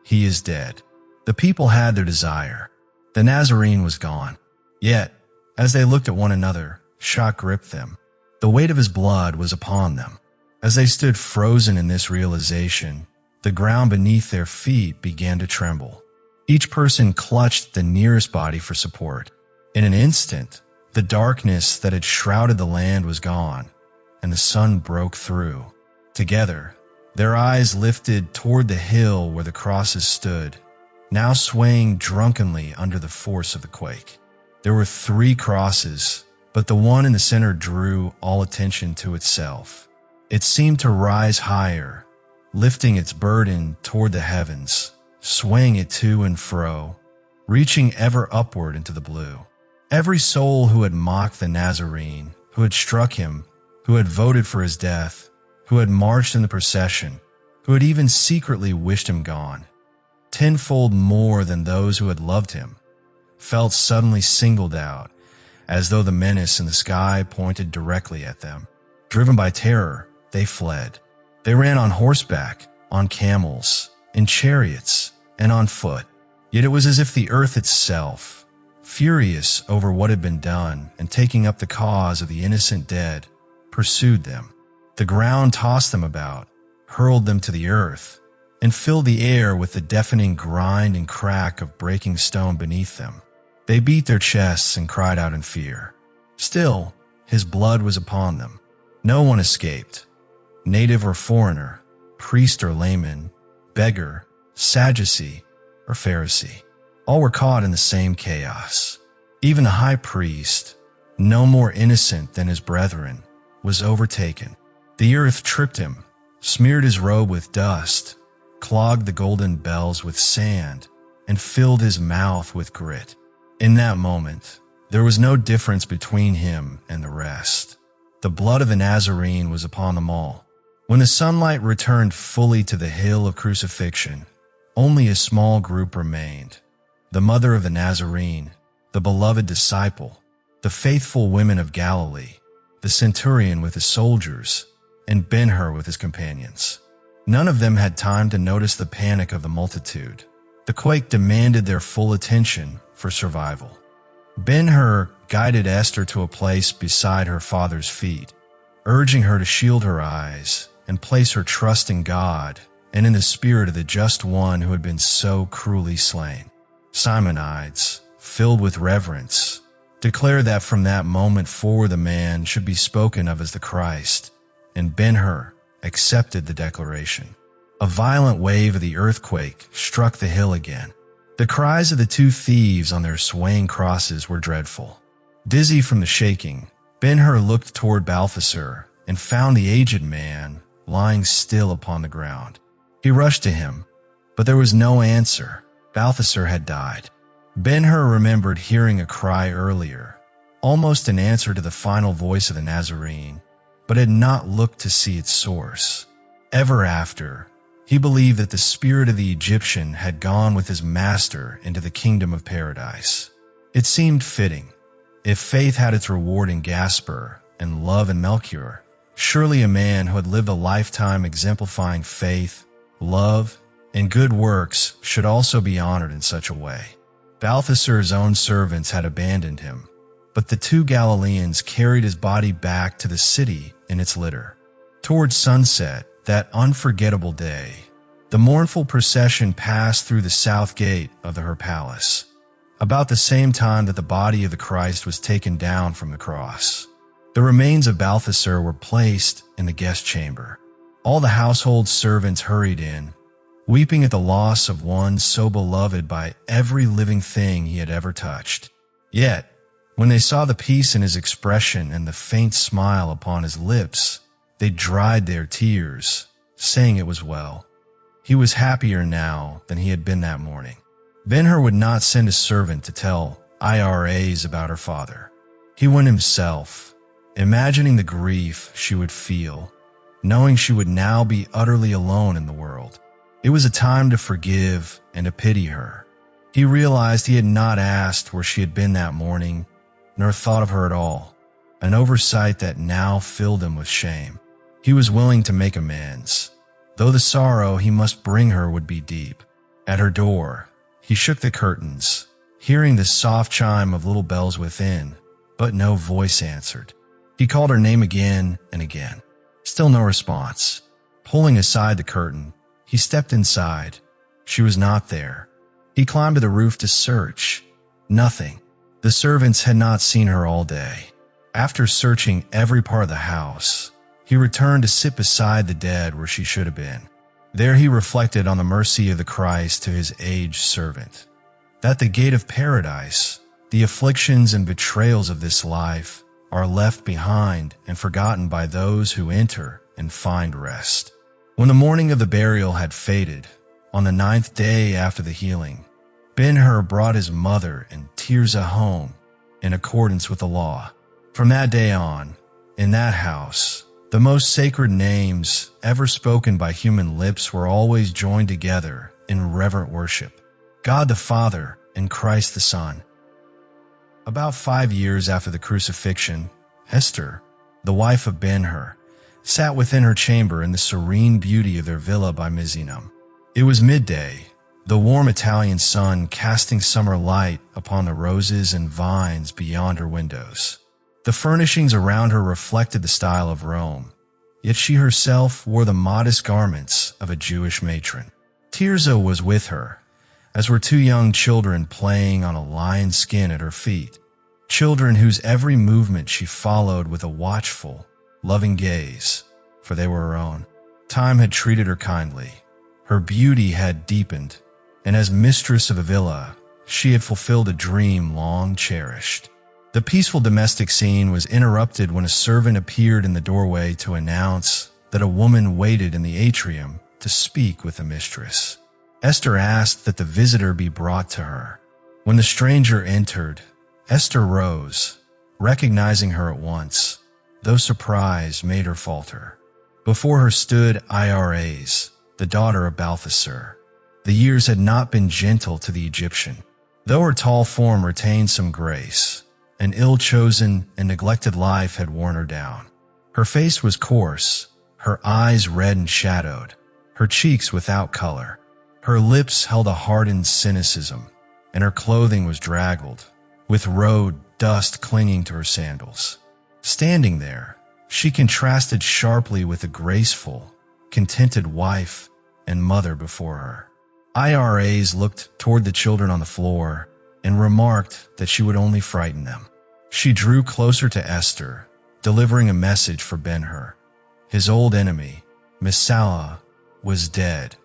He is dead." The people had their desire. The Nazarene was gone. Yet, as they looked at one another, shock gripped them. The weight of his blood was upon them. As they stood frozen in this realization, the ground beneath their feet began to tremble. Each person clutched the nearest body for support. In an instant, the darkness that had shrouded the land was gone, and the sun broke through. Together, their eyes lifted toward the hill where the crosses stood, now swaying drunkenly under the force of the quake. There were 3 crosses, but the one in the center drew all attention to itself. It seemed to rise higher, lifting its burden toward the heavens, swaying it to and fro, reaching ever upward into the blue. Every soul who had mocked the Nazarene, who had struck him, who had voted for his death, who had marched in the procession, who had even secretly wished him gone, tenfold more than those who had loved him, felt suddenly singled out, as though the menace in the sky pointed directly at them. Driven by terror, they fled. They ran on horseback, on camels, in chariots, and on foot. Yet it was as if the earth itself, furious over what had been done and taking up the cause of the innocent dead, pursued them. The ground tossed them about, hurled them to the earth, and filled the air with the deafening grind and crack of breaking stone beneath them. They beat their chests and cried out in fear. Still, his blood was upon them. No one escaped. Native or foreigner, priest or layman, beggar, Sadducee or Pharisee. All were caught in the same chaos. Even the high priest, no more innocent than his brethren, was overtaken. The earth tripped him, smeared his robe with dust, clogged the golden bells with sand, and filled his mouth with grit. In that moment, there was no difference between him and the rest. The blood of the Nazarene was upon them all. When the sunlight returned fully to the hill of crucifixion, only a small group remained. The mother of the Nazarene, the beloved disciple, the faithful women of Galilee, the centurion with his soldiers, and Ben-Hur with his companions. None of them had time to notice the panic of the multitude. The quake demanded their full attention for survival. Ben-Hur guided Esther to a place beside her father's feet, urging her to shield her eyes and place her trust in God and in the spirit of the just one who had been so cruelly slain. Simonides, filled with reverence, declared that from that moment forward the man should be spoken of as the Christ, and Ben-Hur accepted the declaration. A violent wave of the earthquake struck the hill again. The cries of the 2 thieves on their swaying crosses were dreadful. Dizzy from the shaking, Ben-Hur looked toward Balthasar and found the aged man lying still upon the ground. He rushed to him, but there was no answer. Balthasar had died. Ben-Hur remembered hearing a cry earlier, almost an answer to the final voice of the Nazarene, but had not looked to see its source. Ever after, he believed that the spirit of the Egyptian had gone with his master into the kingdom of paradise. It seemed fitting. If faith had its reward in Gaspar and love in Melchior, surely a man who had lived a lifetime exemplifying faith, love, and good works should also be honored in such a way. Balthasar's own servants had abandoned him, but the two Galileans carried his body back to the city in its litter. Towards sunset, that unforgettable day, the mournful procession passed through the south gate of the Her palace, about the same time that the body of the Christ was taken down from the cross. The remains of Balthasar were placed in the guest chamber. All the household servants hurried in, weeping at the loss of one so beloved by every living thing he had ever touched. Yet, when they saw the peace in his expression and the faint smile upon his lips, they dried their tears, saying it was well. He was happier now than he had been that morning. Ben-Hur would not send a servant to tell IRAs about her father. He went himself, imagining the grief she would feel, knowing she would now be utterly alone in the world. It was a time to forgive and to pity her. He realized he had not asked where she had been that morning, nor thought of her at all, an oversight that now filled him with shame. He was willing to make amends, though the sorrow he must bring her would be deep. At her door, he shook the curtains, hearing the soft chime of little bells within, but no voice answered. He called her name again and again. Still no response. Pulling aside the curtain, he stepped inside. She was not there. He climbed to the roof to search. Nothing. The servants had not seen her all day. After searching every part of the house, he returned to sit beside the dead where she should have been. There he reflected on the mercy of the Christ to his aged servant, that the gate of paradise, the afflictions and betrayals of this life, are left behind and forgotten by those who enter and find rest. When the morning of the burial had faded, on the 9th day after the healing, Ben-Hur brought his mother and Tirzah home in accordance with the law. From that day on, in that house, the most sacred names ever spoken by human lips were always joined together in reverent worship: God the Father and Christ the Son. About 5 years after the crucifixion, Esther, the wife of Ben-Hur, sat within her chamber in the serene beauty of their villa by Misenum. It was midday, the warm Italian sun casting summer light upon the roses and vines beyond her windows. The furnishings around her reflected the style of Rome, yet she herself wore the modest garments of a Jewish matron. Tirzah was with her, as were two young children playing on a lion's skin at her feet, children whose every movement she followed with a watchful, loving gaze, for they were her own. Time had treated her kindly. Her beauty had deepened, and as mistress of a villa, she had fulfilled a dream long cherished. The peaceful domestic scene was interrupted when a servant appeared in the doorway to announce that a woman waited in the atrium to speak with the mistress. Esther asked that the visitor be brought to her. When the stranger entered, Esther rose, recognizing her at once, though surprise made her falter. Before her stood Iras, the daughter of Balthasar. The years had not been gentle to the Egyptian. Though her tall form retained some grace, an ill-chosen and neglected life had worn her down. Her face was coarse, her eyes red and shadowed, her cheeks without color. Her lips held a hardened cynicism, and her clothing was draggled, with road dust clinging to her sandals. Standing there, she contrasted sharply with the graceful, contented wife and mother before her. Iras looked toward the children on the floor and remarked that she would only frighten them. She drew closer to Esther, delivering a message for Ben-Hur. His old enemy, Messala, was dead,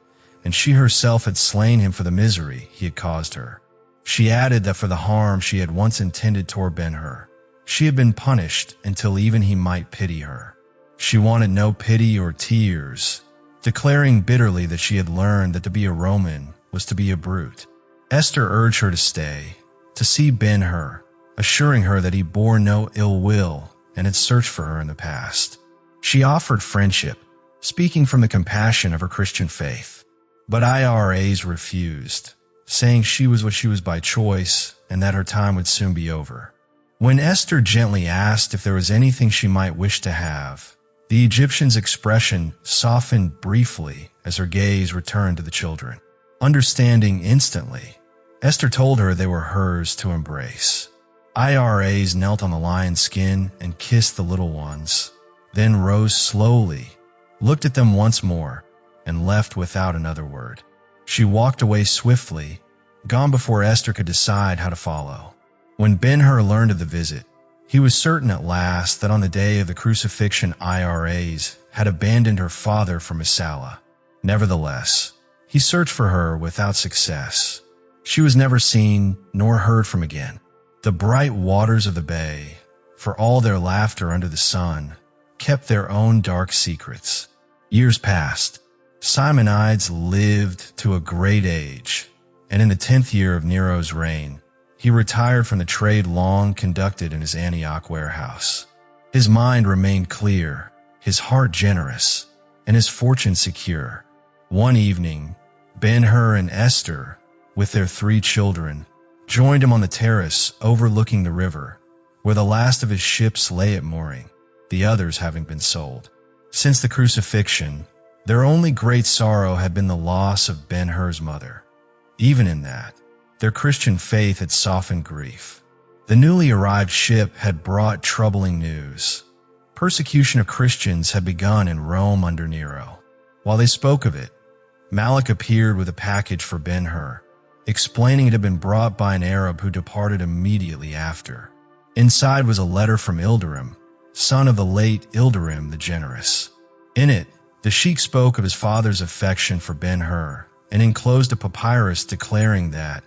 and she herself had slain him for the misery he had caused her. She added that for the harm she had once intended toward Ben-Hur, she had been punished until even he might pity her. She wanted no pity or tears, declaring bitterly that she had learned that to be a Roman was to be a brute. Esther urged her to stay, to see Ben-Hur, assuring her that he bore no ill will and had searched for her in the past. She offered friendship, speaking from the compassion of her Christian faith. But IRAs refused, saying she was what she was by choice and that her time would soon be over. When Esther gently asked if there was anything she might wish to have, the Egyptian's expression softened briefly as her gaze returned to the children. Understanding instantly, Esther told her they were hers to embrace. IRAs knelt on the lion's skin and kissed the little ones, then rose slowly, looked at them once more, and left without another word. She walked away swiftly, gone before Esther could decide how to follow. When Ben-Hur learned of the visit, he was certain at last that on the day of the crucifixion IRAs had abandoned her father for Messala. Nevertheless, he searched for her without success. She was never seen nor heard from again. The bright waters of the bay, for all their laughter under the sun, kept their own dark secrets. Years passed. Simonides lived to a great age, and in the 10th year of Nero's reign, he retired from the trade long conducted in his Antioch warehouse. His mind remained clear, his heart generous, and his fortune secure. One evening, Ben-Hur and Esther, with their 3 children, joined him on the terrace overlooking the river, where the last of his ships lay at mooring, the others having been sold. Since the crucifixion, their only great sorrow had been the loss of Ben-Hur's mother. Even in that, their Christian faith had softened grief. The newly arrived ship had brought troubling news. Persecution of Christians had begun in Rome under Nero. While they spoke of it, Malik appeared with a package for Ben-Hur, explaining it had been brought by an Arab who departed immediately after. Inside was a letter from Ilderim, son of the late Ilderim the Generous. In it, the sheikh spoke of his father's affection for Ben-Hur and enclosed a papyrus declaring that,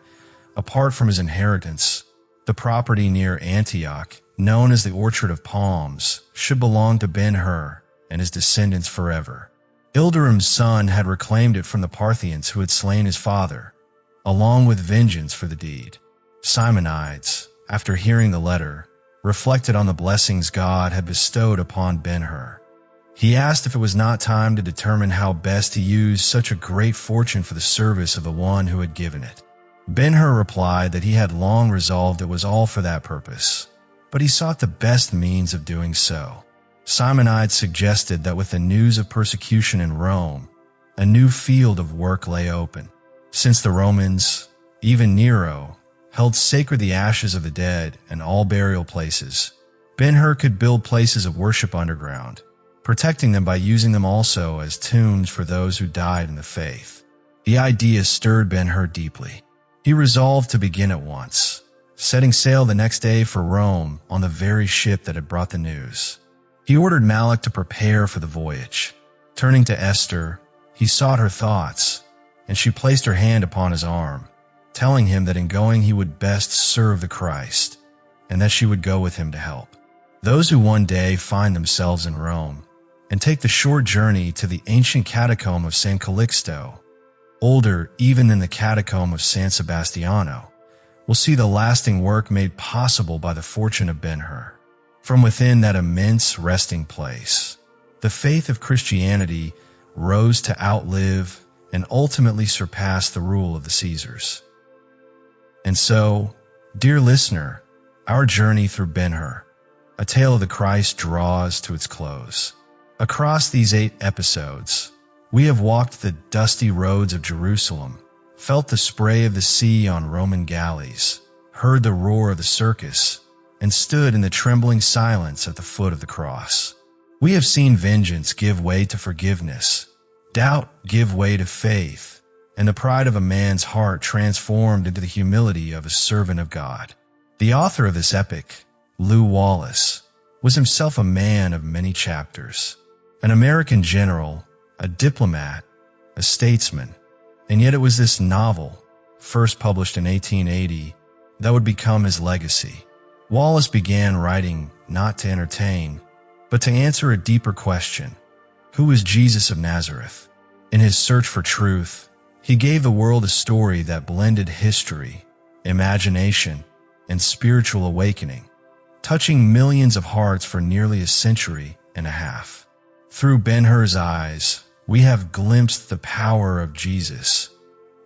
apart from his inheritance, the property near Antioch, known as the Orchard of Palms, should belong to Ben-Hur and his descendants forever. Ilderim's son had reclaimed it from the Parthians who had slain his father, along with vengeance for the deed. Simonides, after hearing the letter, reflected on the blessings God had bestowed upon Ben-Hur. He asked if it was not time to determine how best to use such a great fortune for the service of the one who had given it. Ben-Hur replied that he had long resolved it was all for that purpose, but he sought the best means of doing so. Simonides suggested that with the news of persecution in Rome, a new field of work lay open. Since the Romans, even Nero, held sacred the ashes of the dead and all burial places, Ben-Hur could build places of worship underground, protecting them by using them also as tombs for those who died in the faith. The idea stirred Ben-Hur deeply. He resolved to begin at once, setting sail the next day for Rome on the very ship that had brought the news. He ordered Malik to prepare for the voyage. Turning to Esther, he sought her thoughts, and she placed her hand upon his arm, telling him that in going he would best serve the Christ, and that she would go with him to help. Those who one day find themselves in Rome and take the short journey to the ancient catacomb of San Calixto, older even than the catacomb of San Sebastiano, will see the lasting work made possible by the fortune of Ben-Hur. From within that immense resting place, the faith of Christianity rose to outlive and ultimately surpass the rule of the Caesars. And so, dear listener, our journey through Ben-Hur, a tale of the Christ, draws to its close. Across these 8 episodes, we have walked the dusty roads of Jerusalem, felt the spray of the sea on Roman galleys, heard the roar of the circus, and stood in the trembling silence at the foot of the cross. We have seen vengeance give way to forgiveness, doubt give way to faith, and the pride of a man's heart transformed into the humility of a servant of God. The author of this epic, Lew Wallace, was himself a man of many chapters, an American general, a diplomat, a statesman, and yet it was this novel, first published in 1880, that would become his legacy. Wallace began writing not to entertain, but to answer a deeper question: who is Jesus of Nazareth? In his search for truth, he gave the world a story that blended history, imagination, and spiritual awakening, touching millions of hearts for nearly a century and a half. Through Ben-Hur's eyes, we have glimpsed the power of Jesus,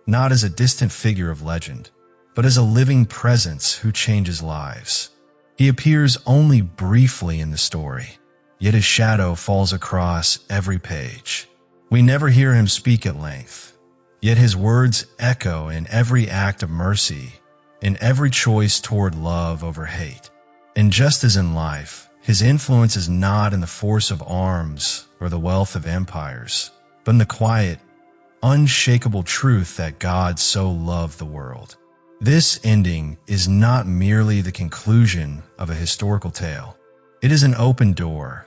not as a distant figure of legend, but as a living presence who changes lives. He appears only briefly in the story, yet his shadow falls across every page. We never hear him speak at length, yet his words echo in every act of mercy, in every choice toward love over hate. And just as in life, his influence is not in the force of arms or the wealth of empires, but in the quiet, unshakable truth that God so loved the world. This ending is not merely the conclusion of a historical tale. It is an open door,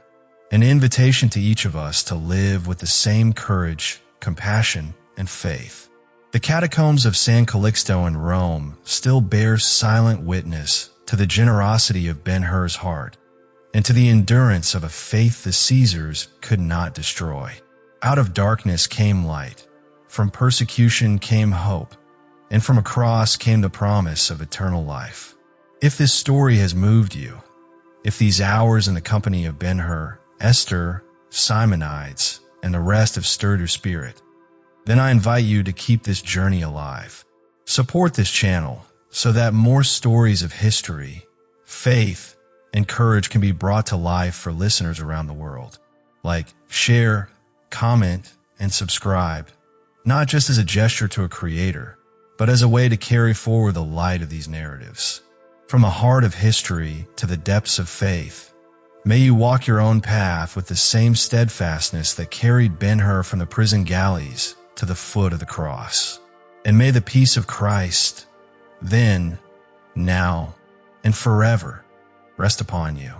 an invitation to each of us to live with the same courage, compassion, and faith. The catacombs of San Calixto in Rome still bear silent witness to the generosity of Ben-Hur's heart and to the endurance of a faith the Caesars could not destroy. Out of darkness came light, from persecution came hope, and from a cross came the promise of eternal life. If this story has moved you, if these hours in the company of Ben-Hur, Esther, Simonides, and the rest have stirred your spirit, then I invite you to keep this journey alive. Support this channel so that more stories of history, faith, and courage can be brought to life for listeners around the world. Like, share, comment, and subscribe, not just as a gesture to a creator, but as a way to carry forward the light of these narratives. From the heart of history to the depths of faith, may you walk your own path with the same steadfastness that carried Ben-Hur from the prison galleys to the foot of the cross. And may the peace of Christ, then, now, and forever, rest upon you.